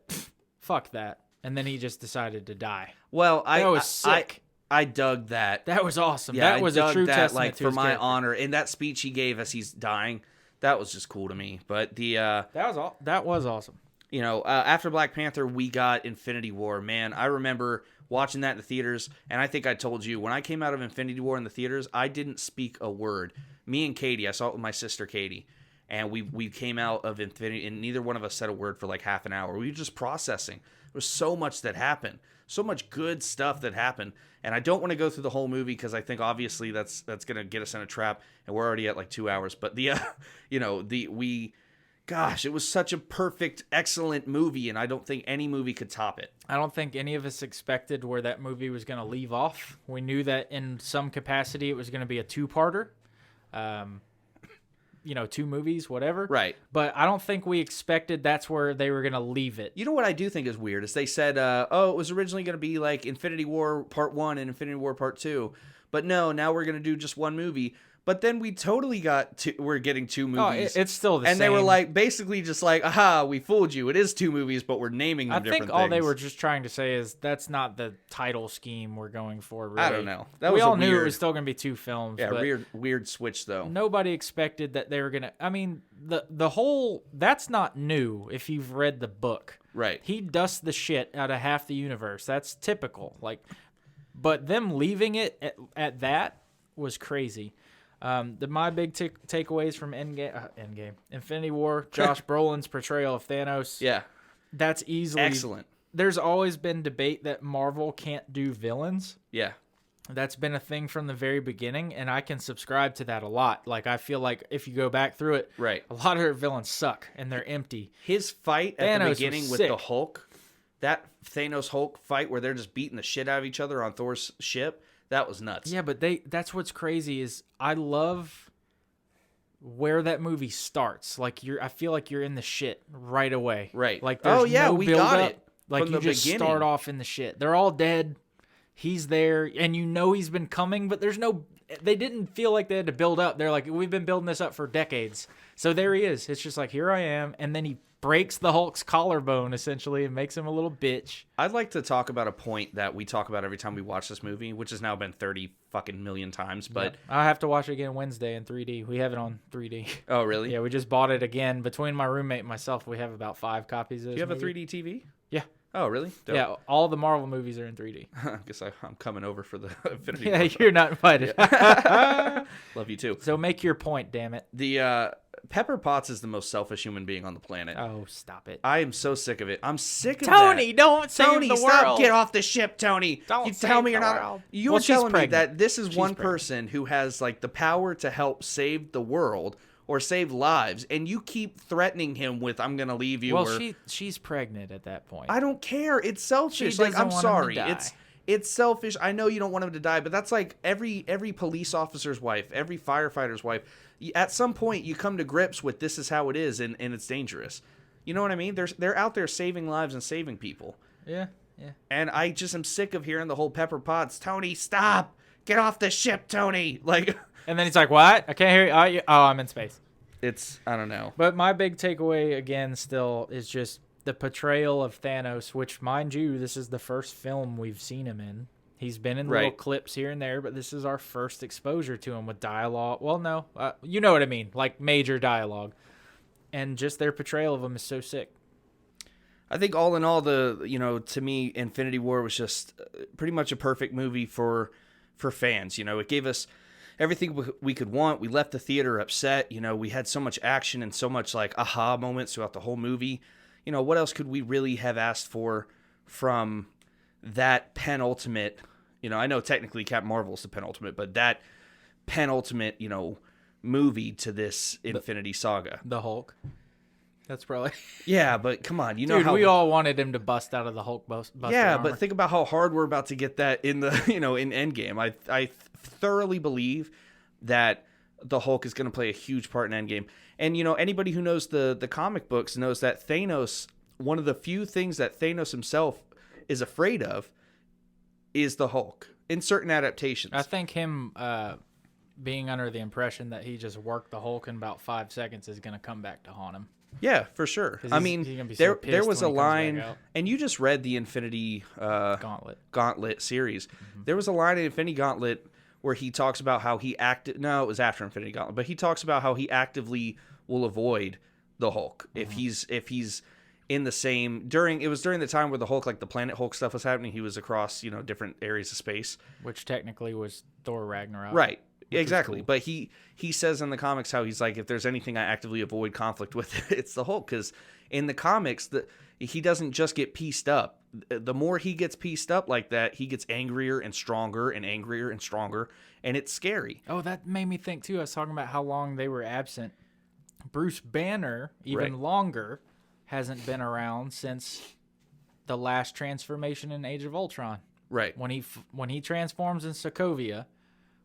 fuck that. And then he just decided to die. Well, that was sick. I dug that. That was awesome. Yeah, that was a true testament like to for his my character. honor. And that speech he gave as he's dying, that was just cool to me. But that was awesome. After Black Panther, we got Infinity War. Man, I remember watching that in the theaters, and I think I told you when I came out of Infinity War in the theaters, I didn't speak a word. Me and Katie, I saw it with my sister Katie, and we came out of Infinity, and neither one of us said a word for like half an hour. We were just processing. There was so much that happened, so much good stuff that happened. And I don't want to go through the whole movie because I think obviously that's going to get us in a trap, and we're already at like 2 hours. But gosh, it was such a perfect, excellent movie, and I don't think any movie could top it. I don't think any of us expected where that movie was going to leave off. We knew that in some capacity it was going to be a 2-parter. 2 movies, whatever. Right. But I don't think we expected that's where they were going to leave it. You know what I do think is weird is they said, it was originally going to be like Infinity War Part 1 and Infinity War Part 2. But no, now we're going to do just one movie. But then we totally we're getting 2 movies. It's still the same. And they were like, basically just like, aha, we fooled you. It is 2 movies, but we're naming them different things. I think all they were just trying to say is that's not the title scheme we're going for, really. I don't know. We all knew it was still going to be 2 films. Yeah, but weird switch, though. Nobody expected that they were going to... I mean, the whole... That's not new if you've read the book. Right. He dusts the shit out of half the universe. That's typical. But them leaving it at that was crazy. My big takeaways from Endgame, Infinity War, Josh Brolin's portrayal of Thanos. Yeah, that's easily excellent. There's always been debate that Marvel can't do villains. Yeah, that's been a thing from the very beginning, and I can subscribe to that a lot. Like, I feel like if you go back through it, right, a lot of their villains suck and they're empty. His fight at the beginning with sick. the Hulk, that Thanos Hulk fight where they're just beating the shit out of each other on Thor's ship. That was nuts. Yeah, but that's what's crazy is I love where that movie starts. Like, I feel like you're in the shit right away. Right. Like, there's no we build got up. it. Like, you just start off in the shit. They're all dead. He's there, and he's been coming, but they didn't feel like they had to build up. They're like, we've been building this up for decades. So there he is. It's just like, here I am. And then he breaks the Hulk's collarbone, essentially, and makes him a little bitch. I'd like to talk about a point that we talk about every time we watch this movie, which has now been 30 fucking million times, but... Yeah. I have to watch it again Wednesday in 3D. We have it on 3D. Oh, really? Yeah, we just bought it again. Between my roommate and myself, we have about 5 copies of it. Do you have a 3D TV? Yeah. Oh, really? Dope. Yeah, all the Marvel movies are in 3D. I guess I'm coming over for the Infinity War. Yeah, you're not invited. Yeah. Love you, too. So make your point, damn it. The... Pepper Potts is the most selfish human being on the planet. Oh, stop it. I am so sick of it. I'm sick of Tony, that. Don't save the world. Stop. Get off the ship, Tony. Don't you tell me you're not. World. You were telling me pregnant. that this is one person who has like the power to help save the world or save lives, and you keep threatening him with "I'm going to leave you." Well, she's pregnant at that point. I don't care. It's selfish. She I'm sorry. Him to die. It's selfish. I know you don't want him to die, but that's like every police officer's wife, every firefighter's wife. At some point, you come to grips with this is how it is, and it's dangerous. You know what I mean? They're out there saving lives and saving people. Yeah. And I just am sick of hearing the whole Pepper Potts. Tony, stop! Get off the ship, Tony! Like, and then he's like, "What? I can't hear you." Oh, I'm in space. I don't know. But my big takeaway again, still, is just the portrayal of Thanos. Which, mind you, this is the first film we've seen him in. He's been in little clips here and there, but this is our first exposure to him with dialogue. Well, no, you know what I mean, like major dialogue. And just their portrayal of him is so sick. I think all in all, to me, Infinity War was just pretty much a perfect movie for fans. It gave us everything we could want. We left the theater upset. We had so much action and so much like aha moments throughout the whole movie. What else could we really have asked for from that penultimate, I know technically Captain Marvel's the penultimate, but that penultimate, movie to this Infinity Saga. The Hulk. That's probably... Yeah, but come on, Dude, how... we all wanted him to bust out of the Hulk buster armor. But think about how hard we're about to get that in the, in Endgame. I thoroughly believe that the Hulk is going to play a huge part in Endgame. And, anybody who knows the comic books knows that Thanos, one of the few things that Thanos himself is afraid of is the Hulk in certain adaptations. I think him being under the impression that he just worked the Hulk in about 5 seconds is going to come back to haunt him. Yeah, for sure. I mean, there was a line, and you just read the Infinity Gauntlet series. Mm-hmm. There was a line in Infinity Gauntlet where he talks about how he no, it was after Infinity Gauntlet, but he talks about how he actively will avoid the Hulk if he's in the same during the time where the Hulk, like the Planet Hulk stuff was happening. He was across different areas of space, which technically was Thor Ragnarok, right? Exactly. Cool. But he says in the comics how he's like, if there's anything I actively avoid conflict with, it's the Hulk. Because in the comics, he doesn't just get pieced up. The more he gets pieced up like that, he gets angrier and stronger and angrier and stronger. And it's scary. Oh, that made me think, too. I was talking about how long they were absent. Bruce Banner, even longer, hasn't been around since the last transformation in Age of Ultron. Right. When he transforms in Sokovia...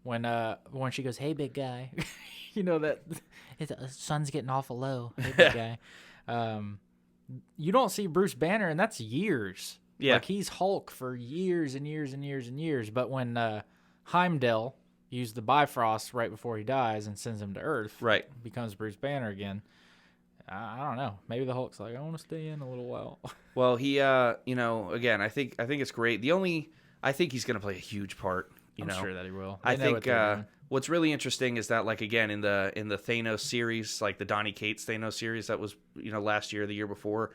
When she goes, hey, big guy, that the sun's getting awful low. Hey, big guy. You don't see Bruce Banner, and that's years. Yeah. Like, he's Hulk for years and years and years and years. But when Heimdall used the Bifrost right before he dies and sends him to Earth, right, becomes Bruce Banner again. I don't know. Maybe the Hulk's like, I want to stay in a little while. Well, he, again, I think it's great. I think he's going to play a huge part. I'm sure that he will. I think what's really interesting is that, like, again, in the Thanos series, like the Donny Cates Thanos series that was, last year, the year before,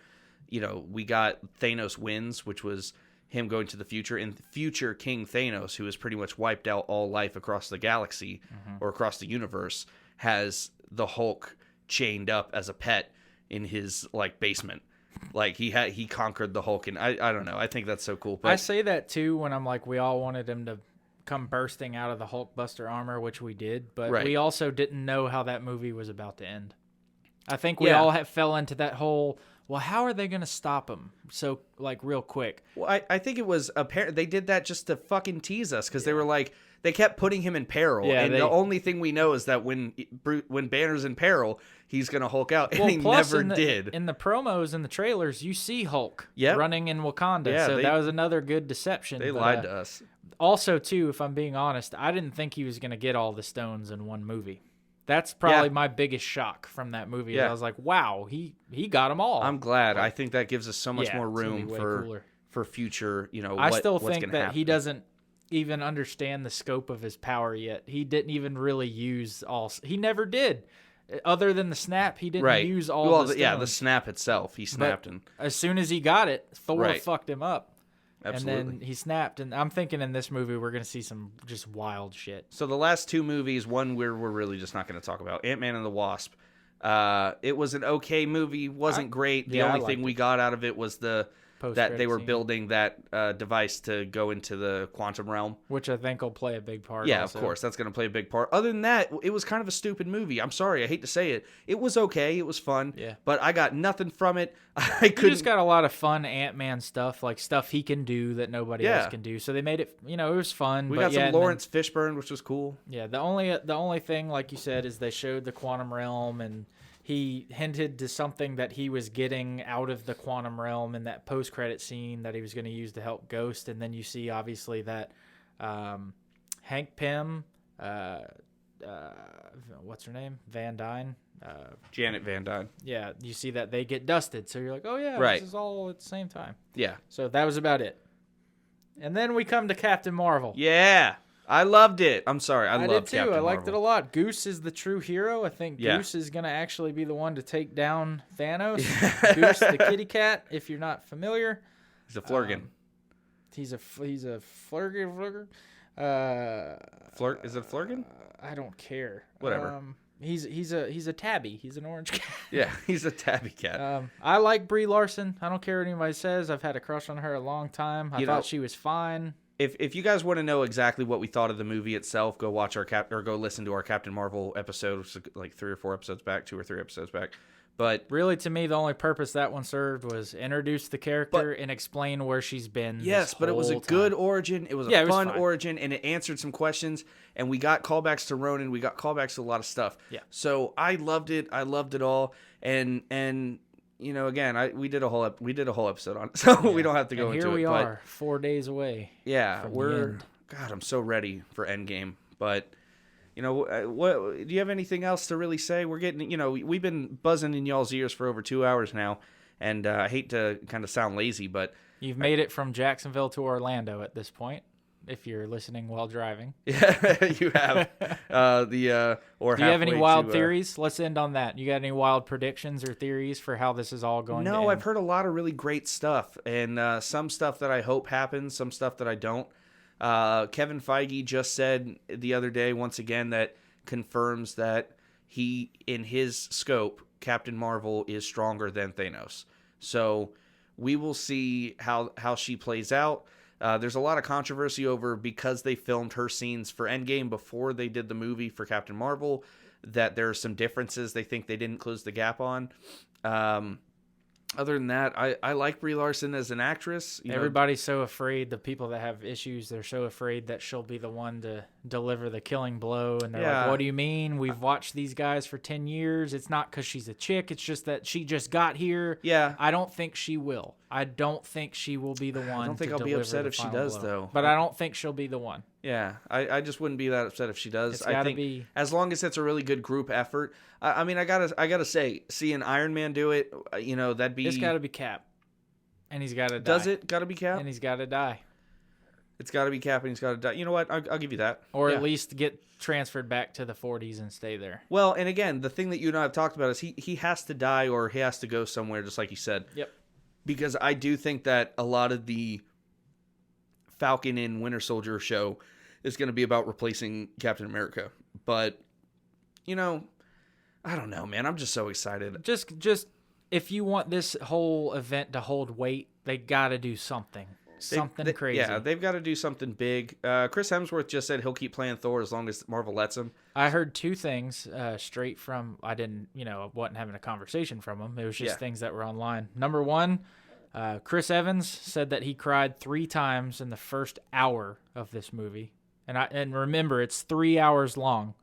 we got Thanos Wins, which was him going to the future, and future King Thanos, who has pretty much wiped out all life across the galaxy or across the universe, has the Hulk chained up as a pet in his, like, basement. Like, he conquered the Hulk, and I don't know. I think that's so cool. But I say that, too, when I'm like, we all wanted him to come bursting out of the Hulkbuster armor, which we did, but we also didn't know how that movie was about to end. I think we all fell into that whole, well, how are they going to stop him so, like, real quick? Well, I think it was apparent they did that just to fucking tease us, because they were like, they kept putting him in peril, and the only thing we know is that when Banner's in peril, he's going to Hulk out, and he never did. In the promos and the trailers, you see Hulk running in Wakanda, so that was another good deception. They lied to us. Also, too, if I'm being honest, I didn't think he was going to get all the stones in one movie. That's probably my biggest shock from that movie. Yeah. I was like, wow, he got them all. I'm glad. I think that gives us so much more room for future, I still think that he doesn't even understand the scope of his power yet. He didn't even really use all... He never did. Other than the snap, he didn't use all the stones. Yeah, the snap itself. He snapped. And as soon as he got it, Thor fucked him up. Absolutely. And then he snapped, and I'm thinking in this movie we're going to see some just wild shit. So the last two movies, one we're really just not going to talk about, Ant-Man and the Wasp. It was an okay movie, wasn't great. The only thing we got out of it was that they were building that device to go into the quantum realm. Which I think will play a big part. Yeah, also. Of course. That's going to play a big part. Other than that, it was kind of a stupid movie. I'm sorry. I hate to say it. It was okay. It was fun. Yeah. But I got nothing from it. You just got a lot of fun Ant-Man stuff, like stuff he can do that nobody else can do. So they made it, it was fun. We got some Lawrence Fishburne, which was cool. Yeah, the only thing, like you said, is they showed the quantum realm, and he hinted to something that he was getting out of the quantum realm in that post-credit scene that he was going to use to help Ghost. And then you see, obviously, that Hank Pym, what's her name? Van Dyne? Janet Van Dyne. Yeah, you see that they get dusted. So you're like, oh, yeah, this is all at the same time. Yeah. So that was about it. And then we come to Captain Marvel. Yeah. I loved it. I'm sorry. I loved did too. Captain I liked Marvel. it a lot. Goose is the true hero. I think Goose is going to actually be the one to take down Thanos. Goose, the kitty cat, if you're not familiar. He's a Flurgan. He's a Flurgan. Is it Flurgan? I don't care. Whatever. He's a tabby. He's an orange cat. Yeah, he's a tabby cat. I like Brie Larson. I don't care what anybody says. I've had a crush on her a long time. I thought she was fine. If you guys want to know exactly what we thought of the movie itself, go watch or go listen to our Captain Marvel episode, which is like 3 or 4 episodes back, 2 or 3 episodes back. But really, to me, the only purpose that one served was introduce the character and explain where she's been. Yes, but it was a good origin. It was a fun origin, and it answered some questions. And we got callbacks to Ronan. We got callbacks to a lot of stuff. Yeah. So I loved it. I loved it all. And you know, again, we did a whole episode on it, so we don't have to go into it. Here we are, 4 days away. Yeah, God, I'm so ready for Endgame, but. You know, what do you have anything else to really say? We're getting, we've been buzzing in y'all's ears for over 2 hours now, and I hate to kind of sound lazy, but you've made it from Jacksonville to Orlando at this point. If you're listening while driving, yeah, you have. Do you have any wild theories? Let's end on that. You got any wild predictions or theories for how this is all going? No, I've heard a lot of really great stuff, and some stuff that I hope happens, some stuff that I don't. Kevin Feige just said the other day, once again, that confirms that he, in his scope, Captain Marvel is stronger than Thanos. So we will see how she plays out. There's a lot of controversy over, because they filmed her scenes for Endgame before they did the movie for Captain Marvel, that there are some differences they think they didn't close the gap on. Other than that, I like Brie Larson as an actress. Everybody's so afraid, the people that have issues, they're so afraid that she'll be the one to deliver the killing blow. And they're like, what do you mean? We've watched these guys for 10 years. It's not because she's a chick. It's just that she just got here. Yeah. I don't think she will. I don't think she will be the one. I don't think I'll be upset if she does, though. But I don't think she'll be the one. Yeah, I just wouldn't be that upset if she does. It's gotta be, as long as it's a really good group effort. I mean, I gotta say, seeing Iron Man do it, that'd be. It's gotta be Cap, and he's gotta die. Does it gotta be Cap? And he's gotta die. It's gotta be Cap, and he's gotta die. You know what? I'll give you that. Or at least get transferred back to the 40s and stay there. Well, and again, the thing that you and I have talked about is he has to die, or he has to go somewhere, just like you said. Yep. Because I do think that a lot of the Falcon and Winter Soldier show is going to be about replacing Captain America. But, I don't know, man. I'm just so excited. Just if you want this whole event to hold weight, they got to do something. Something crazy. Yeah, they've got to do something big. Chris Hemsworth just said he'll keep playing Thor as long as Marvel lets him. I heard 2 things straight from, I wasn't having a conversation from him. It was just things that were online. Number 1, Chris Evans said that he cried 3 times in the first hour of this movie. And remember, it's 3 hours long.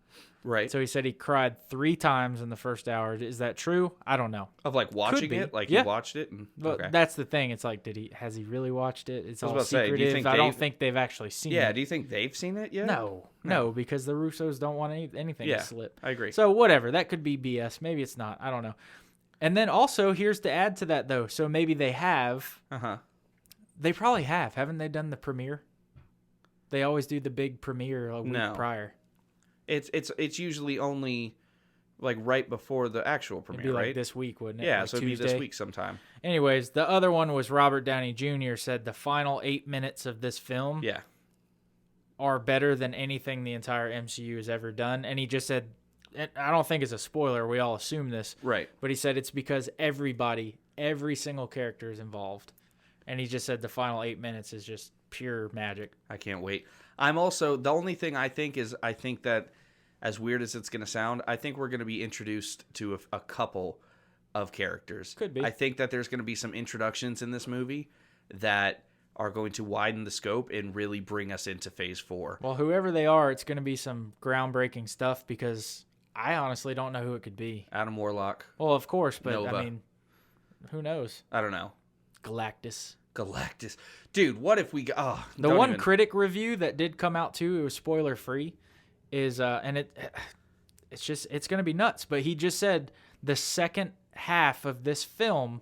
Right. So he said he cried 3 times in the first hour. Is that true? I don't know. Of like watching it? Like he watched it? But that's the thing. It's like, has he really watched it? It's all secretive. Do you think I don't think they've actually seen it. Yeah, do you think they've seen it yet? No, because the Russos don't want anything to slip. I agree. So whatever. That could be BS. Maybe it's not. I don't know. And then also, here's to add to that, though. So maybe they have. Uh-huh. They probably have. Haven't they done the premiere? They always do the big premiere a week prior. It's usually only like right before the actual premiere, it'd be like right? This week, wouldn't it? Yeah, like so it'd Tuesday? be this week sometime. Anyways, the other one was Robert Downey Jr. said the final 8 minutes of this film are better than anything the entire MCU has ever done. And he just said, and I don't think it's a spoiler, we all assume this. Right. But he said it's because every single character is involved. And he just said the final 8 minutes is just pure magic. I can't wait. I'm also, the only thing I think that, as weird as it's going to sound, I think we're going to be introduced to a couple of characters. Could be. I think that there's going to be some introductions in this movie that are going to widen the scope and really bring us into Phase 4. Well, whoever they are, it's going to be some groundbreaking stuff because I honestly don't know who it could be. Adam Warlock. Well, of course, but Nova. I mean, who knows? I don't know. Galactus. Dude, what if we... the one critic review that did come out too, it was spoiler free, is and it's going to be nuts, but he just said the second half of this film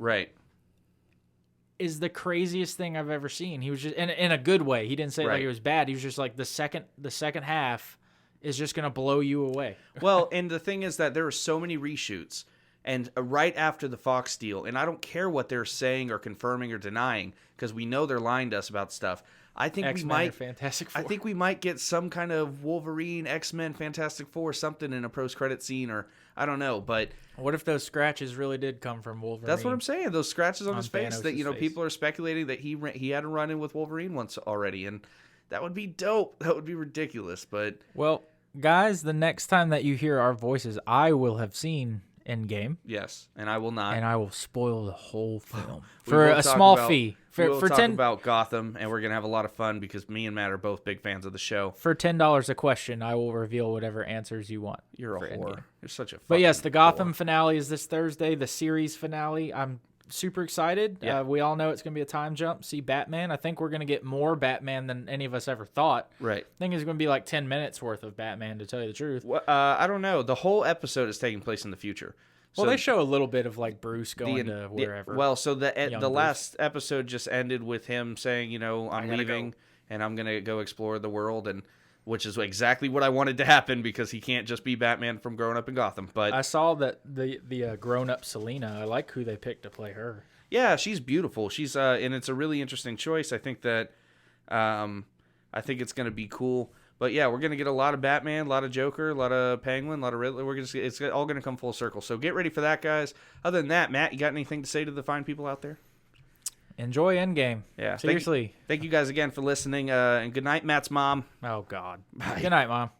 is the craziest thing I've ever seen. He was just in a good way. He didn't say like it was bad. He was just like the second half is just going to blow you away. Well, and the thing is that there are so many reshoots. And right after the Fox deal, and I don't care what they're saying or confirming or denying, because we know they're lying to us about stuff. I think X-Men we might. or Fantastic Four. I think we might get some kind of Wolverine, X-Men, Fantastic Four, something in a post-credit scene, or I don't know. But what if those scratches really did come from Wolverine? that's what I'm saying. Those scratches on his face. That Thanos' face. people are speculating that he had a run-in with Wolverine once already, and that would be dope. That would be ridiculous. But well, guys, the next time that you hear our voices, I will have seen Endgame. yes, and I will not. And I will spoil the whole film We for will a talk small about- fee. we will For talk 10 about Gotham, and we're gonna have a lot of fun because me and Matt are both big fans of the show. for $10 a question, I will reveal whatever answers you want. You're a for whore. Endgame. You're such a. But yes, the fucking Gotham whore. finale is this Thursday. The series finale. I'm super excited. Yeah. We all know it's going to be a time jump. See Batman. I think we're going to get more Batman than any of us ever thought. Right. I think it's going to be like 10 minutes worth of Batman, to tell you the truth. Well, I don't know. The whole episode is taking place in the future. Well, So they show a little bit of like Bruce going to wherever. Well, so the Young the Bruce. last episode just ended with him saying, I'm gotta leaving and I'm gonna go explore the world, and which is exactly what I wanted to happen because he can't just be Batman from growing up in Gotham. But I saw that the grown up Selena. I like who they picked to play her. yeah, she's beautiful. She's and it's a really interesting choice. I think that I think it's gonna be cool. But yeah, we're gonna get a lot of Batman, a lot of Joker, a lot of Penguin, a lot of Riddler. It's all gonna come full circle. So get ready for that, guys. Other than that, Matt, you got anything to say to the fine people out there? Enjoy Endgame. Yeah. Seriously. Thank you guys again for listening. And good night, Matt's mom. Oh God. Bye. Good night, Mom.